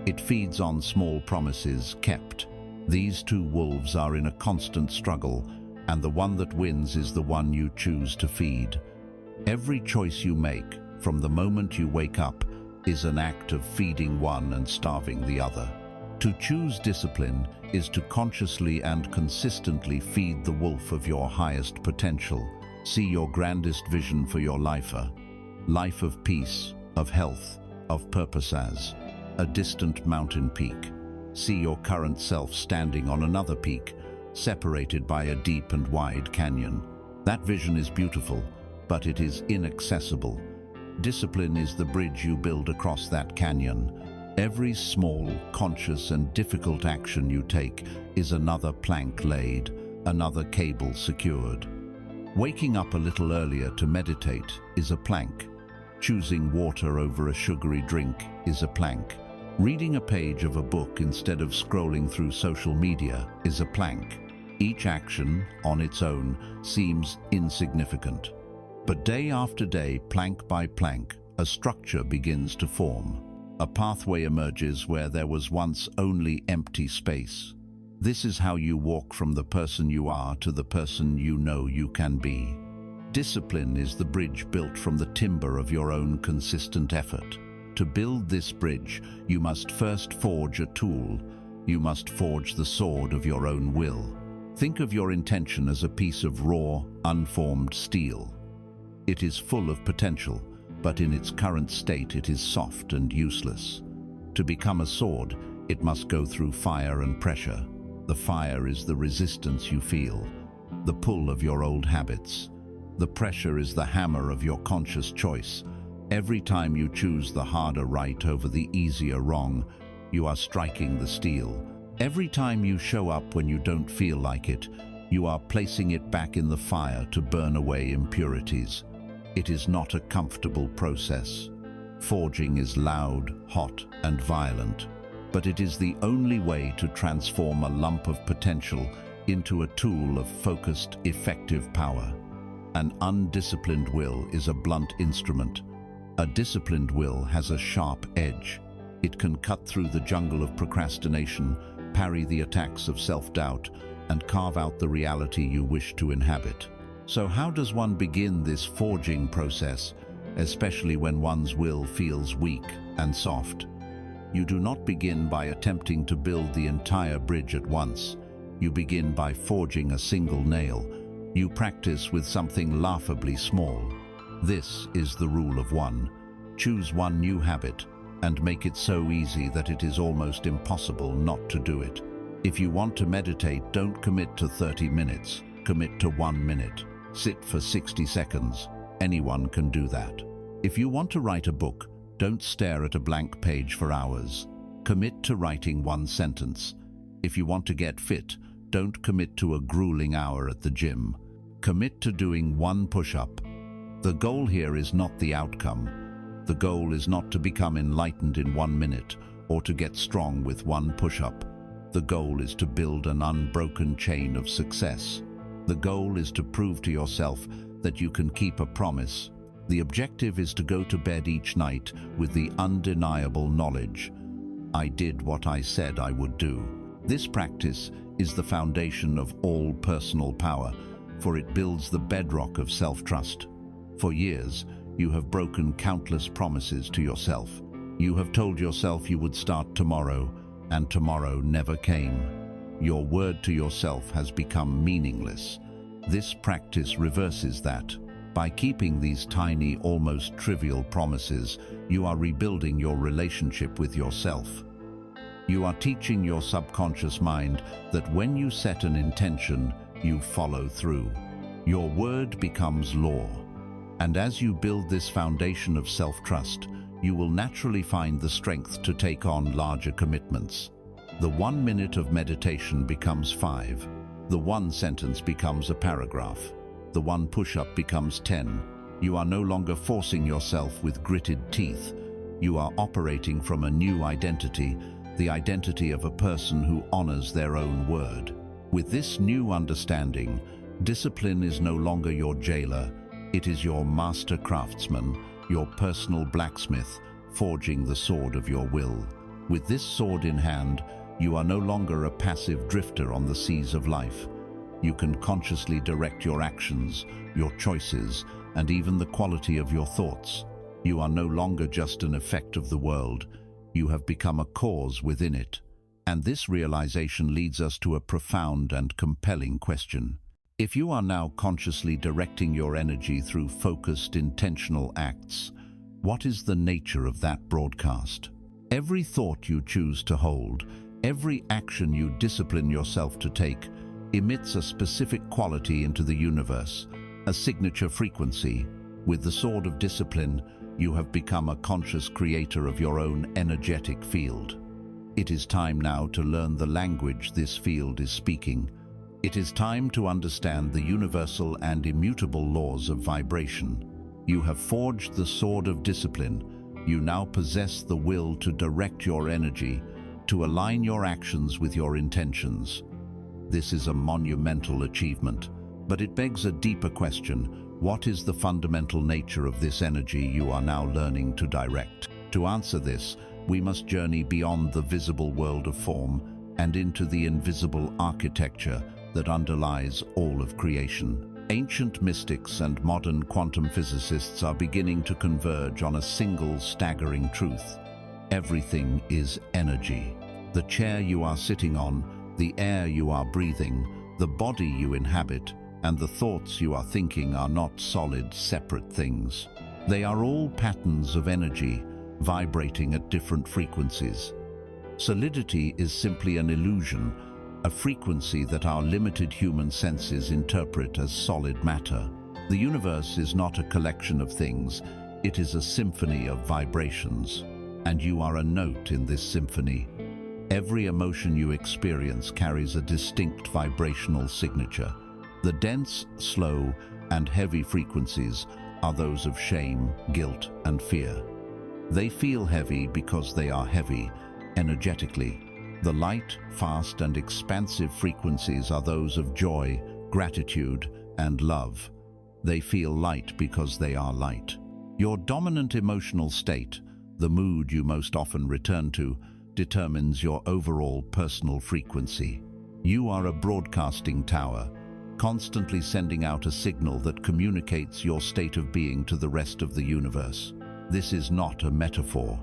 It feeds on small promises kept. These two wolves are in a constant struggle, and the one that wins is the one you choose to feed. Every choice you make, from the moment you wake up, is an act of feeding one and starving the other. To choose discipline is to consciously and consistently feed the wolf of your highest potential. See your grandest vision for your life of peace, of health, of purpose as a distant mountain peak. See your current self standing on another peak, separated by a deep and wide canyon. That vision is beautiful, but it is inaccessible. Discipline is the bridge you build across that canyon. Every small, conscious, and difficult action you take is another plank laid, another cable secured. Waking up a little earlier to meditate is a plank. Choosing water over a sugary drink is a plank. Reading a page of a book instead of scrolling through social media is a plank. Each action, on its own, seems insignificant. But day after day, plank by plank, a structure begins to form. A pathway emerges where there was once only empty space. This is how you walk from the person you are to the person you know you can be. Discipline is the bridge built from the timber of your own consistent effort. To build this bridge, you must first forge a tool. You must forge the sword of your own will. Think of your intention as a piece of raw, unformed steel. It is full of potential, but in its current state it is soft and useless. To become a sword, it must go through fire and pressure. The fire is the resistance you feel, the pull of your old habits. The pressure is the hammer of your conscious choice. Every time you choose the harder right over the easier wrong, you are striking the steel. Every time you show up when you don't feel like it, you are placing it back in the fire to burn away impurities. It is not a comfortable process. Forging is loud, hot, and violent, but it is the only way to transform a lump of potential into a tool of focused, effective power. An undisciplined will is a blunt instrument. A disciplined will has a sharp edge. It can cut through the jungle of procrastination, parry the attacks of self-doubt, and carve out the reality you wish to inhabit. So how does one begin this forging process, especially when one's will feels weak and soft? You do not begin by attempting to build the entire bridge at once. You begin by forging a single nail. You practice with something laughably small. This is the rule of one. Choose one new habit and make it so easy that it is almost impossible not to do it. If you want to meditate, don't commit to 30 minutes. Commit to 1 minute. Sit for 60 seconds. Anyone can do that. If you want to write a book, don't stare at a blank page for hours. Commit to writing 1 sentence. If you want to get fit, don't commit to a grueling hour at the gym. Commit to doing 1 push-up. The goal here is not the outcome. The goal is not to become enlightened in 1 minute or to get strong with 1 push-up. The goal is to build an unbroken chain of success. The goal is to prove to yourself that you can keep a promise. The objective is to go to bed each night with the undeniable knowledge, I did what I said I would do. This practice is the foundation of all personal power, for it builds the bedrock of self-trust. For years, you have broken countless promises to yourself. You have told yourself you would start tomorrow, and tomorrow never came. Your word to yourself has become meaningless. This practice reverses that. By keeping these tiny, almost trivial promises, you are rebuilding your relationship with yourself. You are teaching your subconscious mind that when you set an intention, you follow through. Your word becomes law. And as you build this foundation of self-trust, you will naturally find the strength to take on larger commitments. The 1 minute of meditation becomes 5. The 1 sentence becomes a paragraph. The 1 push-up becomes 10. You are no longer forcing yourself with gritted teeth. You are operating from a new identity, the identity of a person who honors their own word. With this new understanding, discipline is no longer your jailer. It is your master craftsman, your personal blacksmith, forging the sword of your will. With this sword in hand, you are no longer a passive drifter on the seas of life. You can consciously direct your actions, your choices, and even the quality of your thoughts. You are no longer just an effect of the world. You have become a cause within it. And this realization leads us to a profound and compelling question. If you are now consciously directing your energy through focused, intentional acts, what is the nature of that broadcast? Every thought you choose to hold, every action you discipline yourself to take, emits a specific quality into the universe, a signature frequency. With the sword of discipline, you have become a conscious creator of your own energetic field. It is time now to learn the language this field is speaking. It is time to understand the universal and immutable laws of vibration. You have forged the sword of discipline. You now possess the will to direct your energy, to align your actions with your intentions. This is a monumental achievement, but it begs a deeper question. What is the fundamental nature of this energy you are now learning to direct? To answer this, we must journey beyond the visible world of form and into the invisible architecture that underlies all of creation. Ancient mystics and modern quantum physicists are beginning to converge on a single staggering truth. Everything is energy. The chair you are sitting on, the air you are breathing, the body you inhabit, and the thoughts you are thinking are not solid, separate things. They are all patterns of energy, vibrating at different frequencies. Solidity is simply an illusion, a frequency that our limited human senses interpret as solid matter. The universe is not a collection of things, it is a symphony of vibrations. And you are a note in this symphony. Every emotion you experience carries a distinct vibrational signature. The dense, slow, and heavy frequencies are those of shame, guilt, and fear. They feel heavy because they are heavy, energetically. The light, fast, and expansive frequencies are those of joy, gratitude, and love. They feel light because they are light. Your dominant emotional state, the mood you most often return to, determines your overall personal frequency. You are a broadcasting tower, constantly sending out a signal that communicates your state of being to the rest of the universe. This is not a metaphor.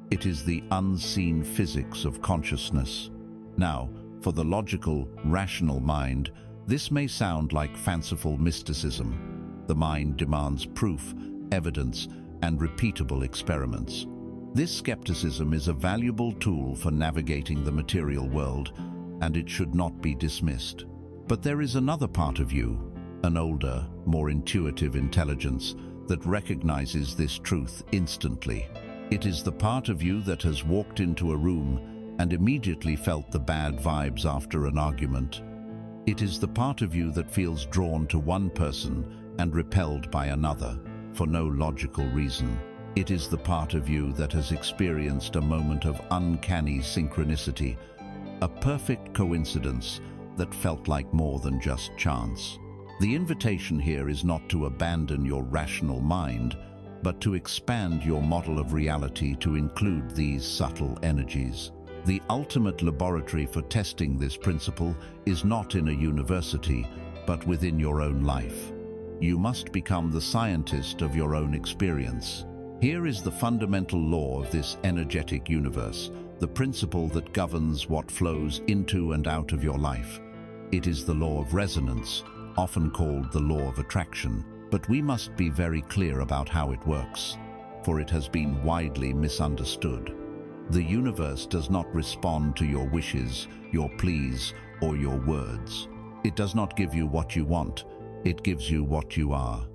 It is the unseen physics of consciousness. Now, for the logical, rational mind, this may sound like fanciful mysticism. The mind demands proof, evidence, and repeatable experiments. This skepticism is a valuable tool for navigating the material world, and it should not be dismissed. But there is another part of you, an older, more intuitive intelligence that recognizes this truth instantly. It is the part of you that has walked into a room and immediately felt the bad vibes after an argument. It is the part of you that feels drawn to one person and repelled by another, for no logical reason. It is the part of you that has experienced a moment of uncanny synchronicity, a perfect coincidence that felt like more than just chance. The invitation here is not to abandon your rational mind, but to expand your model of reality to include these subtle energies. The ultimate laboratory for testing this principle is not in a university, but within your own life. You must become the scientist of your own experience. Here is the fundamental law of this energetic universe, the principle that governs what flows into and out of your life. It is the law of resonance, often called the law of attraction, but we must be very clear about how it works, for it has been widely misunderstood. The universe does not respond to your wishes, your pleas, or your words. It does not give you what you want, it gives you what you are.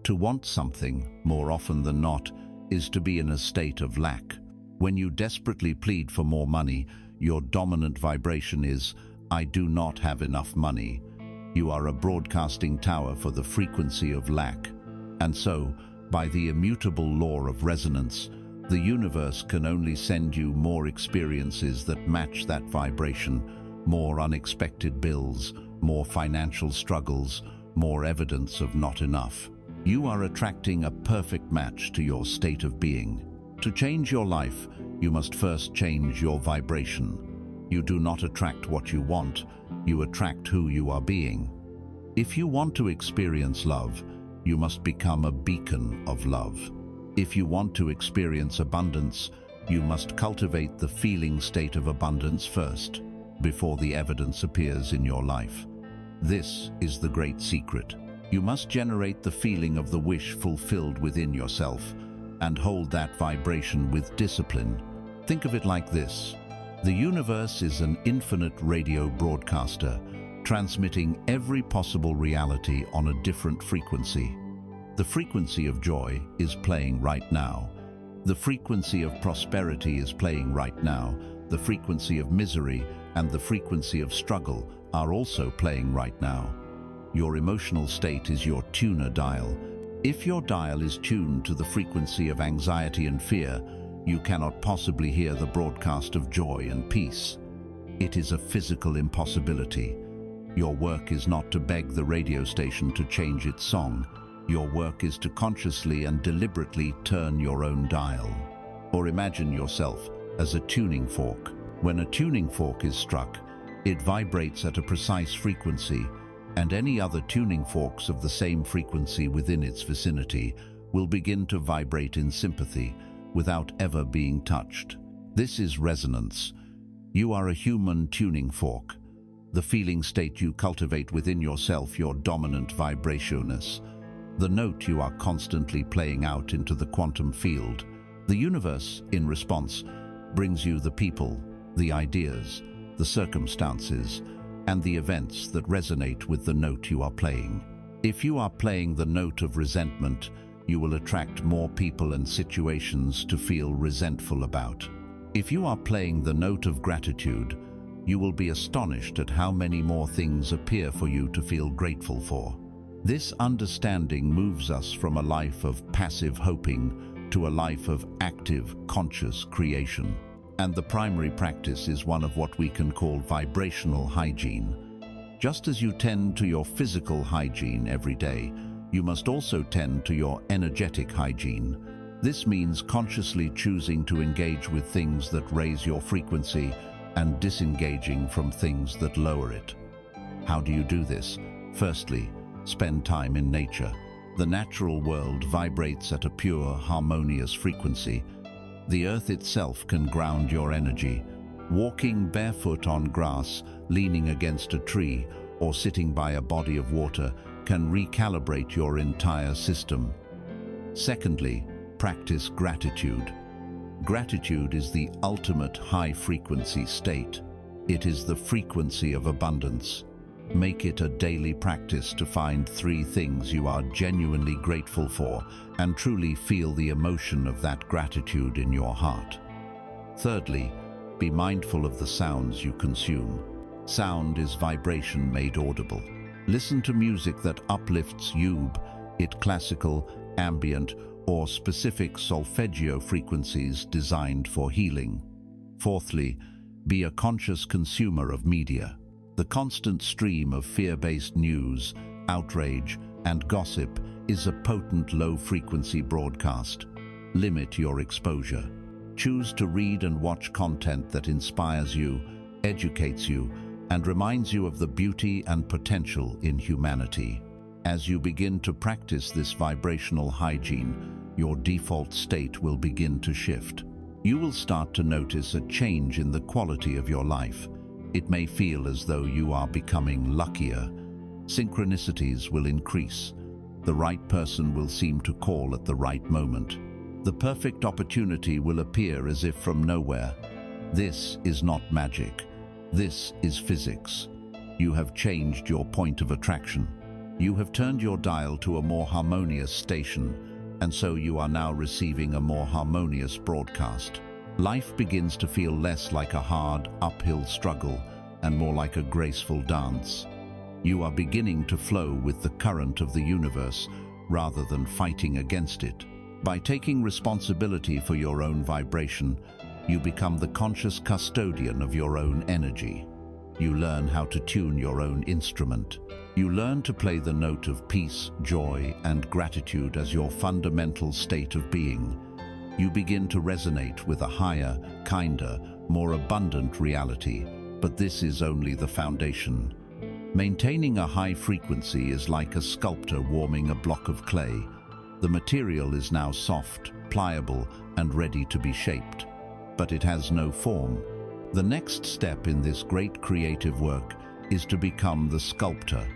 To want something, more often than not, is to be in a state of lack. When you desperately plead for more money, your dominant vibration is, "I do not have enough money." You are a broadcasting tower for the frequency of lack. And so, by the immutable law of resonance, the universe can only send you more experiences that match that vibration, more unexpected bills, more financial struggles, more evidence of not enough. You are attracting a perfect match to your state of being. To change your life, you must first change your vibration. You do not attract what you want, you attract who you are being. If you want to experience love, you must become a beacon of love. If you want to experience abundance, you must cultivate the feeling state of abundance first, before the evidence appears in your life. This is the great secret. You must generate the feeling of the wish fulfilled within yourself and hold that vibration with discipline. Think of it like this. The universe is an infinite radio broadcaster, transmitting every possible reality on a different frequency. The frequency of joy is playing right now. The frequency of prosperity is playing right now. The frequency of misery and the frequency of struggle are also playing right now. Your emotional state is your tuner dial. If your dial is tuned to the frequency of anxiety and fear, you cannot possibly hear the broadcast of joy and peace. It is a physical impossibility. Your work is not to beg the radio station to change its song. Your work is to consciously and deliberately turn your own dial. Or imagine yourself as a tuning fork. When a tuning fork is struck, it vibrates at a precise frequency, and any other tuning forks of the same frequency within its vicinity will begin to vibrate in sympathy without ever being touched. This is resonance. You are a human tuning fork, the feeling state you cultivate within yourself, your dominant vibrationalness, the note you are constantly playing out into the quantum field. The universe, in response, brings you the people, the ideas, the circumstances, and the events that resonate with the note you are playing. If you are playing the note of resentment, you will attract more people and situations to feel resentful about. If you are playing the note of gratitude, you will be astonished at how many more things appear for you to feel grateful for. This understanding moves us from a life of passive hoping to a life of active, conscious creation. And the primary practice is one of what we can call vibrational hygiene. Just as you tend to your physical hygiene every day, you must also tend to your energetic hygiene. This means consciously choosing to engage with things that raise your frequency and disengaging from things that lower it. How do you do this? Firstly, spend time in nature. The natural world vibrates at a pure, harmonious frequency. The earth itself can ground your energy. Walking barefoot on grass, leaning against a tree, or sitting by a body of water can recalibrate your entire system. Secondly, practice gratitude. Gratitude is the ultimate high-frequency state. It is the frequency of abundance. Make it a daily practice to find 3 things you are genuinely grateful for and truly feel the emotion of that gratitude in your heart. Thirdly, be mindful of the sounds you consume. Sound is vibration made audible. Listen to music that uplifts you, it classical, ambient, or specific solfeggio frequencies designed for healing. Fourthly, be a conscious consumer of media. The constant stream of fear-based news, outrage, and gossip is a potent low-frequency broadcast. Limit your exposure. Choose to read and watch content that inspires you, educates you, and reminds you of the beauty and potential in humanity. As you begin to practice this vibrational hygiene, your default state will begin to shift. You will start to notice a change in the quality of your life. It may feel as though you are becoming luckier. Synchronicities will increase. The right person will seem to call at the right moment. The perfect opportunity will appear as if from nowhere. This is not magic. This is physics. You have changed your point of attraction. You have turned your dial to a more harmonious station, and so you are now receiving a more harmonious broadcast. Life begins to feel less like a hard, uphill struggle and more like a graceful dance. You are beginning to flow with the current of the universe rather than fighting against it. By taking responsibility for your own vibration, you become the conscious custodian of your own energy. You learn how to tune your own instrument. You learn to play the note of peace, joy, and gratitude as your fundamental state of being. You begin to resonate with a higher, kinder, more abundant reality, but this is only the foundation. Maintaining a high frequency is like a sculptor warming a block of clay. The material is now soft, pliable, and ready to be shaped, but it has no form. The next step in this great creative work is to become the sculptor.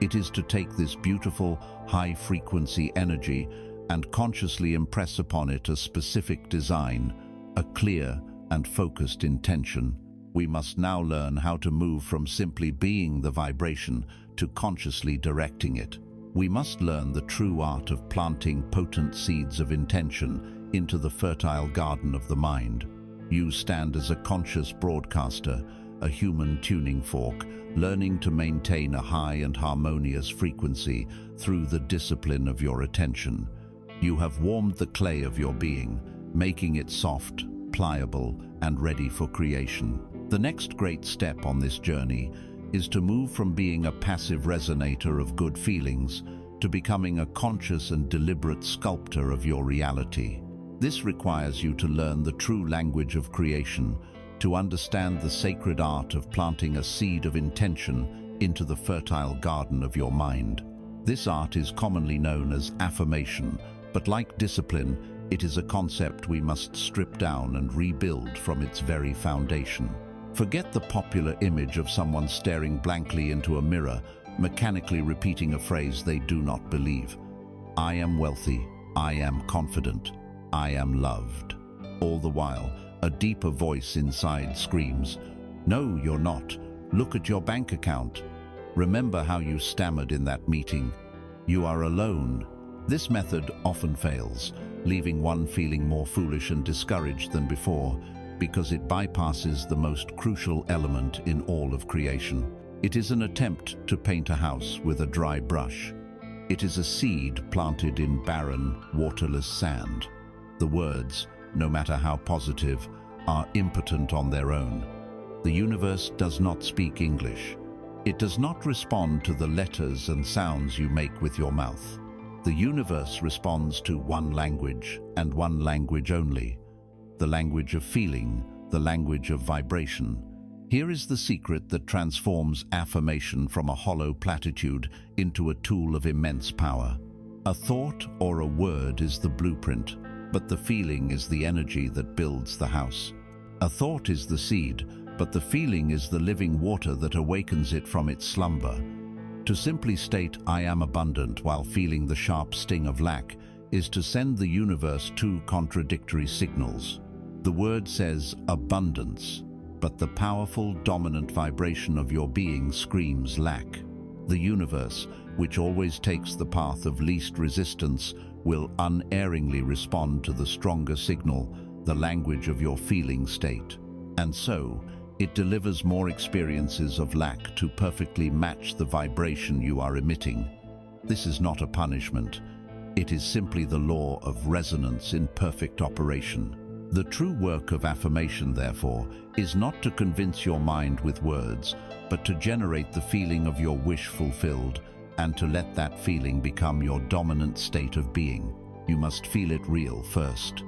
It is to take this beautiful, high-frequency energy and consciously impress upon it a specific design, a clear and focused intention. We must now learn how to move from simply being the vibration to consciously directing it. We must learn the true art of planting potent seeds of intention into the fertile garden of the mind. You stand as a conscious broadcaster, a human tuning fork, learning to maintain a high and harmonious frequency through the discipline of your attention. You have warmed the clay of your being, making it soft, pliable, and ready for creation. The next great step on this journey is to move from being a passive resonator of good feelings to becoming a conscious and deliberate sculptor of your reality. This requires you to learn the true language of creation, to understand the sacred art of planting a seed of intention into the fertile garden of your mind. This art is commonly known as affirmation, but like discipline, it is a concept we must strip down and rebuild from its very foundation. Forget the popular image of someone staring blankly into a mirror, mechanically repeating a phrase they do not believe. I am wealthy, I am confident, I am loved. All the while, a deeper voice inside screams, "No, you're not. Look at your bank account. Remember how you stammered in that meeting. You are alone." This method often fails, leaving one feeling more foolish and discouraged than before, because it bypasses the most crucial element in all of creation. It is an attempt to paint a house with a dry brush. It is a seed planted in barren, waterless sand. The words, no matter how positive, are impotent on their own. The universe does not speak English. It does not respond to the letters and sounds you make with your mouth. The universe responds to one language, and one language only: the language of feeling, the language of vibration. Here is the secret that transforms affirmation from a hollow platitude into a tool of immense power. A thought or a word is the blueprint, but the feeling is the energy that builds the house. A thought is the seed, but the feeling is the living water that awakens it from its slumber. To simply state "I am abundant" while feeling the sharp sting of lack is to send the universe two contradictory signals. The word says abundance, but the powerful, dominant vibration of your being screams lack. The universe, which always takes the path of least resistance, will unerringly respond to the stronger signal, the language of your feeling state. And so, it delivers more experiences of lack to perfectly match the vibration you are emitting. This is not a punishment. It is simply the law of resonance in perfect operation. The true work of affirmation, therefore, is not to convince your mind with words, but to generate the feeling of your wish fulfilled, and to let that feeling become your dominant state of being. You must feel it real first.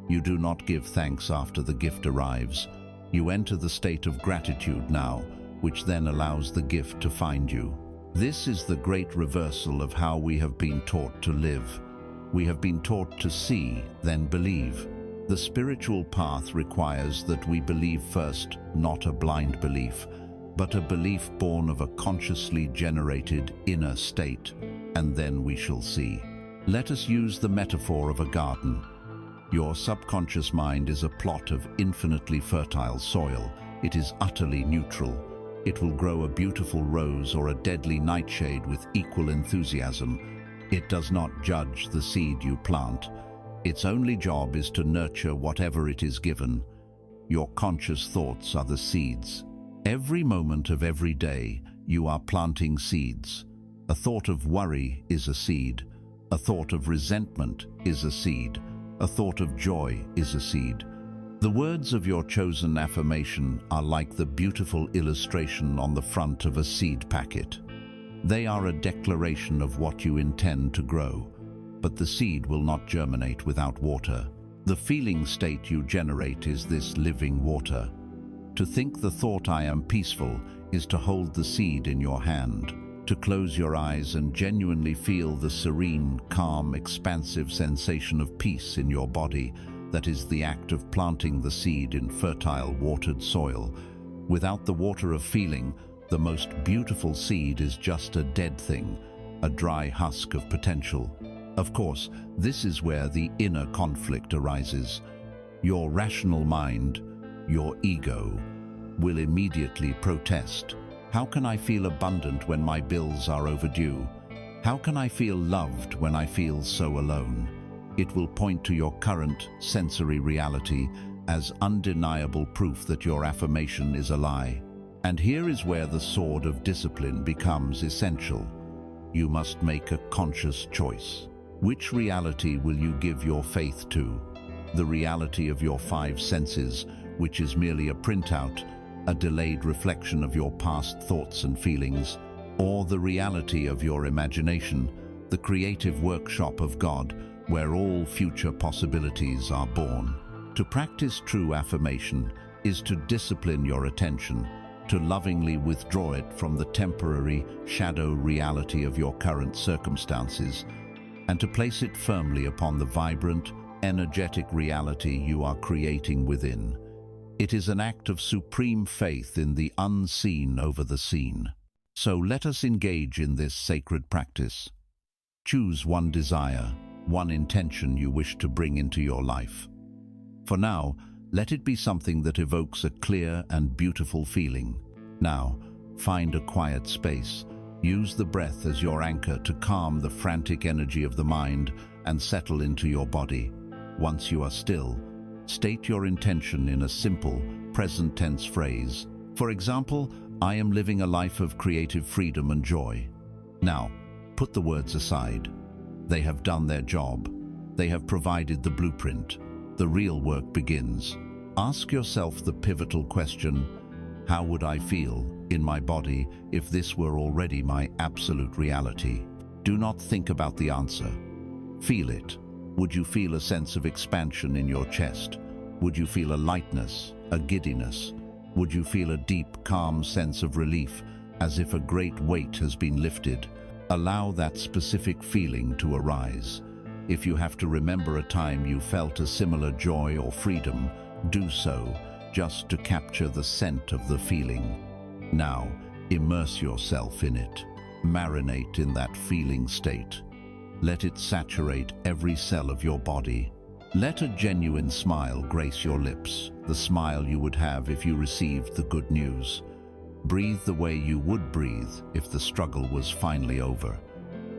You do not give thanks after the gift arrives. You enter the state of gratitude now, which then allows the gift to find you. This is the great reversal of how we have been taught to live. We have been taught to see, then believe. The spiritual path requires that we believe first, not a blind belief, but a belief born of a consciously generated inner state, and then we shall see. Let us use the metaphor of a garden. Your subconscious mind is a plot of infinitely fertile soil. It is utterly neutral. It will grow a beautiful rose or a deadly nightshade with equal enthusiasm. It does not judge the seed you plant. Its only job is to nurture whatever it is given. Your conscious thoughts are the seeds. Every moment of every day, you are planting seeds. A thought of worry is a seed. A thought of resentment is a seed. A thought of joy is a seed. The words of your chosen affirmation are like the beautiful illustration on the front of a seed packet. They are a declaration of what you intend to grow. But the seed will not germinate without water. The feeling state you generate is this living water. To think the thought "I am peaceful" is to hold the seed in your hand, to close your eyes and genuinely feel the serene, calm, expansive sensation of peace in your body. That is the act of planting the seed in fertile, watered soil. Without the water of feeling, the most beautiful seed is just a dead thing, a dry husk of potential. Of course, this is where the inner conflict arises. Your rational mind, your ego, will immediately protest. How can I feel abundant when my bills are overdue? How can I feel loved when I feel so alone? It will point to your current sensory reality as undeniable proof that your affirmation is a lie. And here is where the sword of discipline becomes essential. You must make a conscious choice. Which reality will you give your faith to? The reality of your five senses, which is merely a printout, a delayed reflection of your past thoughts and feelings, or the reality of your imagination, the creative workshop of God, where all future possibilities are born? To practice true affirmation is to discipline your attention, to lovingly withdraw it from the temporary shadow reality of your current circumstances, and to place it firmly upon the vibrant, energetic reality you are creating within. It is an act of supreme faith in the unseen over the seen. So let us engage in this sacred practice. Choose one desire, one intention you wish to bring into your life. For now, let it be something that evokes a clear and beautiful feeling. Now, find a quiet space. Use the breath as your anchor to calm the frantic energy of the mind and settle into your body. Once you are still, state your intention in a simple, present tense phrase. For example, "I am living a life of creative freedom and joy." Now, put the words aside. They have done their job. They have provided the blueprint. The real work begins. Ask yourself the pivotal question, how would I feel in my body if this were already my absolute reality? Do not think about the answer. Feel it. Would you feel a sense of expansion in your chest? Would you feel a lightness, a giddiness? Would you feel a deep, calm sense of relief, as if a great weight has been lifted? Allow that specific feeling to arise. If you have to remember a time you felt a similar joy or freedom, do so, just to capture the scent of the feeling. Now, immerse yourself in it. Marinate in that feeling state. Let it saturate every cell of your body. Let a genuine smile grace your lips, the smile you would have if you received the good news. Breathe the way you would breathe if the struggle was finally over.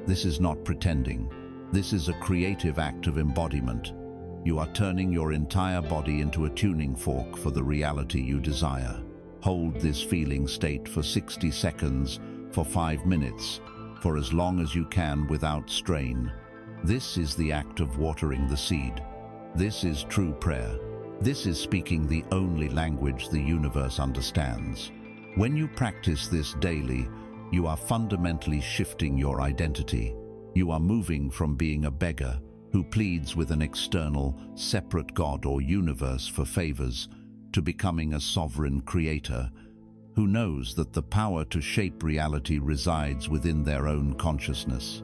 This is not pretending. This is a creative act of embodiment. You are turning your entire body into a tuning fork for the reality you desire. Hold this feeling state for 60 seconds, for 5 minutes, for as long as you can without strain. This is the act of watering the seed. This is true prayer. This is speaking the only language the universe understands. When you practice this daily, you are fundamentally shifting your identity. You are moving from being a beggar who pleads with an external, separate God or universe for favors to becoming a sovereign creator who knows that the power to shape reality resides within their own consciousness.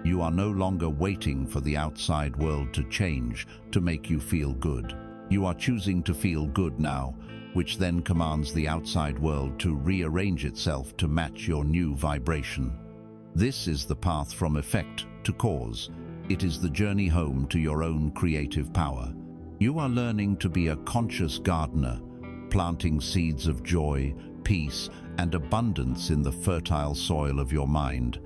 You are no longer waiting for the outside world to change to make you feel good. You are choosing to feel good now, which then commands the outside world to rearrange itself to match your new vibration. This is the path from effect to cause. It is the journey home to your own creative power. You are learning to be a conscious gardener, planting seeds of joy, peace, and abundance in the fertile soil of your mind,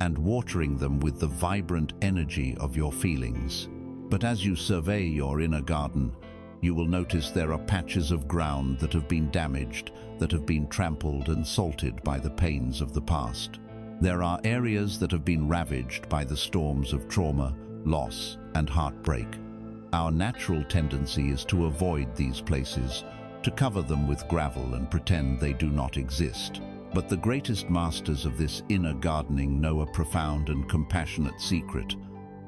and watering them with the vibrant energy of your feelings. But as you survey your inner garden, you will notice there are patches of ground that have been damaged, that have been trampled and salted by the pains of the past. There are areas that have been ravaged by the storms of trauma, loss, and heartbreak. Our natural tendency is to avoid these places, to cover them with gravel and pretend they do not exist. But the greatest masters of this inner gardening know a profound and compassionate secret.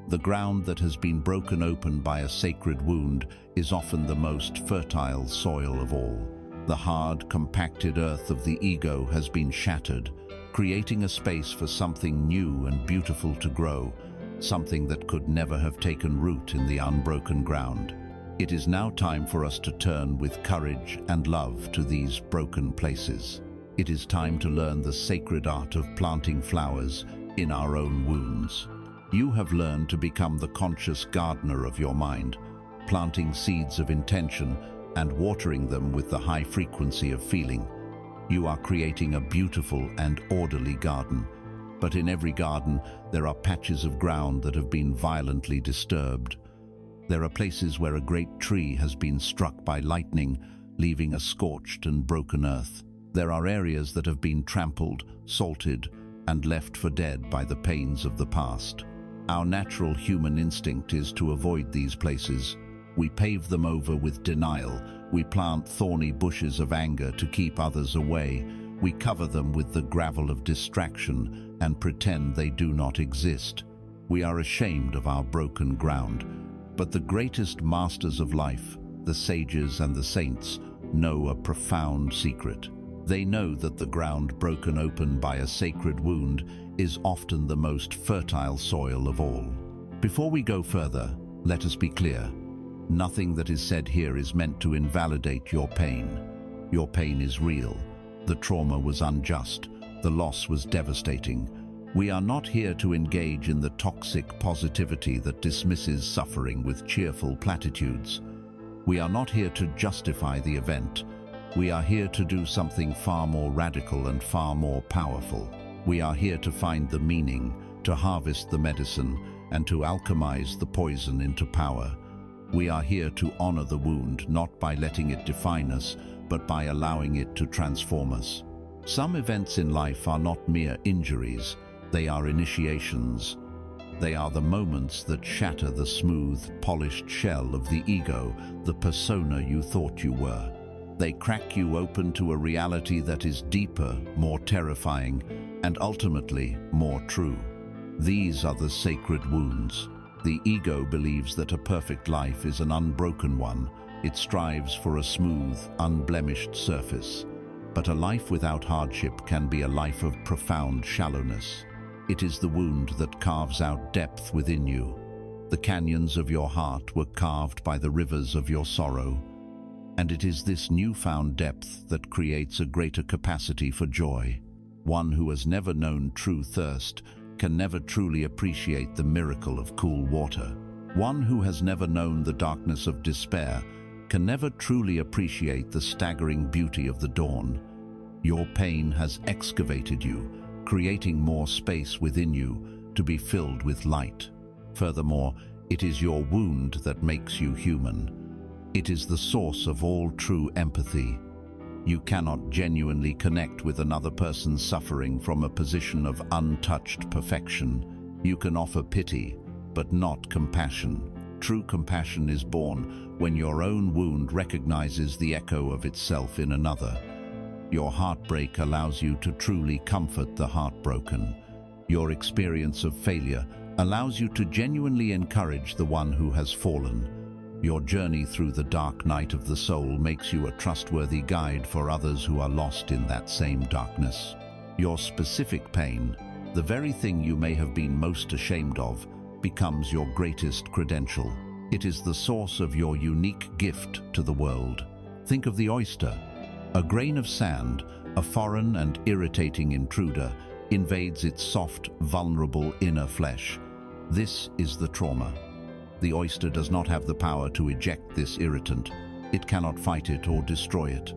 The ground that has been broken open by a sacred wound is often the most fertile soil of all. The hard, compacted earth of the ego has been shattered, creating a space for something new and beautiful to grow, something that could never have taken root in the unbroken ground. It is now time for us to turn with courage and love to these broken places. It is time to learn the sacred art of planting flowers in our own wounds. You have learned to become the conscious gardener of your mind, planting seeds of intention and watering them with the high frequency of feeling. You are creating a beautiful and orderly garden. But in every garden, there are patches of ground that have been violently disturbed. There are places where a great tree has been struck by lightning, leaving a scorched and broken earth. There are areas that have been trampled, salted, and left for dead by the pains of the past. Our natural human instinct is to avoid these places. We pave them over with denial. We plant thorny bushes of anger to keep others away. We cover them with the gravel of distraction and pretend they do not exist. We are ashamed of our broken ground. But the greatest masters of life, the sages and the saints, know a profound secret. They know that the ground broken open by a sacred wound is often the most fertile soil of all. Before we go further, let us be clear. Nothing that is said here is meant to invalidate your pain. Your pain is real. The trauma was unjust. The loss was devastating. We are not here to engage in the toxic positivity that dismisses suffering with cheerful platitudes. We are not here to justify the event. We are here to do something far more radical and far more powerful. We are here to find the meaning, to harvest the medicine, and to alchemize the poison into power. We are here to honor the wound, not by letting it define us, but by allowing it to transform us. Some events in life are not mere injuries. They are initiations. They are the moments that shatter the smooth, polished shell of the ego, the persona you thought you were. They crack you open to a reality that is deeper, more terrifying, and ultimately more true. These are the sacred wounds. The ego believes that a perfect life is an unbroken one. It strives for a smooth, unblemished surface. But a life without hardship can be a life of profound shallowness. It is the wound that carves out depth within you. The canyons of your heart were carved by the rivers of your sorrow. And it is this newfound depth that creates a greater capacity for joy. One who has never known true thirst can never truly appreciate the miracle of cool water. One who has never known the darkness of despair can never truly appreciate the staggering beauty of the dawn. Your pain has excavated you, creating more space within you to be filled with light. Furthermore, it is your wound that makes you human. It is the source of all true empathy. You cannot genuinely connect with another person's suffering from a position of untouched perfection. You can offer pity, but not compassion. True compassion is born when your own wound recognizes the echo of itself in another. Your heartbreak allows you to truly comfort the heartbroken. Your experience of failure allows you to genuinely encourage the one who has fallen. Your journey through the dark night of the soul makes you a trustworthy guide for others who are lost in that same darkness. Your specific pain, the very thing you may have been most ashamed of, becomes your greatest credential. It is the source of your unique gift to the world. Think of the oyster. A grain of sand, a foreign and irritating intruder, invades its soft, vulnerable inner flesh. This is the trauma. The oyster does not have the power to eject this irritant. It cannot fight it or destroy it.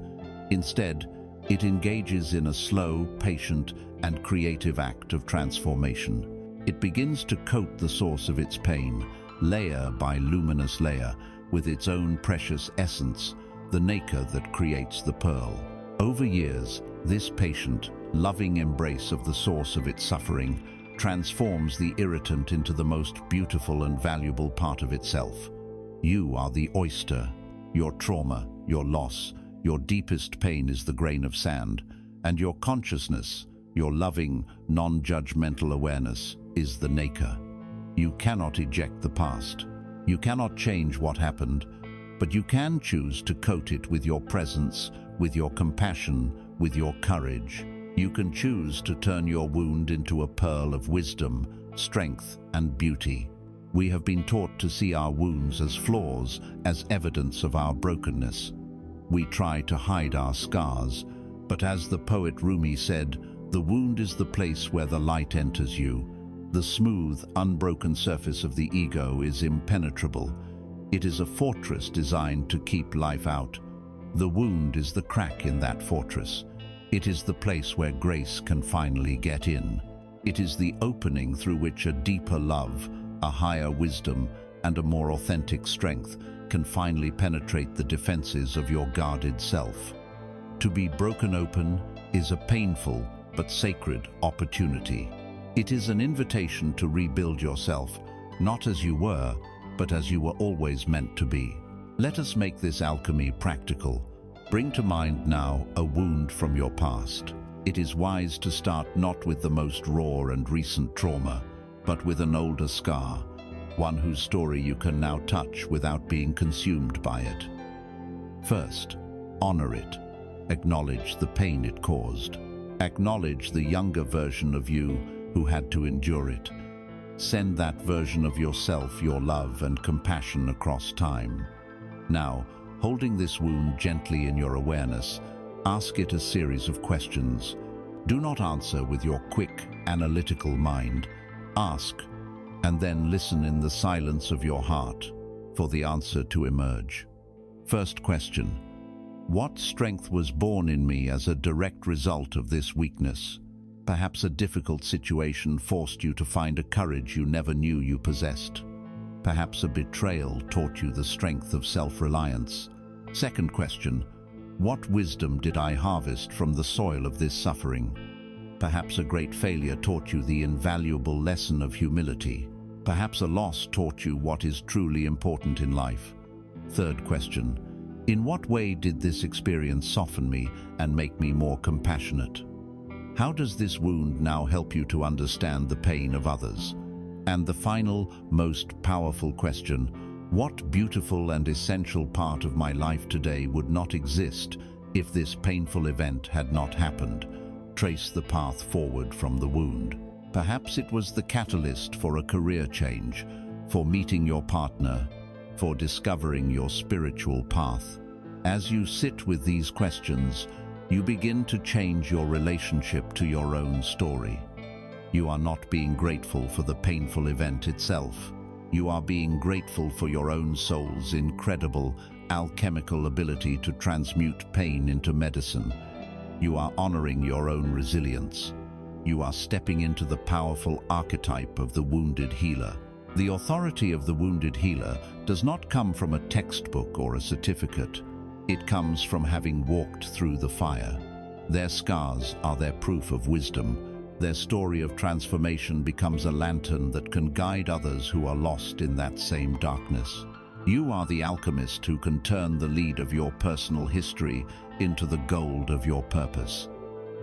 Instead, it engages in a slow, patient, and creative act of transformation. It begins to coat the source of its pain, layer by luminous layer, with its own precious essence, the nacre that creates the pearl. Over years, this patient, loving embrace of the source of its suffering transforms the irritant into the most beautiful and valuable part of itself. You are the oyster. Your trauma, your loss, your deepest pain is the grain of sand, and your consciousness, your loving, non-judgmental awareness, is the nacre. You cannot eject the past. You cannot change what happened, but you can choose to coat it with your presence, with your compassion, with your courage. You can choose to turn your wound into a pearl of wisdom, strength, and beauty. We have been taught to see our wounds as flaws, as evidence of our brokenness. We try to hide our scars, but as the poet Rumi said, the wound is the place where the light enters you. The smooth, unbroken surface of the ego is impenetrable. It is a fortress designed to keep life out. The wound is the crack in that fortress. It is the place where grace can finally get in. It is the opening through which a deeper love, a higher wisdom, and a more authentic strength can finally penetrate the defenses of your guarded self. To be broken open is a painful but sacred opportunity. It is an invitation to rebuild yourself, not as you were, but as you were always meant to be. Let us make this alchemy practical. Bring to mind now a wound from your past. It is wise to start not with the most raw and recent trauma, but with an older scar, one whose story you can now touch without being consumed by it. First, honor it. Acknowledge the pain it caused. Acknowledge the younger version of you who had to endure it. Send that version of yourself your love and compassion across time. Now, holding this wound gently in your awareness, ask it a series of questions. Do not answer with your quick, analytical mind. Ask, and then listen in the silence of your heart for the answer to emerge. First question: what strength was born in me as a direct result of this weakness? Perhaps a difficult situation forced you to find a courage you never knew you possessed. Perhaps a betrayal taught you the strength of self-reliance. Second question: what wisdom did I harvest from the soil of this suffering? Perhaps a great failure taught you the invaluable lesson of humility. Perhaps a loss taught you what is truly important in life. Third question, in what way did this experience soften me and make me more compassionate? How does this wound now help you to understand the pain of others? And the final, most powerful question, what beautiful and essential part of my life today would not exist if this painful event had not happened? Trace the path forward from the wound. Perhaps it was the catalyst for a career change, for meeting your partner, for discovering your spiritual path. As you sit with these questions, you begin to change your relationship to your own story. You are not being grateful for the painful event itself. You are being grateful for your own soul's incredible, alchemical ability to transmute pain into medicine. You are honoring your own resilience. You are stepping into the powerful archetype of the wounded healer. The authority of the wounded healer does not come from a textbook or a certificate. It comes from having walked through the fire. Their scars are their proof of wisdom. Their story of transformation becomes a lantern that can guide others who are lost in that same darkness. You are the alchemist who can turn the lead of your personal history into the gold of your purpose.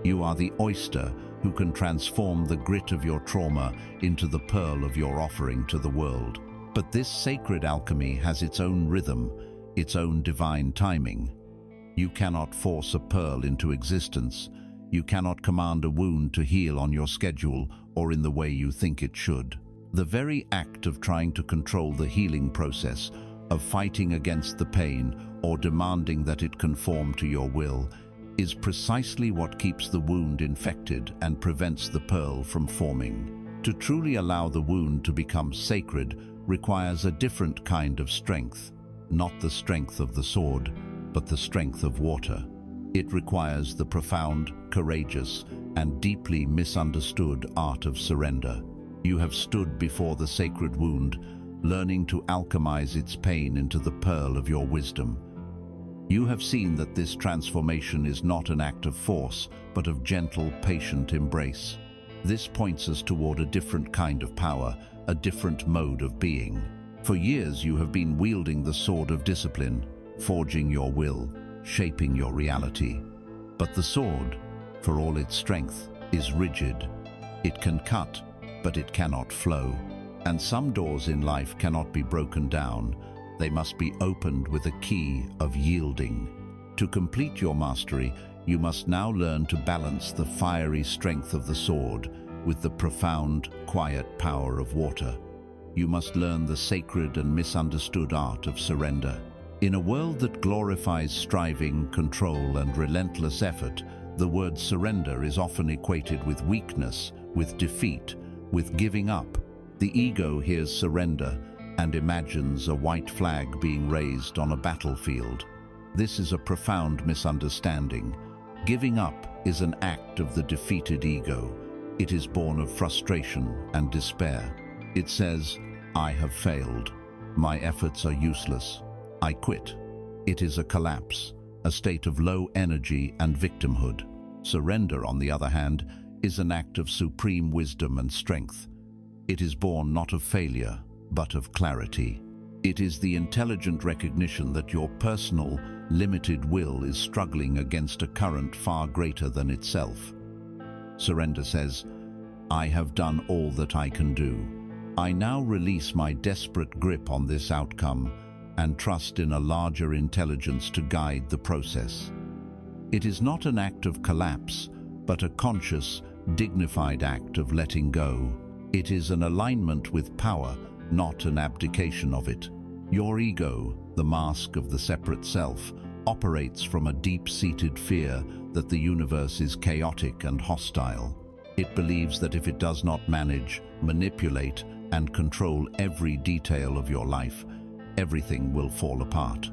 You are the oyster who can transform the grit of your trauma into the pearl of your offering to the world. But this sacred alchemy has its own rhythm, its own divine timing. You cannot force a pearl into existence. You cannot command a wound to heal on your schedule or in the way you think it should. The very act of trying to control the healing process, of fighting against the pain or demanding that it conform to your will, is precisely what keeps the wound infected and prevents the pearl from forming. To truly allow the wound to become sacred requires a different kind of strength, not the strength of the sword, but the strength of water. It requires the profound, courageous, and deeply misunderstood art of surrender. You have stood before the sacred wound, learning to alchemize its pain into the pearl of your wisdom. You have seen that this transformation is not an act of force, but of gentle, patient embrace. This points us toward a different kind of power, a different mode of being. For years you have been wielding the sword of discipline, forging your will, shaping your reality. But the sword, for all its strength, is rigid. It can cut, but it cannot flow. And some doors in life cannot be broken down. They must be opened with a key of yielding. To complete your mastery, you must now learn to balance the fiery strength of the sword with the profound, quiet power of water. You must learn the sacred and misunderstood art of surrender. In a world that glorifies striving, control, and relentless effort, the word surrender is often equated with weakness, with defeat, with giving up. The ego hears surrender and imagines a white flag being raised on a battlefield. This is a profound misunderstanding. Giving up is an act of the defeated ego. It is born of frustration and despair. It says, "I have failed. My efforts are useless. I quit." It is a collapse, a state of low energy and victimhood. Surrender, on the other hand, is an act of supreme wisdom and strength. It is born not of failure, but of clarity. It is the intelligent recognition that your personal, limited will is struggling against a current far greater than itself. Surrender says, "I have done all that I can do. I now release my desperate grip on this outcome and trust in a larger intelligence to guide the process." It is not an act of collapse, but a conscious, dignified act of letting go. It is an alignment with power, not an abdication of it. Your ego, the mask of the separate self, operates from a deep-seated fear that the universe is chaotic and hostile. It believes that if it does not manage, manipulate, and control every detail of your life, everything will fall apart.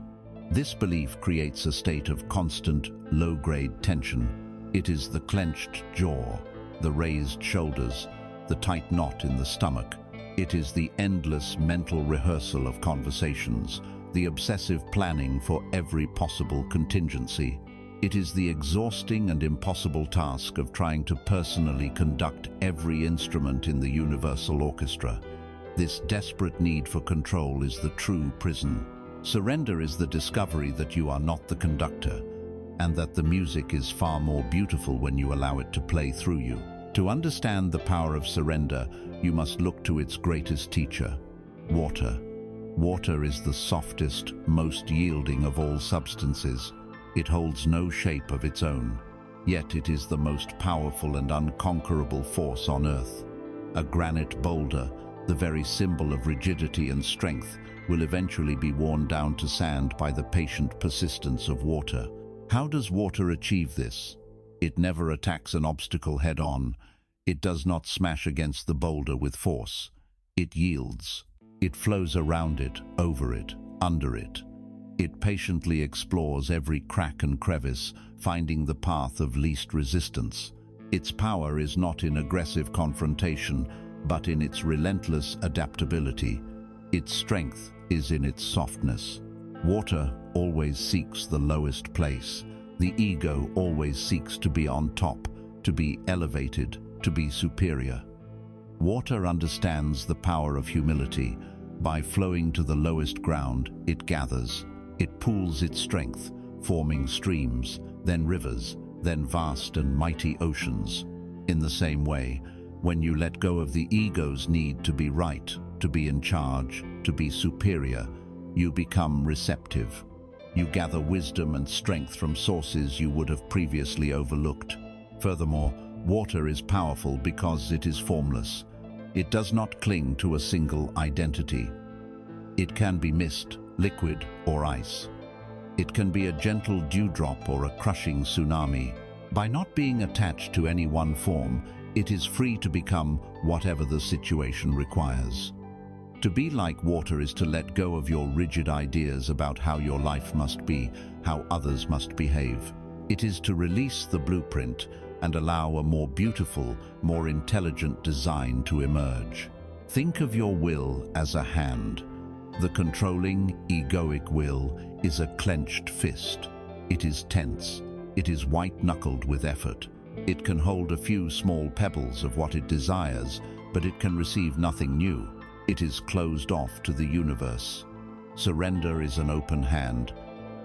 This belief creates a state of constant, low-grade tension. It is the clenched jaw, the raised shoulders, the tight knot in the stomach. It is the endless mental rehearsal of conversations, the obsessive planning for every possible contingency. It is the exhausting and impossible task of trying to personally conduct every instrument in the universal orchestra. This desperate need for control is the true prison. Surrender is the discovery that you are not the conductor, and that the music is far more beautiful when you allow it to play through you. To understand the power of surrender, you must look to its greatest teacher, water. Water is the softest, most yielding of all substances. It holds no shape of its own, yet it is the most powerful and unconquerable force on earth. A granite boulder, the very symbol of rigidity and strength, will eventually be worn down to sand by the patient persistence of water. How does water achieve this? It never attacks an obstacle head-on. It does not smash against the boulder with force. It yields. It flows around it, over it, under it. It patiently explores every crack and crevice, finding the path of least resistance. Its power is not in aggressive confrontation, but in its relentless adaptability. Its strength is in its softness. Water always seeks the lowest place. The ego always seeks to be on top, to be elevated, to be superior. Water understands the power of humility. By flowing to the lowest ground, it gathers. It pools its strength, forming streams, then rivers, then vast and mighty oceans. In the same way, when you let go of the ego's need to be right, to be in charge, to be superior, you become receptive. You gather wisdom and strength from sources you would have previously overlooked. Furthermore, water is powerful because it is formless. It does not cling to a single identity. It can be mist, liquid, or ice. It can be a gentle dewdrop or a crushing tsunami. By not being attached to any one form, it is free to become whatever the situation requires. To be like water is to let go of your rigid ideas about how your life must be, how others must behave. It is to release the blueprint and allow a more beautiful, more intelligent design to emerge. Think of your will as a hand. The controlling, egoic will is a clenched fist. It is tense. It is white-knuckled with effort. It can hold a few small pebbles of what it desires, but it can receive nothing new. It is closed off to the universe. Surrender is an open hand.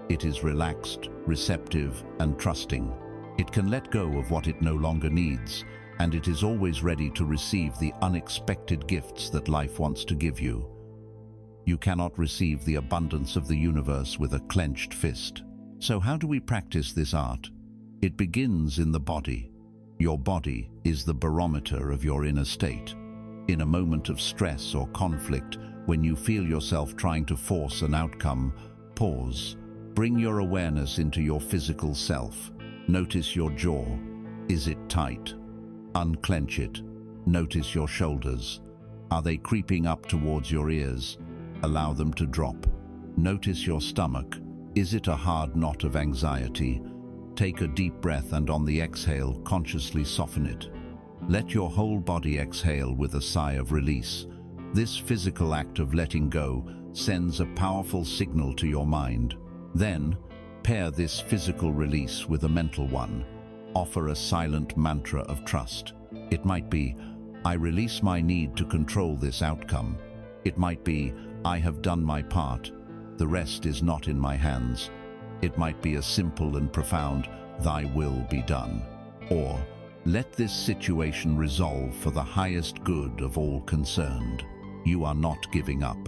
It is relaxed, receptive, and trusting. It can let go of what it no longer needs, and it is always ready to receive the unexpected gifts that life wants to give you. You cannot receive the abundance of the universe with a clenched fist. So how do we practice this art? It begins in the body. Your body is the barometer of your inner state. In a moment of stress or conflict, when you feel yourself trying to force an outcome, pause. Bring your awareness into your physical self. Notice your jaw. Is it tight? Unclench it. Notice your shoulders. Are they creeping up towards your ears? Allow them to drop. Notice your stomach. Is it a hard knot of anxiety? Take a deep breath and on the exhale, consciously soften it. Let your whole body exhale with a sigh of release. This physical act of letting go sends a powerful signal to your mind. Then, pair this physical release with a mental one. Offer a silent mantra of trust. It might be, I release my need to control this outcome. It might be, I have done my part. The rest is not in my hands. It might be a simple and profound, Thy will be done. Or, let this situation resolve for the highest good of all concerned. You are not giving up.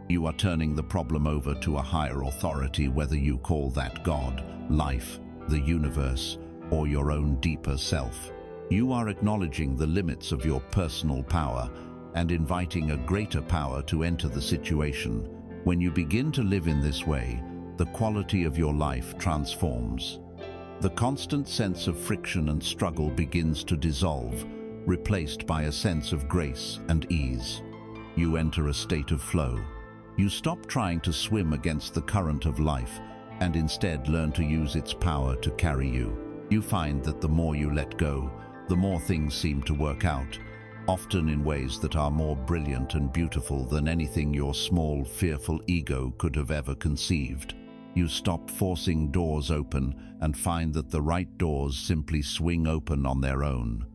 You are turning the problem over to a higher authority, whether you call that God, life, the universe, or your own deeper self. You are acknowledging the limits of your personal power and inviting a greater power to enter the situation. When you begin to live in this way, the quality of your life transforms. The constant sense of friction and struggle begins to dissolve, replaced by a sense of grace and ease. You enter a state of flow. You stop trying to swim against the current of life and instead learn to use its power to carry you. You find that the more you let go, the more things seem to work out, often in ways that are more brilliant and beautiful than anything your small, fearful ego could have ever conceived. You stop forcing doors open and find that the right doors simply swing open on their own.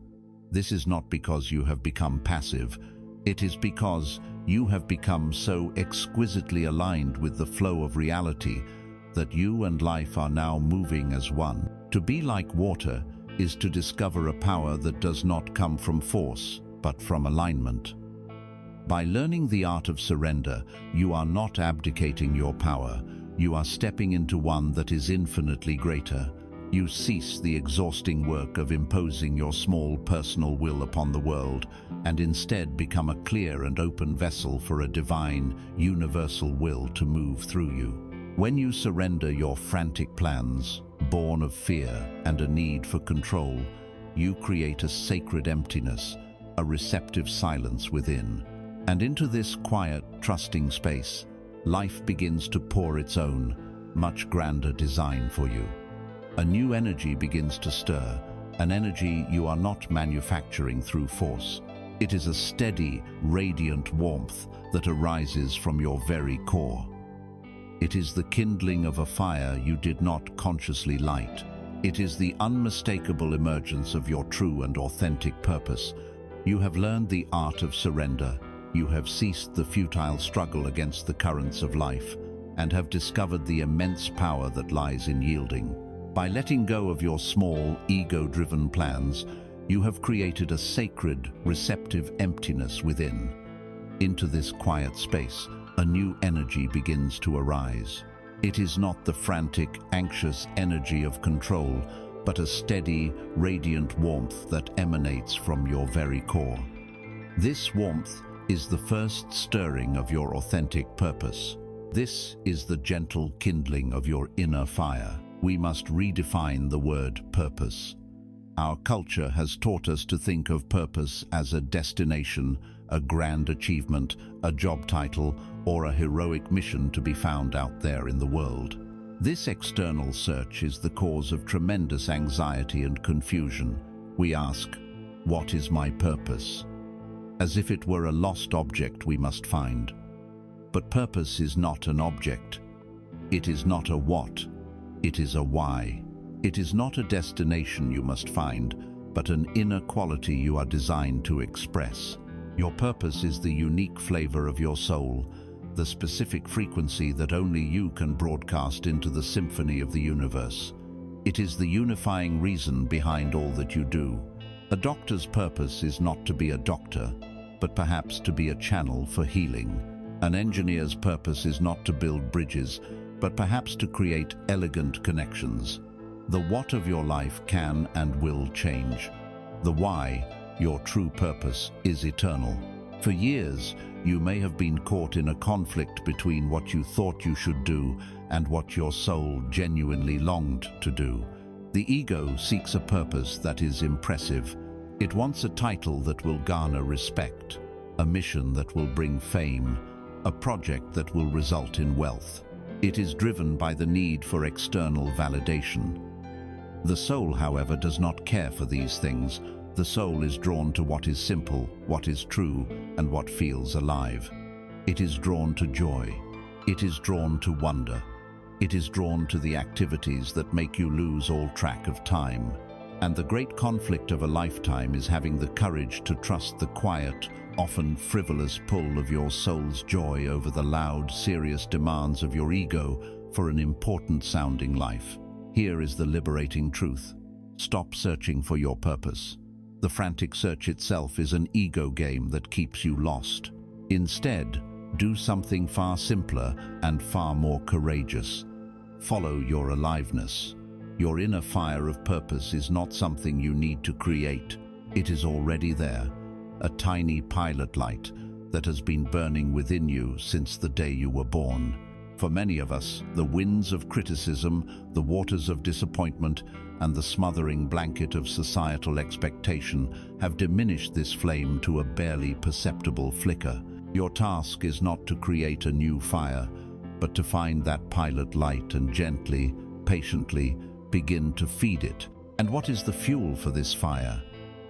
This is not because you have become passive. It is because You have become so exquisitely aligned with the flow of reality that you and life are now moving as one. To be like water is to discover a power that does not come from force, but from alignment. By learning the art of surrender, you are not abdicating your power. You are stepping into one that is infinitely greater. You cease the exhausting work of imposing your small personal will upon the world and instead become a clear and open vessel for a divine, universal will to move through you. When you surrender your frantic plans, born of fear and a need for control, you create a sacred emptiness, a receptive silence within. And into this quiet, trusting space, life begins to pour its own, much grander design for you. A new energy begins to stir, an energy you are not manufacturing through force. It is a steady, radiant warmth that arises from your very core. It is the kindling of a fire you did not consciously light. It is the unmistakable emergence of your true and authentic purpose. You have learned the art of surrender. You have ceased the futile struggle against the currents of life and have discovered the immense power that lies in yielding. By letting go of your small, ego-driven plans, you have created a sacred, receptive emptiness within. Into this quiet space, a new energy begins to arise. It is not the frantic, anxious energy of control, but a steady, radiant warmth that emanates from your very core. This warmth is the first stirring of your authentic purpose. This is the gentle kindling of your inner fire. We must redefine the word purpose. Our culture has taught us to think of purpose as a destination, a grand achievement, a job title, or a heroic mission to be found out there in the world. This external search is the cause of tremendous anxiety and confusion. We ask, what is my purpose? As if it were a lost object we must find. But purpose is not an object. It is not a what. It is a why. It is not a destination you must find, but an inner quality you are designed to express. Your purpose is the unique flavor of your soul, the specific frequency that only you can broadcast into the symphony of the universe. It is the unifying reason behind all that you do. A doctor's purpose is not to be a doctor, but perhaps to be a channel for healing. An engineer's purpose is not to build bridges, but perhaps to create elegant connections. The what of your life can and will change. The why, your true purpose, is eternal. For years, you may have been caught in a conflict between what you thought you should do and what your soul genuinely longed to do. The ego seeks a purpose that is impressive. It wants a title that will garner respect, a mission that will bring fame, a project that will result in wealth. It is driven by the need for external validation. The soul, however, does not care for these things. The soul is drawn to what is simple, what is true, and what feels alive. It is drawn to joy. It is drawn to wonder. It is drawn to the activities that make you lose all track of time. And the great conflict of a lifetime is having the courage to trust the quiet, often frivolous pull of your soul's joy over the loud, serious demands of your ego for an important-sounding life. Here is the liberating truth. Stop searching for your purpose. The frantic search itself is an ego game that keeps you lost. Instead, do something far simpler and far more courageous. Follow your aliveness. Your inner fire of purpose is not something you need to create. It is already there, a tiny pilot light that has been burning within you since the day you were born. For many of us, the winds of criticism, the waters of disappointment, and the smothering blanket of societal expectation have diminished this flame to a barely perceptible flicker. Your task is not to create a new fire, but to find that pilot light and gently, patiently, begin to feed it. And what is the fuel for this fire?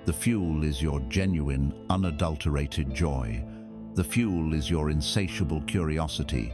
The fuel is your genuine, unadulterated joy. The fuel is your insatiable curiosity.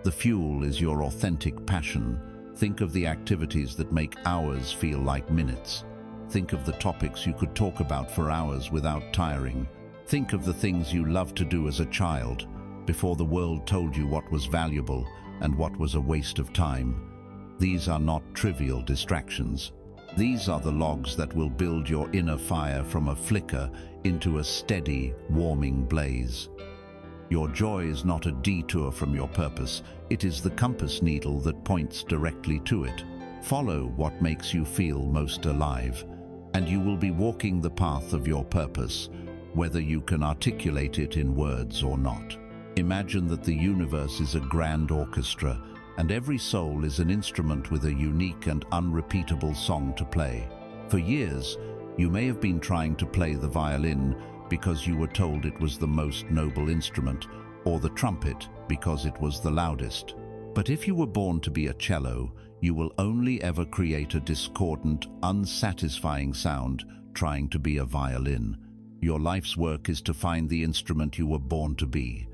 The fuel is your authentic passion. Think of the activities that make hours feel like minutes. Think of the topics you could talk about for hours without tiring. Think of the things you loved to do as a child. before the world told you what was valuable and what was a waste of time. These are not trivial distractions. These are the logs that will build your inner fire from a flicker into a steady, warming blaze. Your joy is not a detour from your purpose. It is the compass needle that points directly to it. Follow what makes you feel most alive, and you will be walking the path of your purpose, whether you can articulate it in words or not. Imagine that the universe is a grand orchestra, and every soul is an instrument with a unique and unrepeatable song to play. For years, you may have been trying to play the violin because you were told it was the most noble instrument, or the trumpet because it was the loudest. But if you were born to be a cello, you will only ever create a discordant, unsatisfying sound trying to be a violin. Your life's work is to find the instrument you were born to be,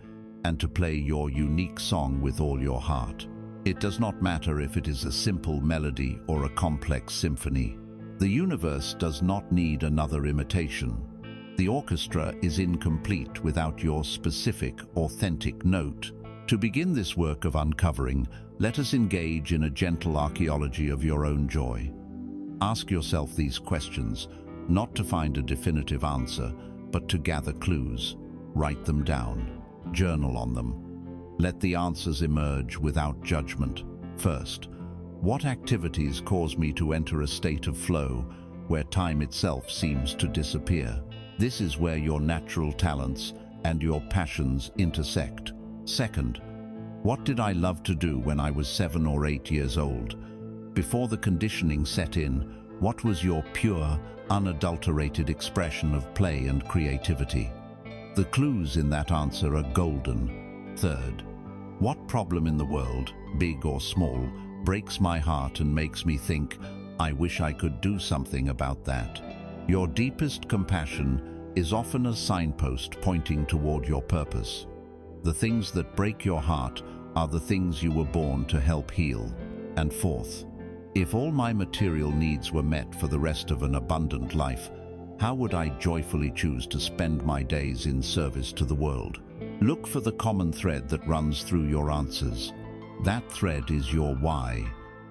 and to play your unique song with all your heart. It does not matter if it is a simple melody or a complex symphony. The universe does not need another imitation. The orchestra is incomplete without your specific, authentic note. To begin this work of uncovering, let us engage in a gentle archaeology of your own joy. Ask yourself these questions, not to find a definitive answer, but to gather clues. Write them down. Journal on them. Let the answers emerge without judgment. First, what activities cause me to enter a state of flow where time itself seems to disappear? This is where your natural talents and your passions intersect. Second, what did I love to do when I was 7 or 8 years old? Before the conditioning set in, what was your pure, unadulterated expression of play and creativity? The clues in that answer are golden. Third, what problem in the world, big or small, breaks my heart and makes me think, I wish I could do something about that? Your deepest compassion is often a signpost pointing toward your purpose. The things that break your heart are the things you were born to help heal. And fourth, if all my material needs were met for the rest of an abundant life, how would I joyfully choose to spend my days in service to the world? Look for the common thread that runs through your answers. That thread is your why.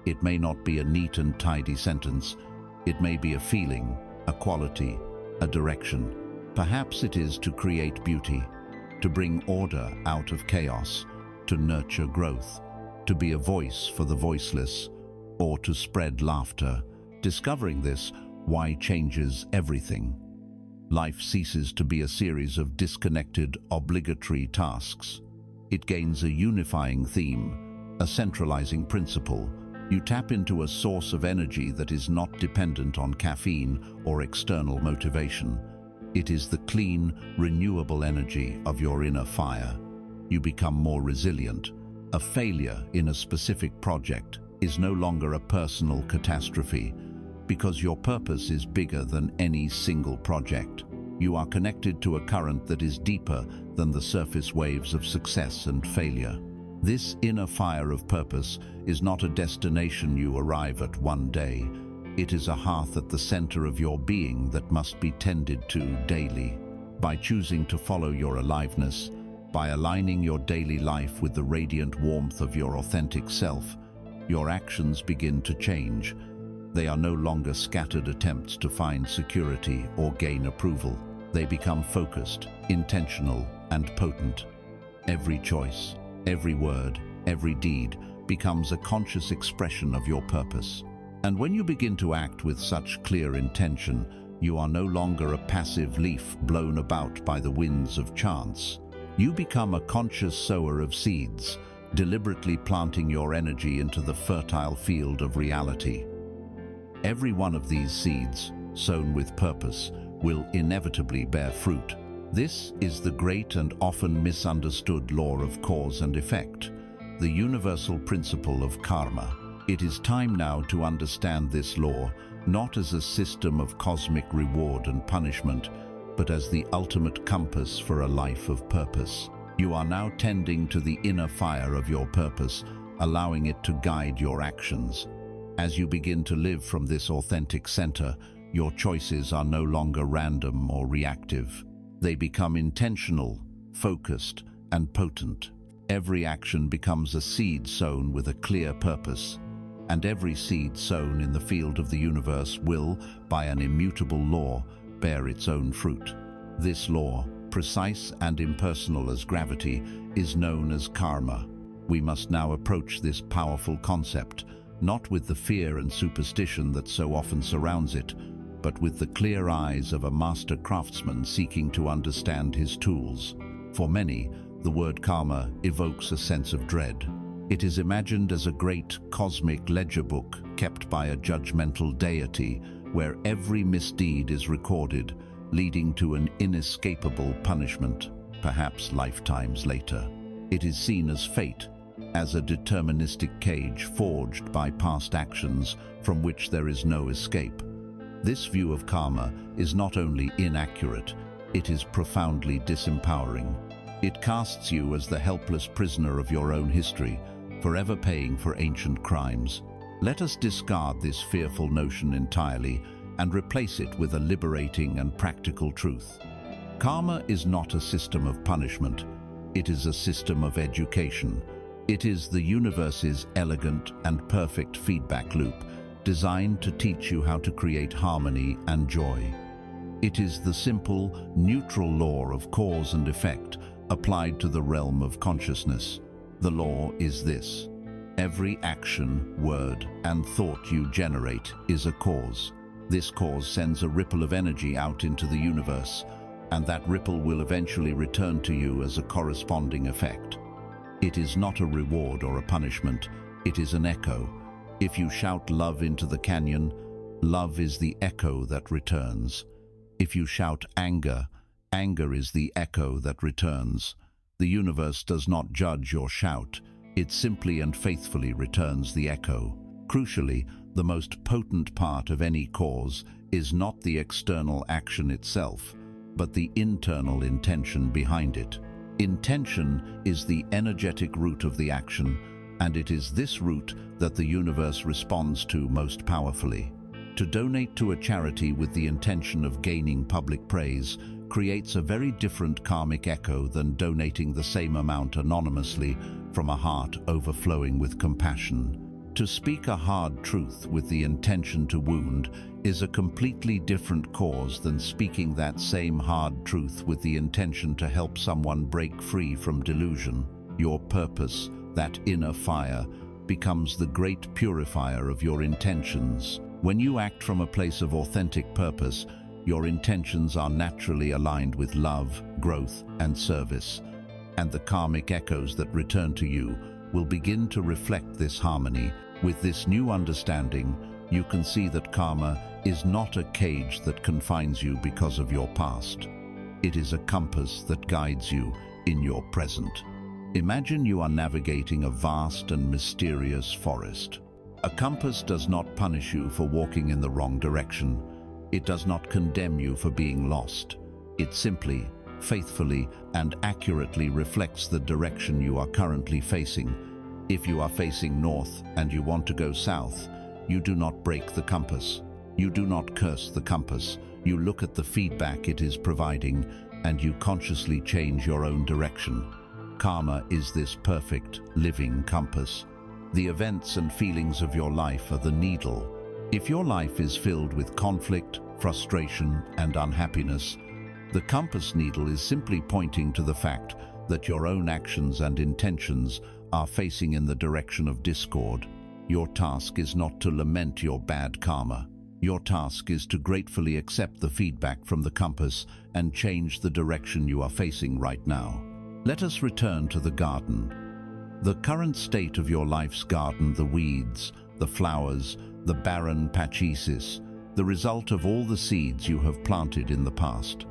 It may not be a neat and tidy sentence. It may be a feeling, a quality, a direction. Perhaps it is to create beauty, to bring order out of chaos, to nurture growth, to be a voice for the voiceless, or to spread laughter. Discovering this why changes everything. Life ceases to be a series of disconnected, obligatory tasks. It gains a unifying theme, a centralizing principle. You tap into a source of energy that is not dependent on caffeine or external motivation. It is the clean, renewable energy of your inner fire. You become more resilient. A failure in a specific project is no longer a personal catastrophe, because your purpose is bigger than any single project. You are connected to a current that is deeper than the surface waves of success and failure. This inner fire of purpose is not a destination you arrive at one day. It is a hearth at the center of your being that must be tended to daily. By choosing to follow your aliveness, by aligning your daily life with the radiant warmth of your authentic self, your actions begin to change. They are no longer scattered attempts to find security or gain approval. They become focused, intentional, and potent. Every choice, every word, every deed becomes a conscious expression of your purpose. And when you begin to act with such clear intention, you are no longer a passive leaf blown about by the winds of chance. You become a conscious sower of seeds, deliberately planting your energy into the fertile field of reality. Every one of these seeds, sown with purpose, will inevitably bear fruit. This is the great and often misunderstood law of cause and effect, the universal principle of karma. It is time now to understand this law, not as a system of cosmic reward and punishment, but as the ultimate compass for a life of purpose. You are now tending to the inner fire of your purpose, allowing it to guide your actions. As you begin to live from this authentic center, your choices are no longer random or reactive. They become intentional, focused, and potent. Every action becomes a seed sown with a clear purpose, and every seed sown in the field of the universe will, by an immutable law, bear its own fruit. This law, precise and impersonal as gravity, is known as karma. We must now approach this powerful concept, not with the fear and superstition that so often surrounds it, but with the clear eyes of a master craftsman seeking to understand his tools. For many, the word karma evokes a sense of dread. It is imagined as a great cosmic ledger book kept by a judgmental deity, where every misdeed is recorded, leading to an inescapable punishment, perhaps lifetimes later. It is seen as fate, as a deterministic cage forged by past actions from which there is no escape. This view of karma is not only inaccurate, it is profoundly disempowering. It casts you as the helpless prisoner of your own history, forever paying for ancient crimes. Let us discard this fearful notion entirely and replace it with a liberating and practical truth. Karma is not a system of punishment. It is a system of education. It is the universe's elegant and perfect feedback loop, designed to teach you how to create harmony and joy. It is the simple, neutral law of cause and effect applied to the realm of consciousness. The law is this: every action, word, and thought you generate is a cause. This cause sends a ripple of energy out into the universe, and that ripple will eventually return to you as a corresponding effect. It is not a reward or a punishment, it is an echo. If you shout love into the canyon, love is the echo that returns. If you shout anger, anger is the echo that returns. The universe does not judge your shout, it simply and faithfully returns the echo. Crucially, the most potent part of any cause is not the external action itself, but the internal intention behind it. Intention is the energetic root of the action, and it is this root that the universe responds to most powerfully. To donate to a charity with the intention of gaining public praise creates a very different karmic echo than donating the same amount anonymously from a heart overflowing with compassion. To speak a hard truth with the intention to wound is a completely different cause than speaking that same hard truth with the intention to help someone break free from delusion. Your purpose, that inner fire, becomes the great purifier of your intentions. When you act from a place of authentic purpose, your intentions are naturally aligned with love, growth, and service, and the karmic echoes that return to you will begin to reflect this harmony. With this new understanding, you can see that karma is not a cage that confines you because of your past. It is a compass that guides you in your present. Imagine you are navigating a vast and mysterious forest. A compass does not punish you for walking in the wrong direction. It does not condemn you for being lost. It simply, faithfully, and accurately reflects the direction you are currently facing. If you are facing north and you want to go south, you do not break the compass. You do not curse the compass. You look at the feedback it is providing, and you consciously change your own direction. Karma is this perfect, living compass. The events and feelings of your life are the needle. If your life is filled with conflict, frustration, and unhappiness, the compass needle is simply pointing to the fact that your own actions and intentions are facing in the direction of discord. Your task is not to lament your bad karma. Your task is to gratefully accept the feedback from the compass and change the direction you are facing right now. Let us return to the garden. The current state of your life's garden, the weeds, the flowers, the barren patches, the result of all the seeds you have planted in the past.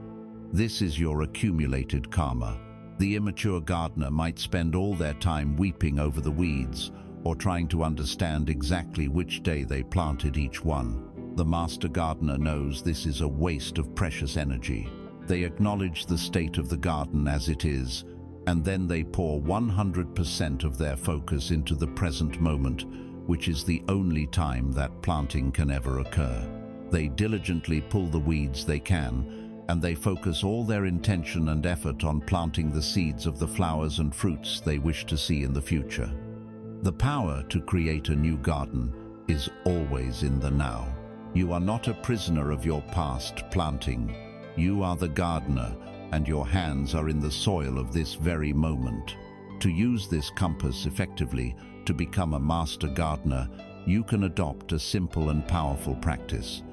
This is your accumulated karma. The immature gardener might spend all their time weeping over the weeds or trying to understand exactly which day they planted each one. The master gardener knows this is a waste of precious energy. They acknowledge the state of the garden as it is, and then they pour 100% of their focus into the present moment, which is the only time that planting can ever occur. They diligently pull the weeds they can, and they focus all their intention and effort on planting the seeds of the flowers and fruits they wish to see in the future. The power to create a new garden is always in the now. You are not a prisoner of your past planting. You are the gardener, and your hands are in the soil of this very moment. To use this compass effectively, to become a master gardener, you can adopt a simple and powerful practice.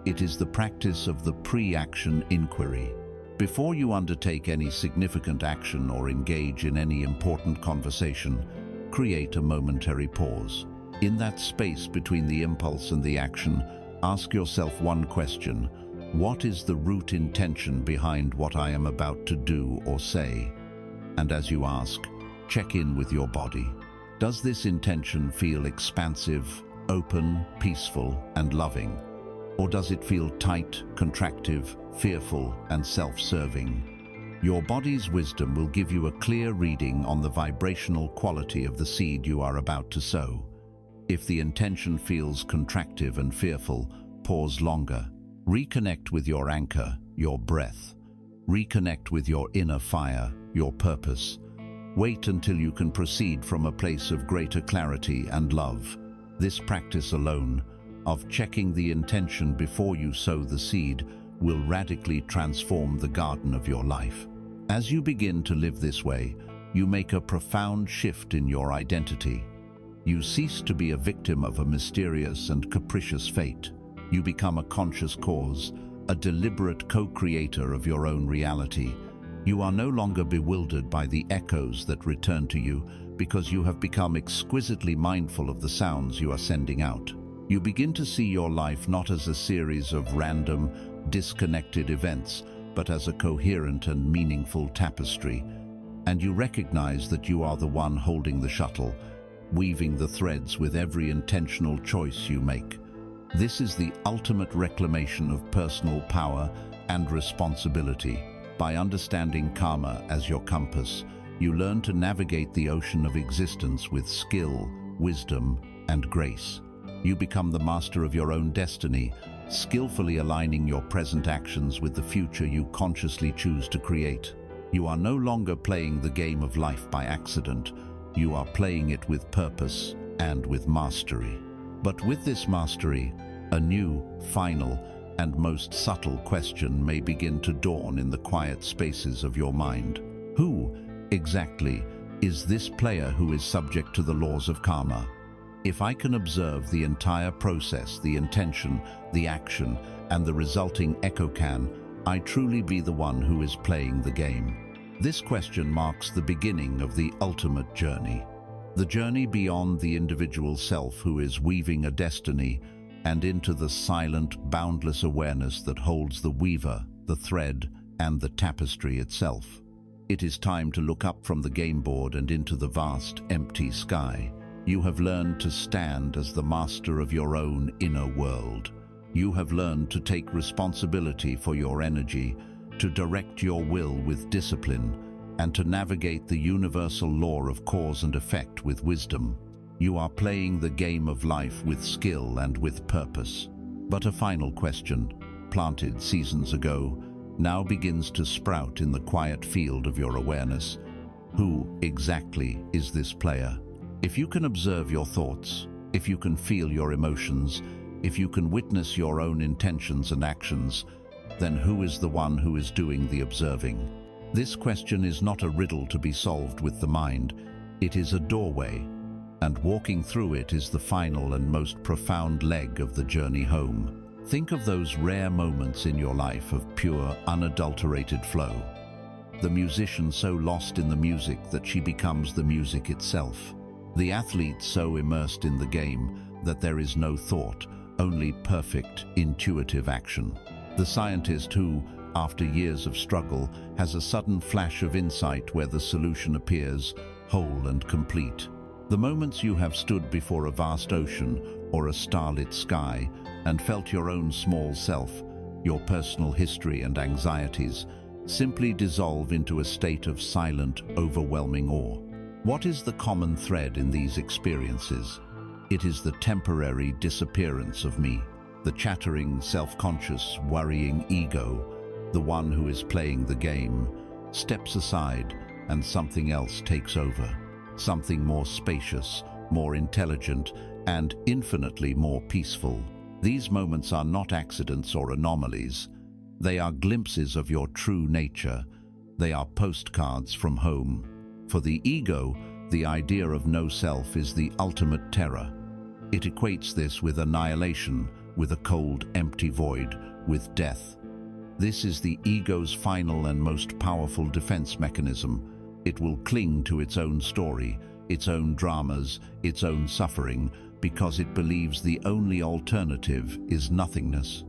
It is the practice of the pre-action inquiry. Before you undertake any significant action or engage in any important conversation, create a momentary pause. In that space between the impulse and the action, ask yourself one question: what is the root intention behind what I am about to do or say? And as you ask, check in with your body. Does this intention feel expansive, open, peaceful, and loving? Or does it feel tight, contractive, fearful, and self-serving? Your body's wisdom will give you a clear reading on the vibrational quality of the seed you are about to sow. If the intention feels contractive and fearful, pause longer. Reconnect with your anchor, your breath. Reconnect with your inner fire, your purpose. Wait until you can proceed from a place of greater clarity and love. This practice alone, of checking the intention before you sow the seed, will radically transform the garden of your life. As you begin to live this way, you make a profound shift in your identity. You cease to be a victim of a mysterious and capricious fate. You become a conscious cause, a deliberate co-creator of your own reality. You are no longer bewildered by the echoes that return to you, because you have become exquisitely mindful of the sounds you are sending out. You begin to see your life not as a series of random, disconnected events, but as a coherent and meaningful tapestry. And you recognize that you are the one holding the shuttle, weaving the threads with every intentional choice you make. This is the ultimate reclamation of personal power and responsibility. By understanding karma as your compass, you learn to navigate the ocean of existence with skill, wisdom, and grace. You become the master of your own destiny, skillfully aligning your present actions with the future you consciously choose to create. You are no longer playing the game of life by accident. You are playing it with purpose and with mastery. But with this mastery, a new, final, and most subtle question may begin to dawn in the quiet spaces of your mind. Who, exactly, is this player who is subject to the laws of karma? If I can observe the entire process, the intention, the action, and the resulting echo, can I truly be the one who is playing the game? This question marks the beginning of the ultimate journey. The journey beyond the individual self who is weaving a destiny and into the silent, boundless awareness that holds the weaver, the thread, and the tapestry itself. It is time to look up from the game board and into the vast, empty sky. You have learned to stand as the master of your own inner world. You have learned to take responsibility for your energy, to direct your will with discipline, and to navigate the universal law of cause and effect with wisdom. You are playing the game of life with skill and with purpose. But a final question, planted seasons ago, now begins to sprout in the quiet field of your awareness. Who exactly is this player? If you can observe your thoughts, if you can feel your emotions, if you can witness your own intentions and actions, then who is the one who is doing the observing? This question is not a riddle to be solved with the mind. It is a doorway, and walking through it is the final and most profound leg of the journey home. Think of those rare moments in your life of pure, unadulterated flow. The musician so lost in the music that she becomes the music itself. The athlete so immersed in the game that there is no thought, only perfect, intuitive action. The scientist who, after years of struggle, has a sudden flash of insight where the solution appears, whole and complete. The moments you have stood before a vast ocean or a starlit sky and felt your own small self, your personal history and anxieties, simply dissolve into a state of silent, overwhelming awe. What is the common thread in these experiences? It is the temporary disappearance of me, the chattering, self-conscious, worrying ego, the one who is playing the game, steps aside and something else takes over. Something more spacious, more intelligent, and infinitely more peaceful. These moments are not accidents or anomalies. They are glimpses of your true nature. They are postcards from home. For the ego, the idea of no self is the ultimate terror. It equates this with annihilation, with a cold, empty void, with death. This is the ego's final and most powerful defense mechanism. It will cling to its own story, its own dramas, its own suffering, because it believes the only alternative is nothingness.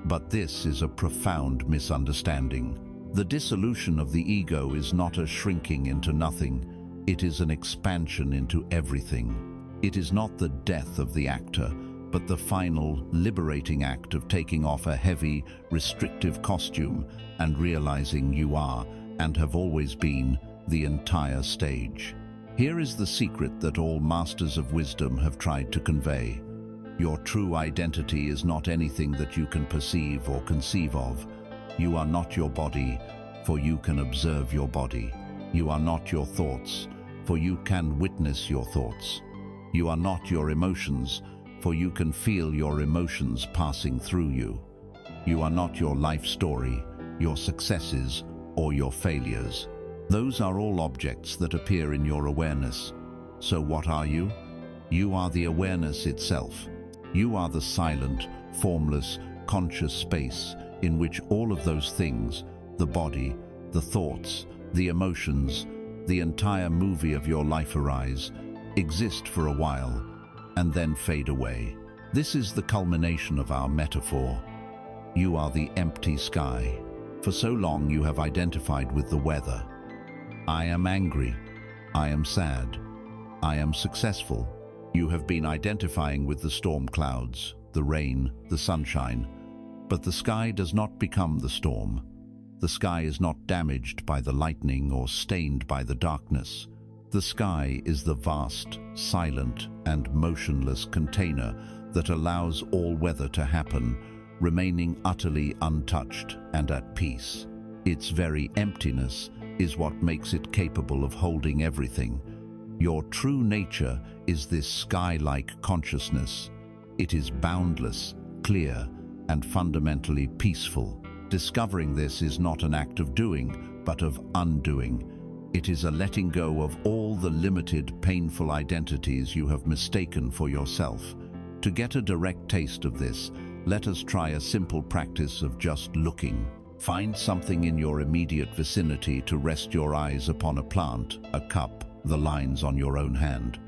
But this is a profound misunderstanding. The dissolution of the ego is not a shrinking into nothing. It is an expansion into everything. It is not the death of the actor, but the final, liberating act of taking off a heavy, restrictive costume and realizing you are, and have always been, the entire stage. Here is the secret that all masters of wisdom have tried to convey. Your true identity is not anything that you can perceive or conceive of. You are not your body, for you can observe your body. You are not your thoughts, for you can witness your thoughts. You are not your emotions, for you can feel your emotions passing through you. You are not your life story, your successes, or your failures. Those are all objects that appear in your awareness. So what are you? You are the awareness itself. You are the silent, formless, conscious space in which all of those things, the body, the thoughts, the emotions, the entire movie of your life arise, exist for a while, and then fade away. This is the culmination of our metaphor. You are the empty sky. For so long you have identified with the weather. I am angry. I am sad. I am successful. You have been identifying with the storm clouds, the rain, the sunshine. But the sky does not become the storm. The sky is not damaged by the lightning or stained by the darkness. The sky is the vast, silent, and motionless container that allows all weather to happen, remaining utterly untouched and at peace. Its very emptiness is what makes it capable of holding everything. Your true nature is this sky-like consciousness. It is boundless, clear, and fundamentally peaceful. Discovering this is not an act of doing, but of undoing. It is a letting go of all the limited, painful identities you have mistaken for yourself. To get a direct taste of this, let us try a simple practice of just looking. Find something in your immediate vicinity to rest your eyes upon: a plant, a cup, the lines on your own hand.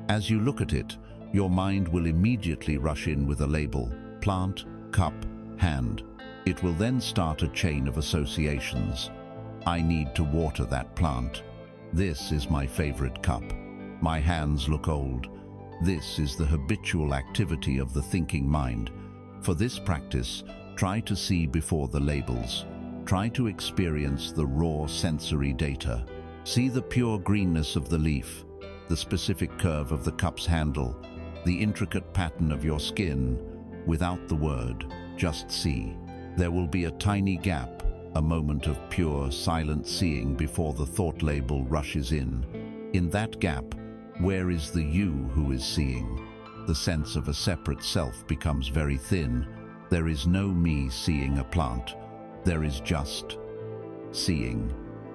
As you look at it, your mind will immediately rush in with a label: plant, cup, hand. It will then start a chain of associations. I need to water that plant. This is my favorite cup. My hands look old. This is the habitual activity of the thinking mind. For this practice, try to see before the labels. Try to experience the raw sensory data. See the pure greenness of the leaf, the specific curve of the cup's handle, the intricate pattern of your skin. Without the word, just see. There will be a tiny gap, a moment of pure, silent seeing before the thought label rushes in. In that gap, where is the you who is seeing? The sense of a separate self becomes very thin. There is no me seeing a plant. There is just seeing.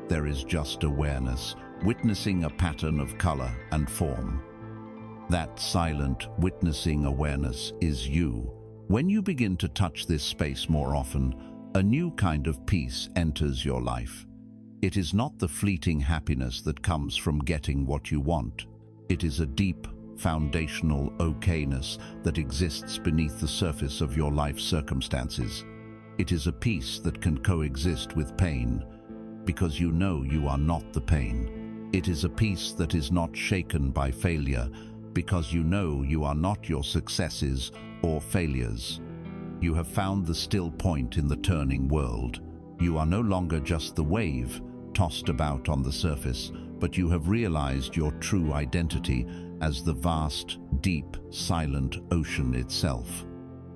There is just awareness, witnessing a pattern of color and form. That silent, witnessing awareness is you. When you begin to touch this space more often, a new kind of peace enters your life. It is not the fleeting happiness that comes from getting what you want. It is a deep, foundational okayness that exists beneath the surface of your life circumstances. It is a peace that can coexist with pain, because you know you are not the pain. It is a peace that is not shaken by failure, because you know you are not your successes or failures. You have found the still point in the turning world. You are no longer just the wave, tossed about on the surface, but you have realized your true identity as the vast, deep, silent ocean itself.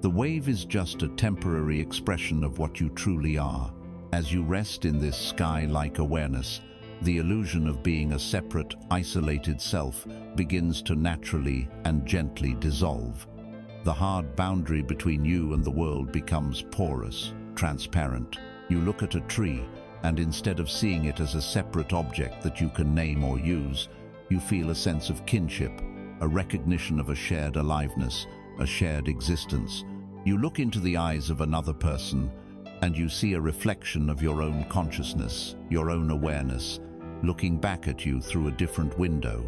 The wave is just a temporary expression of what you truly are. As you rest in this sky-like awareness, the illusion of being a separate, isolated self begins to naturally and gently dissolve. The hard boundary between you and the world becomes porous, transparent. You look at a tree, and instead of seeing it as a separate object that you can name or use, you feel a sense of kinship, a recognition of a shared aliveness, a shared existence. You look into the eyes of another person, and you see a reflection of your own consciousness, your own awareness, looking back at you through a different window.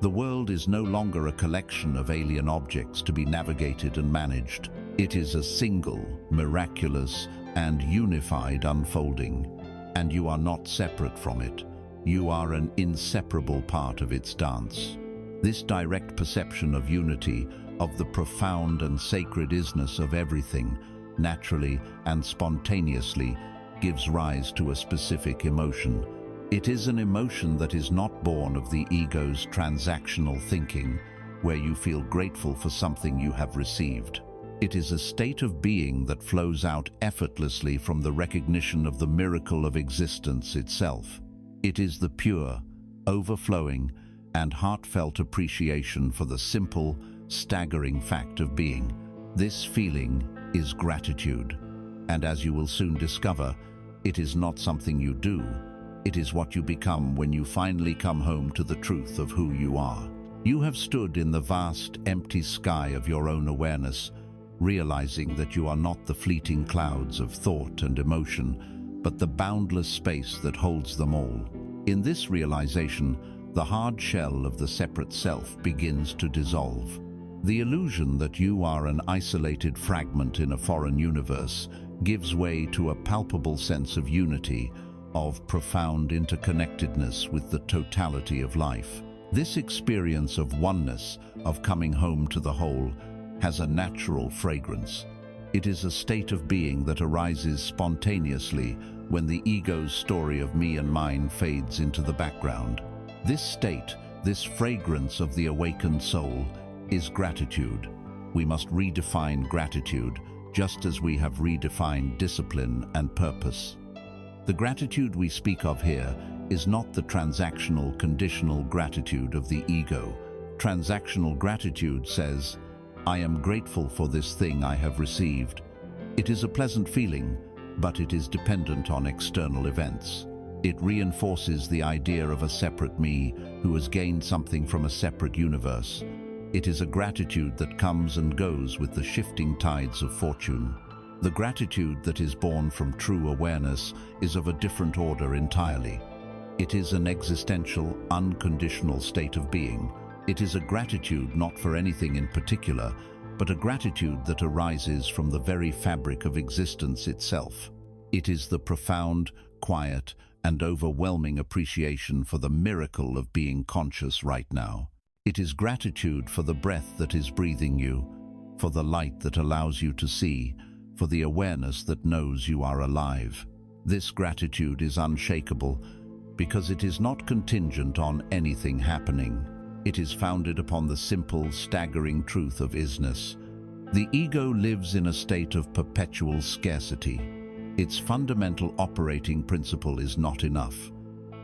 The world is no longer a collection of alien objects to be navigated and managed. It is a single, miraculous, and unified unfolding, and you are not separate from it. You are an inseparable part of its dance. This direct perception of unity, of the profound and sacred isness of everything, naturally and spontaneously, gives rise to a specific emotion. It is an emotion that is not born of the ego's transactional thinking, where you feel grateful for something you have received. It is a state of being that flows out effortlessly from the recognition of the miracle of existence itself. It is the pure, overflowing, and heartfelt appreciation for the simple, staggering fact of being. This feeling is gratitude, and as you will soon discover, it is not something you do. It is what you become when you finally come home to the truth of who you are. You have stood in the vast, empty sky of your own awareness, realizing that you are not the fleeting clouds of thought and emotion, but the boundless space that holds them all. In this realization, the hard shell of the separate self begins to dissolve. The illusion that you are an isolated fragment in a foreign universe gives way to a palpable sense of unity, of profound interconnectedness with the totality of life. This experience of oneness, of coming home to the whole, has a natural fragrance. It is a state of being that arises spontaneously when the ego's story of me and mine fades into the background. This state, this fragrance of the awakened soul, is gratitude. We must redefine gratitude, just as we have redefined discipline and purpose. The gratitude we speak of here is not the transactional, conditional gratitude of the ego. Transactional gratitude says, "I am grateful for this thing I have received." It is a pleasant feeling, but it is dependent on external events. It reinforces the idea of a separate me who has gained something from a separate universe. It is a gratitude that comes and goes with the shifting tides of fortune. The gratitude that is born from true awareness is of a different order entirely. It is an existential, unconditional state of being. It is a gratitude not for anything in particular, but a gratitude that arises from the very fabric of existence itself. It is the profound, quiet, and overwhelming appreciation for the miracle of being conscious right now. It is gratitude for the breath that is breathing you, for the light that allows you to see, for the awareness that knows you are alive. This gratitude is unshakable because it is not contingent on anything happening. It is founded upon the simple, staggering truth of isness. The ego lives in a state of perpetual scarcity. Its fundamental operating principle is not enough.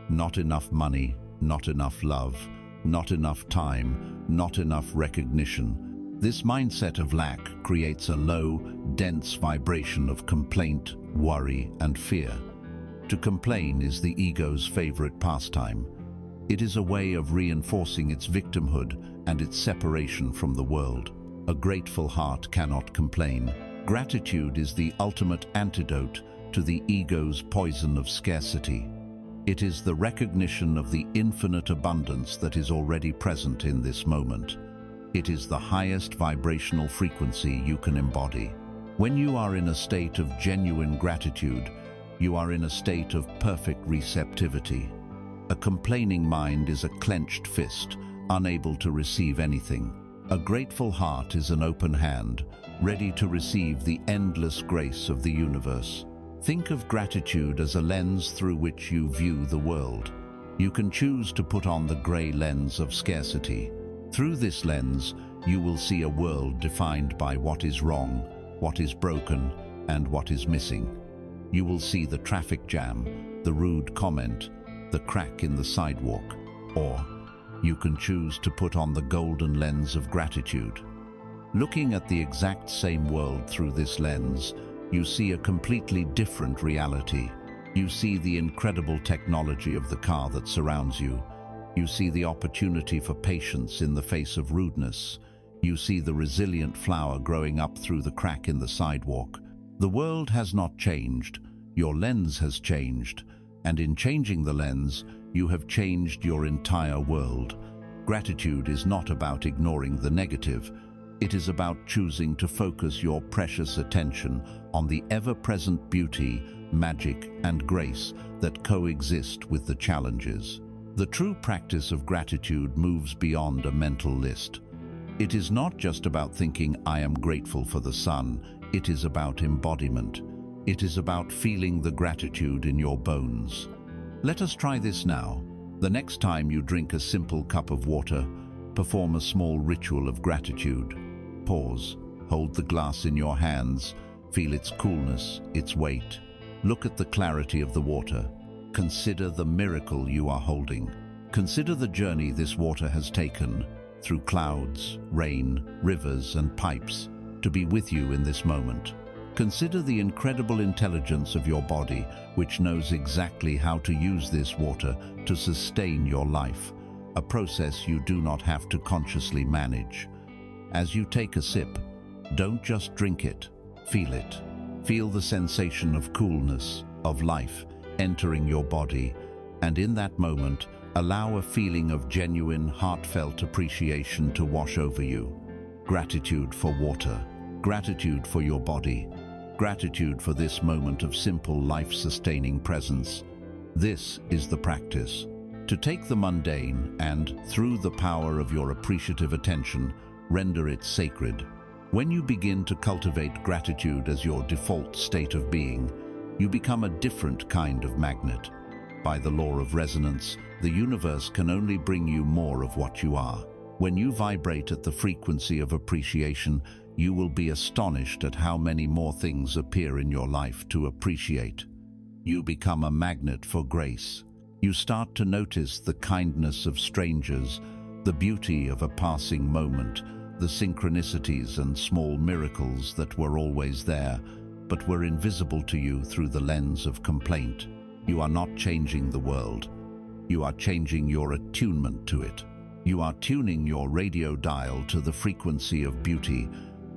Not enough money, not enough love, not enough time, not enough recognition. This mindset of lack creates a low, dense vibration of complaint, worry, and fear. To complain is the ego's favorite pastime. It is a way of reinforcing its victimhood and its separation from the world. A grateful heart cannot complain. Gratitude is the ultimate antidote to the ego's poison of scarcity. It is the recognition of the infinite abundance that is already present in this moment. It is the highest vibrational frequency you can embody. When you are in a state of genuine gratitude, you are in a state of perfect receptivity. A complaining mind is a clenched fist, unable to receive anything. A grateful heart is an open hand, ready to receive the endless grace of the universe. Think of gratitude as a lens through which you view the world. You can choose to put on the gray lens of scarcity. Through this lens, you will see a world defined by what is wrong, what is broken, and what is missing. You will see the traffic jam, the rude comment, the crack in the sidewalk, or you can choose to put on the golden lens of gratitude. Looking at the exact same world through this lens, you see a completely different reality. You see the incredible technology of the car that surrounds you. You see the opportunity for patience in the face of rudeness. You see the resilient flower growing up through the crack in the sidewalk. The world has not changed. Your lens has changed. And in changing the lens, you have changed your entire world. Gratitude is not about ignoring the negative. It is about choosing to focus your precious attention on the ever-present beauty, magic, and grace that coexist with the challenges. The true practice of gratitude moves beyond a mental list. It is not just about thinking, "I am grateful for the sun." It is about embodiment. It is about feeling the gratitude in your bones. Let us try this now. The next time you drink a simple cup of water, perform a small ritual of gratitude. Pause, hold the glass in your hands, feel its coolness, its weight. Look at the clarity of the water. Consider the miracle you are holding. Consider the journey this water has taken, through clouds, rain, rivers, and pipes, to be with you in this moment. Consider the incredible intelligence of your body, which knows exactly how to use this water to sustain your life, a process you do not have to consciously manage. As you take a sip, don't just drink it, feel it. Feel the sensation of coolness, of life, entering your body, and in that moment, allow a feeling of genuine, heartfelt appreciation to wash over you. Gratitude for water, gratitude for your body, gratitude for this moment of simple, life-sustaining presence. This is the practice. To take the mundane and, through the power of your appreciative attention, render it sacred. When you begin to cultivate gratitude as your default state of being, you become a different kind of magnet. By the law of resonance, the universe can only bring you more of what you are. When you vibrate at the frequency of appreciation, you will be astonished at how many more things appear in your life to appreciate. You become a magnet for grace. You start to notice the kindness of strangers, the beauty of a passing moment, the synchronicities and small miracles that were always there, but were invisible to you through the lens of complaint. You are not changing the world. You are changing your attunement to it. You are tuning your radio dial to the frequency of beauty,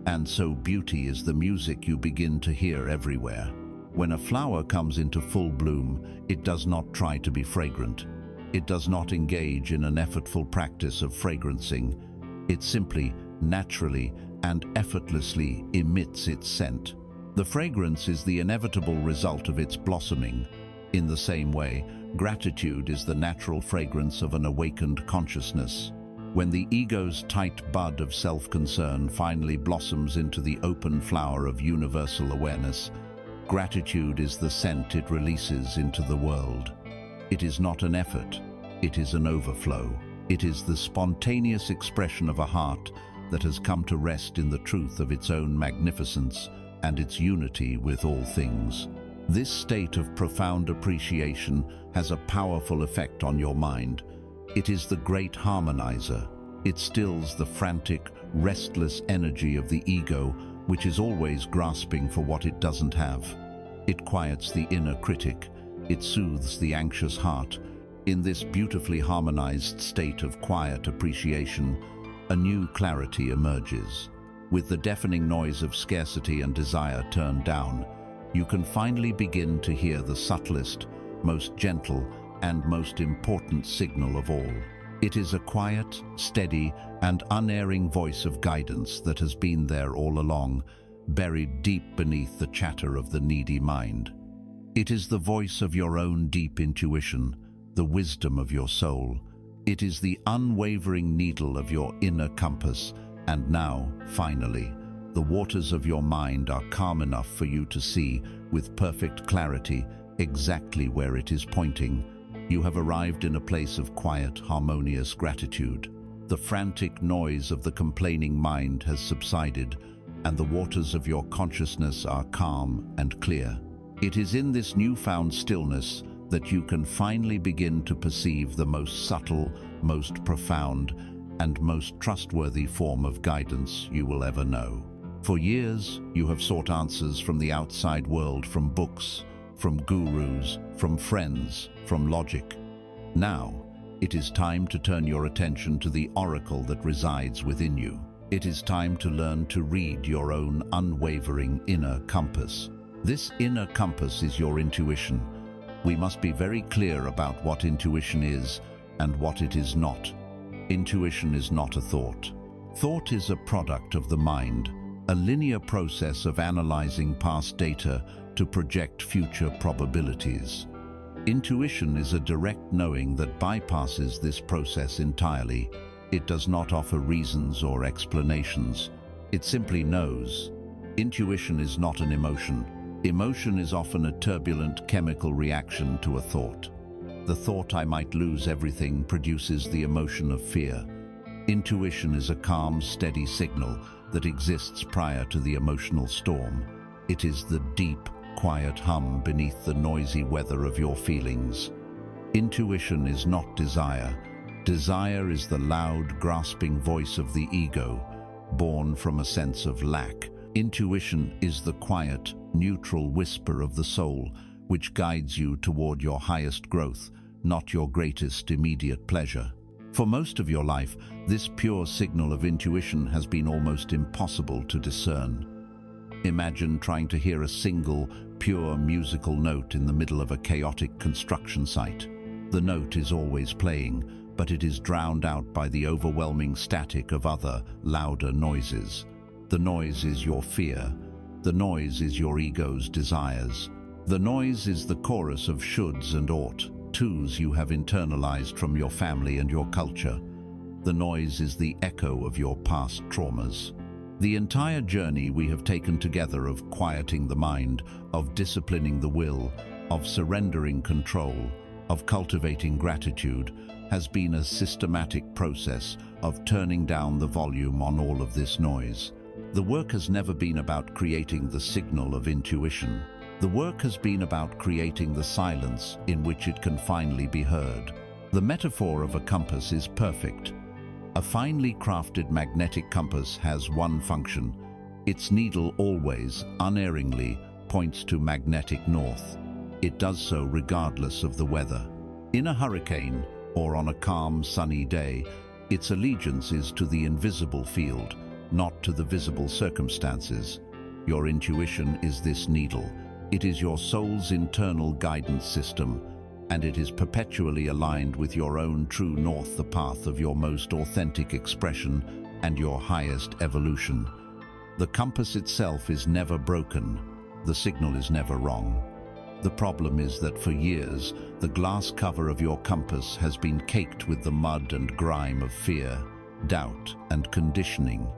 and so beauty is the music you begin to hear everywhere. When a flower comes into full bloom, it does not try to be fragrant. It does not engage in an effortful practice of fragrancing. It simply, naturally, and effortlessly emits its scent. The fragrance is the inevitable result of its blossoming. In the same way, gratitude is the natural fragrance of an awakened consciousness. When the ego's tight bud of self-concern finally blossoms into the open flower of universal awareness, gratitude is the scent it releases into the world. It is not an effort, it is an overflow. It is the spontaneous expression of a heart that has come to rest in the truth of its own magnificence and its unity with all things. This state of profound appreciation has a powerful effect on your mind. It is the great harmonizer. It stills the frantic, restless energy of the ego, which is always grasping for what it doesn't have. It quiets the inner critic. It soothes the anxious heart. In this beautifully harmonized state of quiet appreciation, a new clarity emerges. With the deafening noise of scarcity and desire turned down, you can finally begin to hear the subtlest, most gentle, and most important signal of all. It is a quiet, steady, and unerring voice of guidance that has been there all along, buried deep beneath the chatter of the needy mind. It is the voice of your own deep intuition, the wisdom of your soul. It is the unwavering needle of your inner compass, and now, finally, the waters of your mind are calm enough for you to see, with perfect clarity, exactly where it is pointing. You have arrived in a place of quiet, harmonious gratitude. The frantic noise of the complaining mind has subsided, and the waters of your consciousness are calm and clear. It is in this newfound stillness that you can finally begin to perceive the most subtle, most profound, and most trustworthy form of guidance you will ever know. For years, you have sought answers from the outside world, from books, from gurus, from friends, from logic. Now, it is time to turn your attention to the oracle that resides within you. It is time to learn to read your own unwavering inner compass. This inner compass is your intuition. We must be very clear about what intuition is and what it is not. Intuition is not a thought. Thought is a product of the mind, a linear process of analyzing past data to project future probabilities. Intuition is a direct knowing that bypasses this process entirely. It does not offer reasons or explanations. It simply knows. Intuition is not an emotion. Emotion is often a turbulent chemical reaction to a thought. The thought "I might lose everything" produces the emotion of fear. Intuition is a calm, steady signal that exists prior to the emotional storm. It is the deep, quiet hum beneath the noisy weather of your feelings. Intuition is not desire. Desire is the loud, grasping voice of the ego, born from a sense of lack. Intuition is the quiet, neutral whisper of the soul, which guides you toward your highest growth, not your greatest immediate pleasure. For most of your life, this pure signal of intuition has been almost impossible to discern. Imagine trying to hear a single, pure musical note in the middle of a chaotic construction site. The note is always playing, but it is drowned out by the overwhelming static of other, louder noises. The noise is your fear. The noise is your ego's desires. The noise is the chorus of shoulds and ought, twos you have internalized from your family and your culture. The noise is the echo of your past traumas. The entire journey we have taken together of quieting the mind, of disciplining the will, of surrendering control, of cultivating gratitude, has been a systematic process of turning down the volume on all of this noise. The work has never been about creating the signal of intuition. The work has been about creating the silence in which it can finally be heard. The metaphor of a compass is perfect. A finely crafted magnetic compass has one function. Its needle always, unerringly, points to magnetic north. It does so regardless of the weather. In a hurricane, or on a calm, sunny day, its allegiance is to the invisible field, not to the visible circumstances. Your intuition is this needle. It is your soul's internal guidance system, and it is perpetually aligned with your own true north, the path of your most authentic expression and your highest evolution. The compass itself is never broken. The signal is never wrong. The problem is that for years, the glass cover of your compass has been caked with the mud and grime of fear, doubt, and conditioning.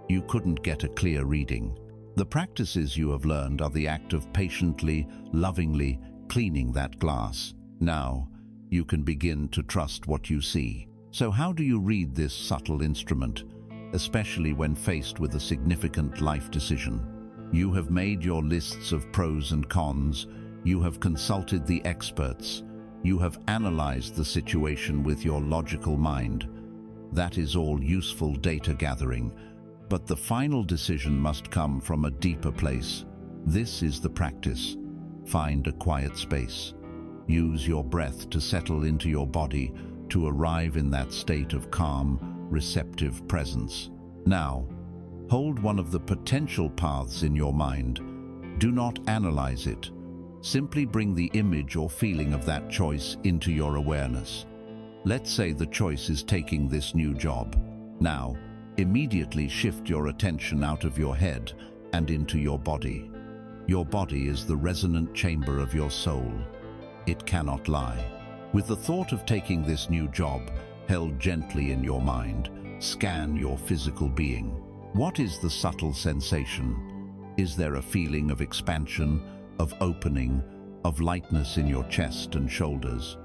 You couldn't get a clear reading. The practices you have learned are the act of patiently, lovingly cleaning that glass. Now, you can begin to trust what you see. So how do you read this subtle instrument, especially when faced with a significant life decision? You have made your lists of pros and cons. You have consulted the experts. You have analyzed the situation with your logical mind. That is all useful data gathering. But the final decision must come from a deeper place. This is the practice. Find a quiet space. Use your breath to settle into your body, to arrive in that state of calm, receptive presence. Now, hold one of the potential paths in your mind. Do not analyze it. Simply bring the image or feeling of that choice into your awareness. Let's say the choice is taking this new job. Now, immediately shift your attention out of your head and into your body. Your body is the resonant chamber of your soul. It cannot lie. With the thought of taking this new job held gently in your mind, scan your physical being. What is the subtle sensation? Is there a feeling of expansion, of opening, of lightness in your chest and shoulders?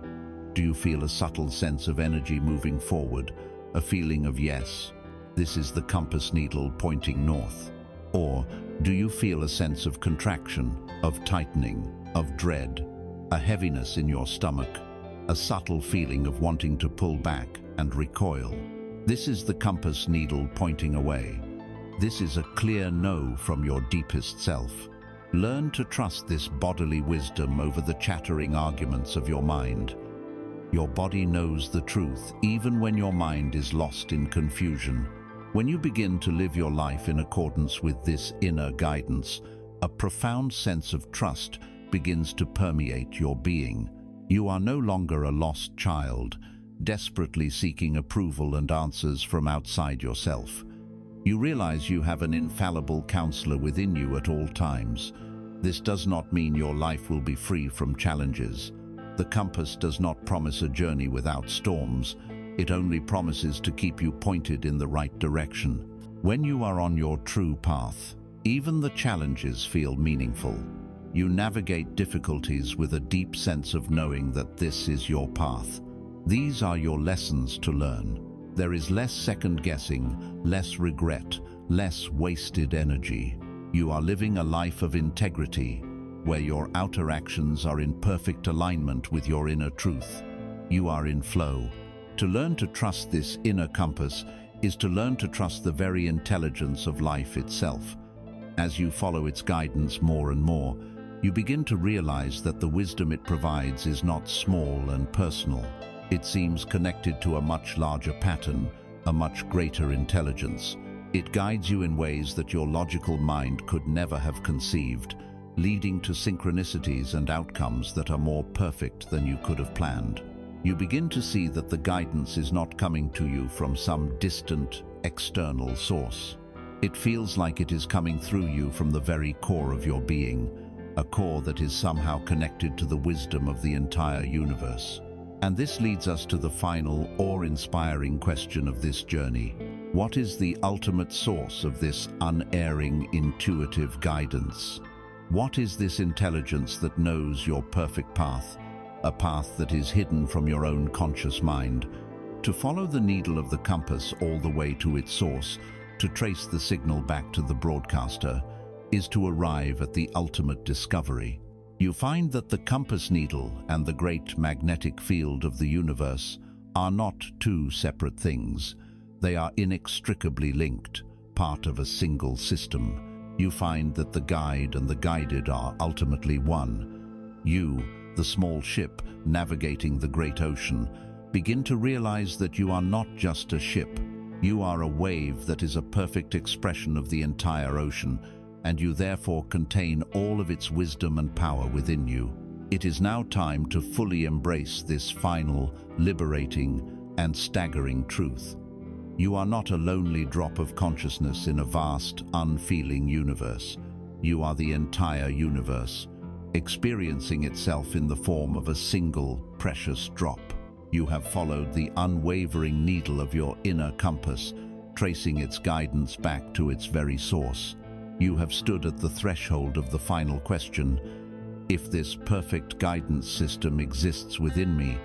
Do you feel a subtle sense of energy moving forward, a feeling of yes, this is the compass needle pointing north? Or do you feel a sense of contraction, of tightening, of dread, a heaviness in your stomach, a subtle feeling of wanting to pull back and recoil. This is the compass needle pointing away. This is a clear no from your deepest self. Learn to trust this bodily wisdom over the chattering arguments of your mind. Your body knows the truth, even when your mind is lost in confusion. When you begin to live your life in accordance with this inner guidance, a profound sense of trust begins to permeate your being. You are no longer a lost child, desperately seeking approval and answers from outside yourself. You realize you have an infallible counselor within you at all times. This does not mean your life will be free from challenges. The compass does not promise a journey without storms. It only promises to keep you pointed in the right direction. When you are on your true path, even the challenges feel meaningful. You navigate difficulties with a deep sense of knowing that this is your path. These are your lessons to learn. There is less second-guessing, less regret, less wasted energy. You are living a life of integrity, where your outer actions are in perfect alignment with your inner truth. You are in flow. To learn to trust this inner compass is to learn to trust the very intelligence of life itself. As you follow its guidance more and more, you begin to realize that the wisdom it provides is not small and personal. It seems connected to a much larger pattern, a much greater intelligence. It guides you in ways that your logical mind could never have conceived, leading to synchronicities and outcomes that are more perfect than you could have planned. You begin to see that the guidance is not coming to you from some distant, external source. It feels like it is coming through you from the very core of your being, a core that is somehow connected to the wisdom of the entire universe. And this leads us to the final, awe-inspiring question of this journey. What is the ultimate source of this unerring, intuitive guidance? What is this intelligence that knows your perfect path, a path that is hidden from your own conscious mind? To follow the needle of the compass all the way to its source, to trace the signal back to the broadcaster, is to arrive at the ultimate discovery. You find that the compass needle and the great magnetic field of the universe are not two separate things. They are inextricably linked, part of a single system. You find that the guide and the guided are ultimately one. You, the small ship navigating the great ocean, begin to realize that you are not just a ship. You are a wave that is a perfect expression of the entire ocean, and you therefore contain all of its wisdom and power within you. It is now time to fully embrace this final, liberating, and staggering truth. You are not a lonely drop of consciousness in a vast, unfeeling universe. You are the entire universe, experiencing itself in the form of a single, precious drop. You have followed the unwavering needle of your inner compass, tracing its guidance back to its very source. You have stood at the threshold of the final question: if this perfect guidance system exists within me,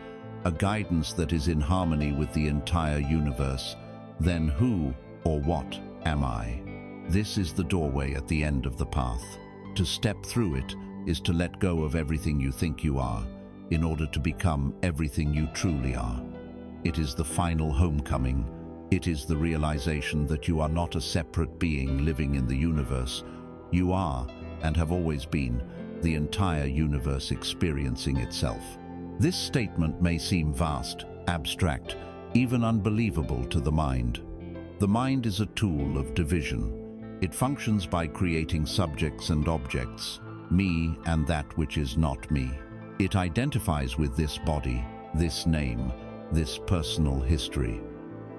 a guidance that is in harmony with the entire universe, then who or what am I? This is the doorway at the end of the path. To step through it is to let go of everything you think you are, in order to become everything you truly are. It is the final homecoming. It is the realization that you are not a separate being living in the universe. You are, and have always been, the entire universe experiencing itself. This statement may seem vast, abstract, even unbelievable to the mind. The mind is a tool of division. It functions by creating subjects and objects, me and that which is not me. It identifies with this body, this name, this personal history.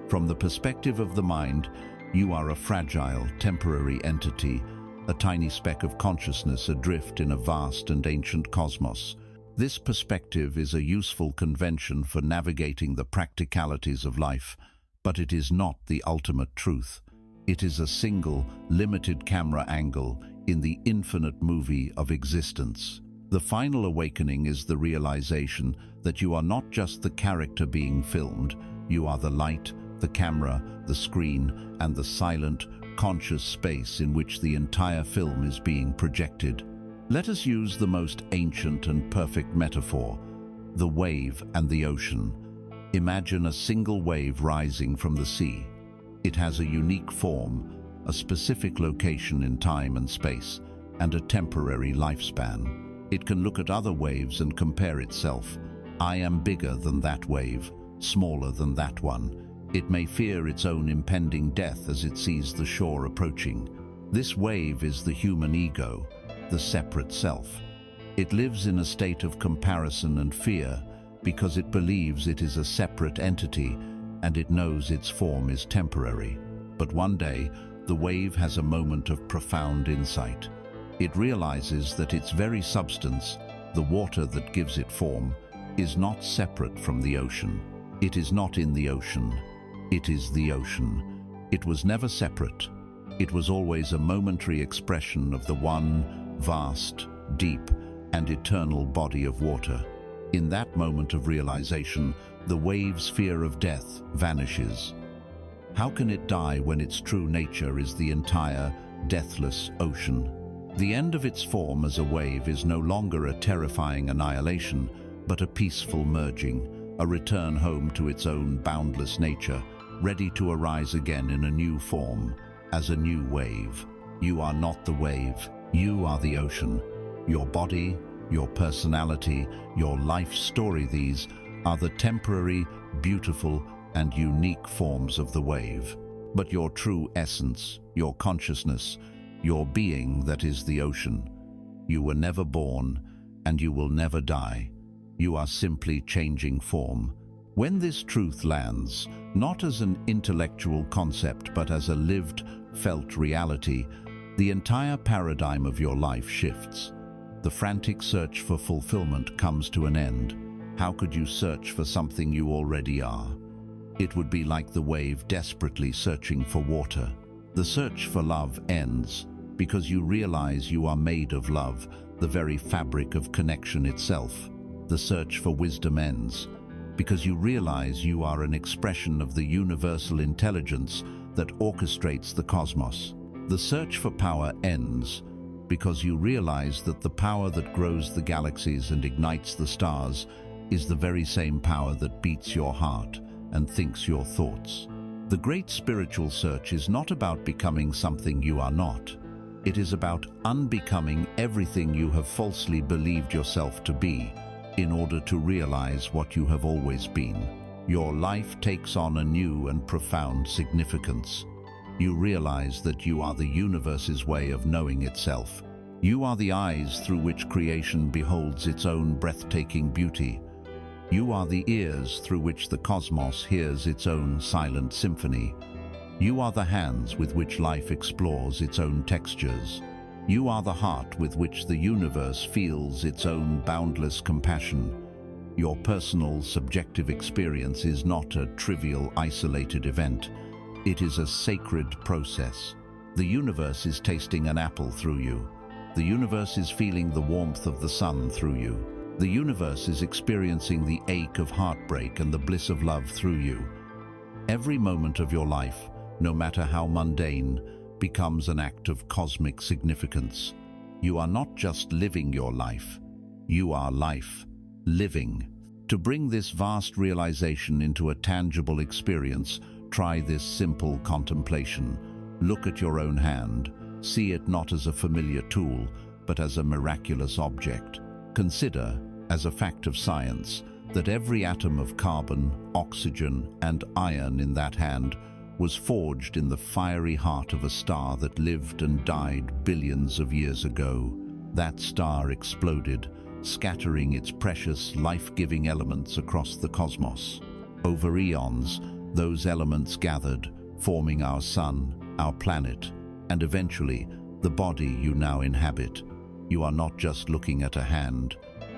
From the perspective of the mind, you are a fragile, temporary entity, a tiny speck of consciousness adrift in a vast and ancient cosmos. This perspective is a useful convention for navigating the practicalities of life, but it is not the ultimate truth. It is a single, limited camera angle in the infinite movie of existence. The final awakening is the realization that you are not just the character being filmed. You are the light, the camera, the screen, and the silent, conscious space in which the entire film is being projected. Let us use the most ancient and perfect metaphor, the wave and the ocean. Imagine a single wave rising from the sea. It has a unique form, a specific location in time and space, and a temporary lifespan. It can look at other waves and compare itself. I am bigger than that wave, smaller than that one. It may fear its own impending death as it sees the shore approaching. This wave is the human ego, the separate self. It lives in a state of comparison and fear because it believes it is a separate entity and it knows its form is temporary. But one day, the wave has a moment of profound insight. It realizes that its very substance, the water that gives it form, is not separate from the ocean. It is not in the ocean. It is the ocean. It was never separate. It was always a momentary expression of the one vast, deep, and eternal body of water. In that moment of realization, the wave's fear of death vanishes. How can it die when its true nature is the entire, deathless ocean? The end of its form as a wave is no longer a terrifying annihilation, but a peaceful merging, a return home to its own boundless nature, ready to arise again in a new form, as a new wave. You are not the wave, you are the ocean. Your body, your personality, your life story, these are the temporary, beautiful, and unique forms of the wave. But your true essence, your consciousness, your being that is the ocean. You were never born, and you will never die. You are simply changing form. When this truth lands, not as an intellectual concept but as a lived, felt reality, the entire paradigm of your life shifts. The frantic search for fulfillment comes to an end. How could you search for something you already are? It would be like the wave desperately searching for water. The search for love ends because you realize you are made of love, the very fabric of connection itself. The search for wisdom ends because you realize you are an expression of the universal intelligence that orchestrates the cosmos. The search for power ends because you realize that the power that grows the galaxies and ignites the stars is the very same power that beats your heart and thinks your thoughts. The great spiritual search is not about becoming something you are not. It is about unbecoming everything you have falsely believed yourself to be in order to realize what you have always been. Your life takes on a new and profound significance. You realize that you are the universe's way of knowing itself. You are the eyes through which creation beholds its own breathtaking beauty. You are the ears through which the cosmos hears its own silent symphony. You are the hands with which life explores its own textures. You are the heart with which the universe feels its own boundless compassion. Your personal, subjective experience is not a trivial, isolated event. It is a sacred process. The universe is tasting an apple through you. The universe is feeling the warmth of the sun through you. The universe is experiencing the ache of heartbreak and the bliss of love through you. Every moment of your life, no matter how mundane, becomes an act of cosmic significance. You are not just living your life. You are life, living. To bring this vast realization into a tangible experience, try this simple contemplation. Look at your own hand. See it not as a familiar tool, but as a miraculous object. Consider, as a fact of science, that every atom of carbon, oxygen, and iron in that hand was forged in the fiery heart of a star that lived and died billions of years ago. That star exploded, scattering its precious, life-giving elements across the cosmos. Over eons, those elements gathered, forming our sun, our planet, and eventually, the body you now inhabit. You are not just looking at a hand,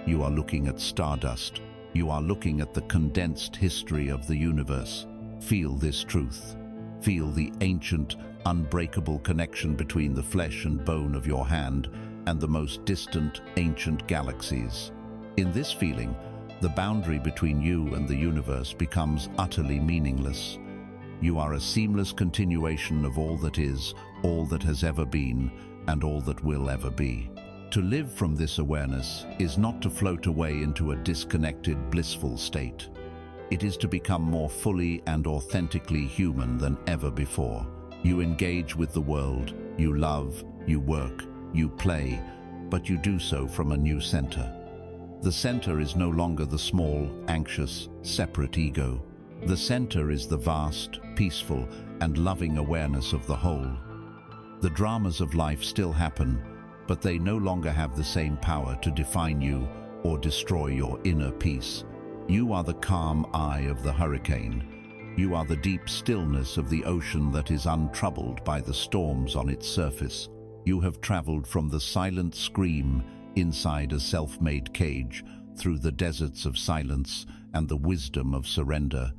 you are looking at stardust. You are looking at the condensed history of the universe. Feel this truth. Feel the ancient, unbreakable connection between the flesh and bone of your hand and the most distant, ancient galaxies. In this feeling, the boundary between you and the universe becomes utterly meaningless. You are a seamless continuation of all that is, all that has ever been, and all that will ever be. To live from this awareness is not to float away into a disconnected, blissful state. It is to become more fully and authentically human than ever before. You engage with the world, you love, you work, you play, but you do so from a new center. The center is no longer the small, anxious, separate ego. The center is the vast, peaceful, and loving awareness of the whole. The dramas of life still happen, but they no longer have the same power to define you or destroy your inner peace. You are the calm eye of the hurricane. You are the deep stillness of the ocean that is untroubled by the storms on its surface. You have traveled from the silent scream inside a self-made cage through the deserts of silence and the wisdom of surrender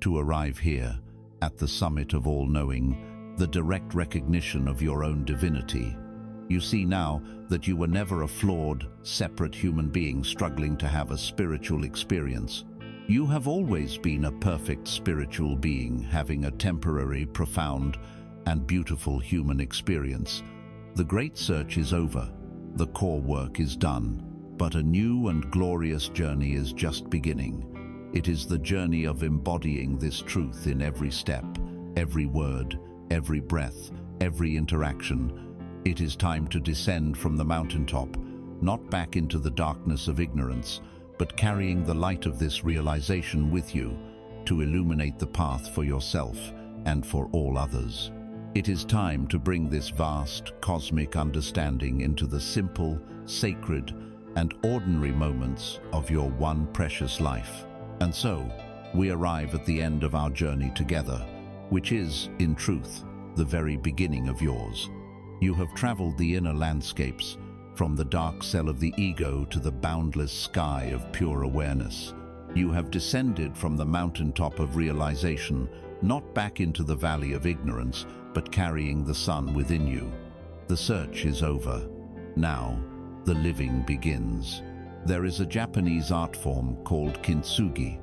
to arrive here, at the summit of all-knowing, the direct recognition of your own divinity. You see now that you were never a flawed, separate human being struggling to have a spiritual experience. You have always been a perfect spiritual being having a temporary, profound, and beautiful human experience. The great search is over. The core work is done. But a new and glorious journey is just beginning. It is the journey of embodying this truth in every step, every word, every breath, every interaction. It is time to descend from the mountaintop, not back into the darkness of ignorance, but carrying the light of this realization with you to illuminate the path for yourself and for all others. It is time to bring this vast, cosmic understanding into the simple, sacred, and ordinary moments of your one precious life. And so, we arrive at the end of our journey together, which is, in truth, the very beginning of yours. You have traveled the inner landscapes, from the dark cell of the ego to the boundless sky of pure awareness. You have descended from the mountaintop of realization, not back into the valley of ignorance, but carrying the sun within you. The search is over. Now, the living begins. There is a Japanese art form called kintsugi.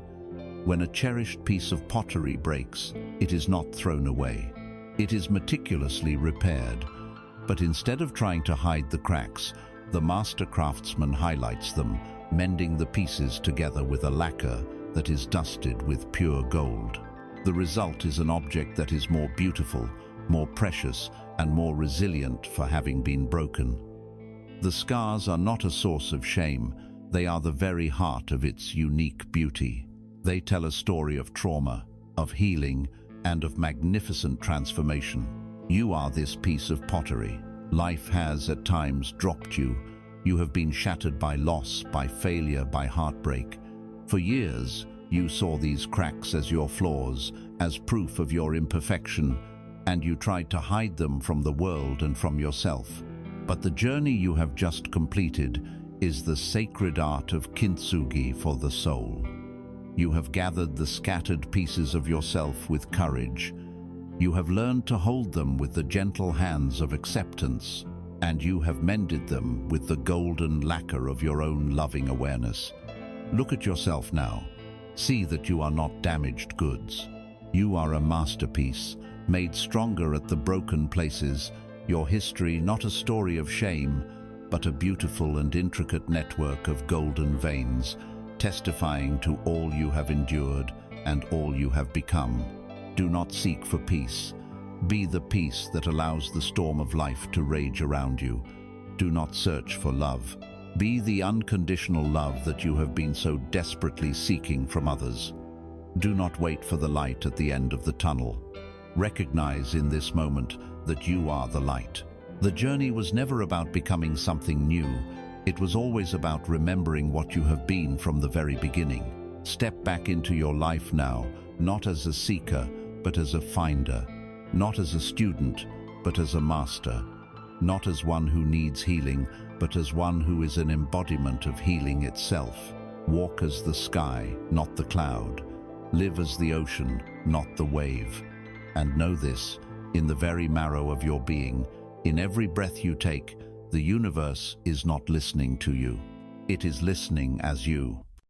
When a cherished piece of pottery breaks, it is not thrown away. It is meticulously repaired. But instead of trying to hide the cracks, the master craftsman highlights them, mending the pieces together with a lacquer that is dusted with pure gold. The result is an object that is more beautiful, more precious, and more resilient for having been broken. The scars are not a source of shame, they are the very heart of its unique beauty. They tell a story of trauma, of healing, and of magnificent transformation. You are this piece of pottery. Life has at times dropped you. You have been shattered by loss, by failure, by heartbreak. For years, you saw these cracks as your flaws, as proof of your imperfection, and you tried to hide them from the world and from yourself. But the journey you have just completed is the sacred art of kintsugi for the soul. You have gathered the scattered pieces of yourself with courage. You have learned to hold them with the gentle hands of acceptance, and you have mended them with the golden lacquer of your own loving awareness. Look at yourself now. See that you are not damaged goods. You are a masterpiece, made stronger at the broken places, your history not a story of shame, but a beautiful and intricate network of golden veins, testifying to all you have endured and all you have become. Do not seek for peace. Be the peace that allows the storm of life to rage around you. Do not search for love. Be the unconditional love that you have been so desperately seeking from others. Do not wait for the light at the end of the tunnel. Recognize in this moment that you are the light. The journey was never about becoming something new. It was always about remembering what you have been from the very beginning. Step back into your life now, not as a seeker, but as a finder, not as a student, but as a master, not as one who needs healing, but as one who is an embodiment of healing itself. Walk as the sky, not the cloud. Live as the ocean, not the wave. And know this, in the very marrow of your being, in every breath you take, the universe is not listening to you. It is listening as you.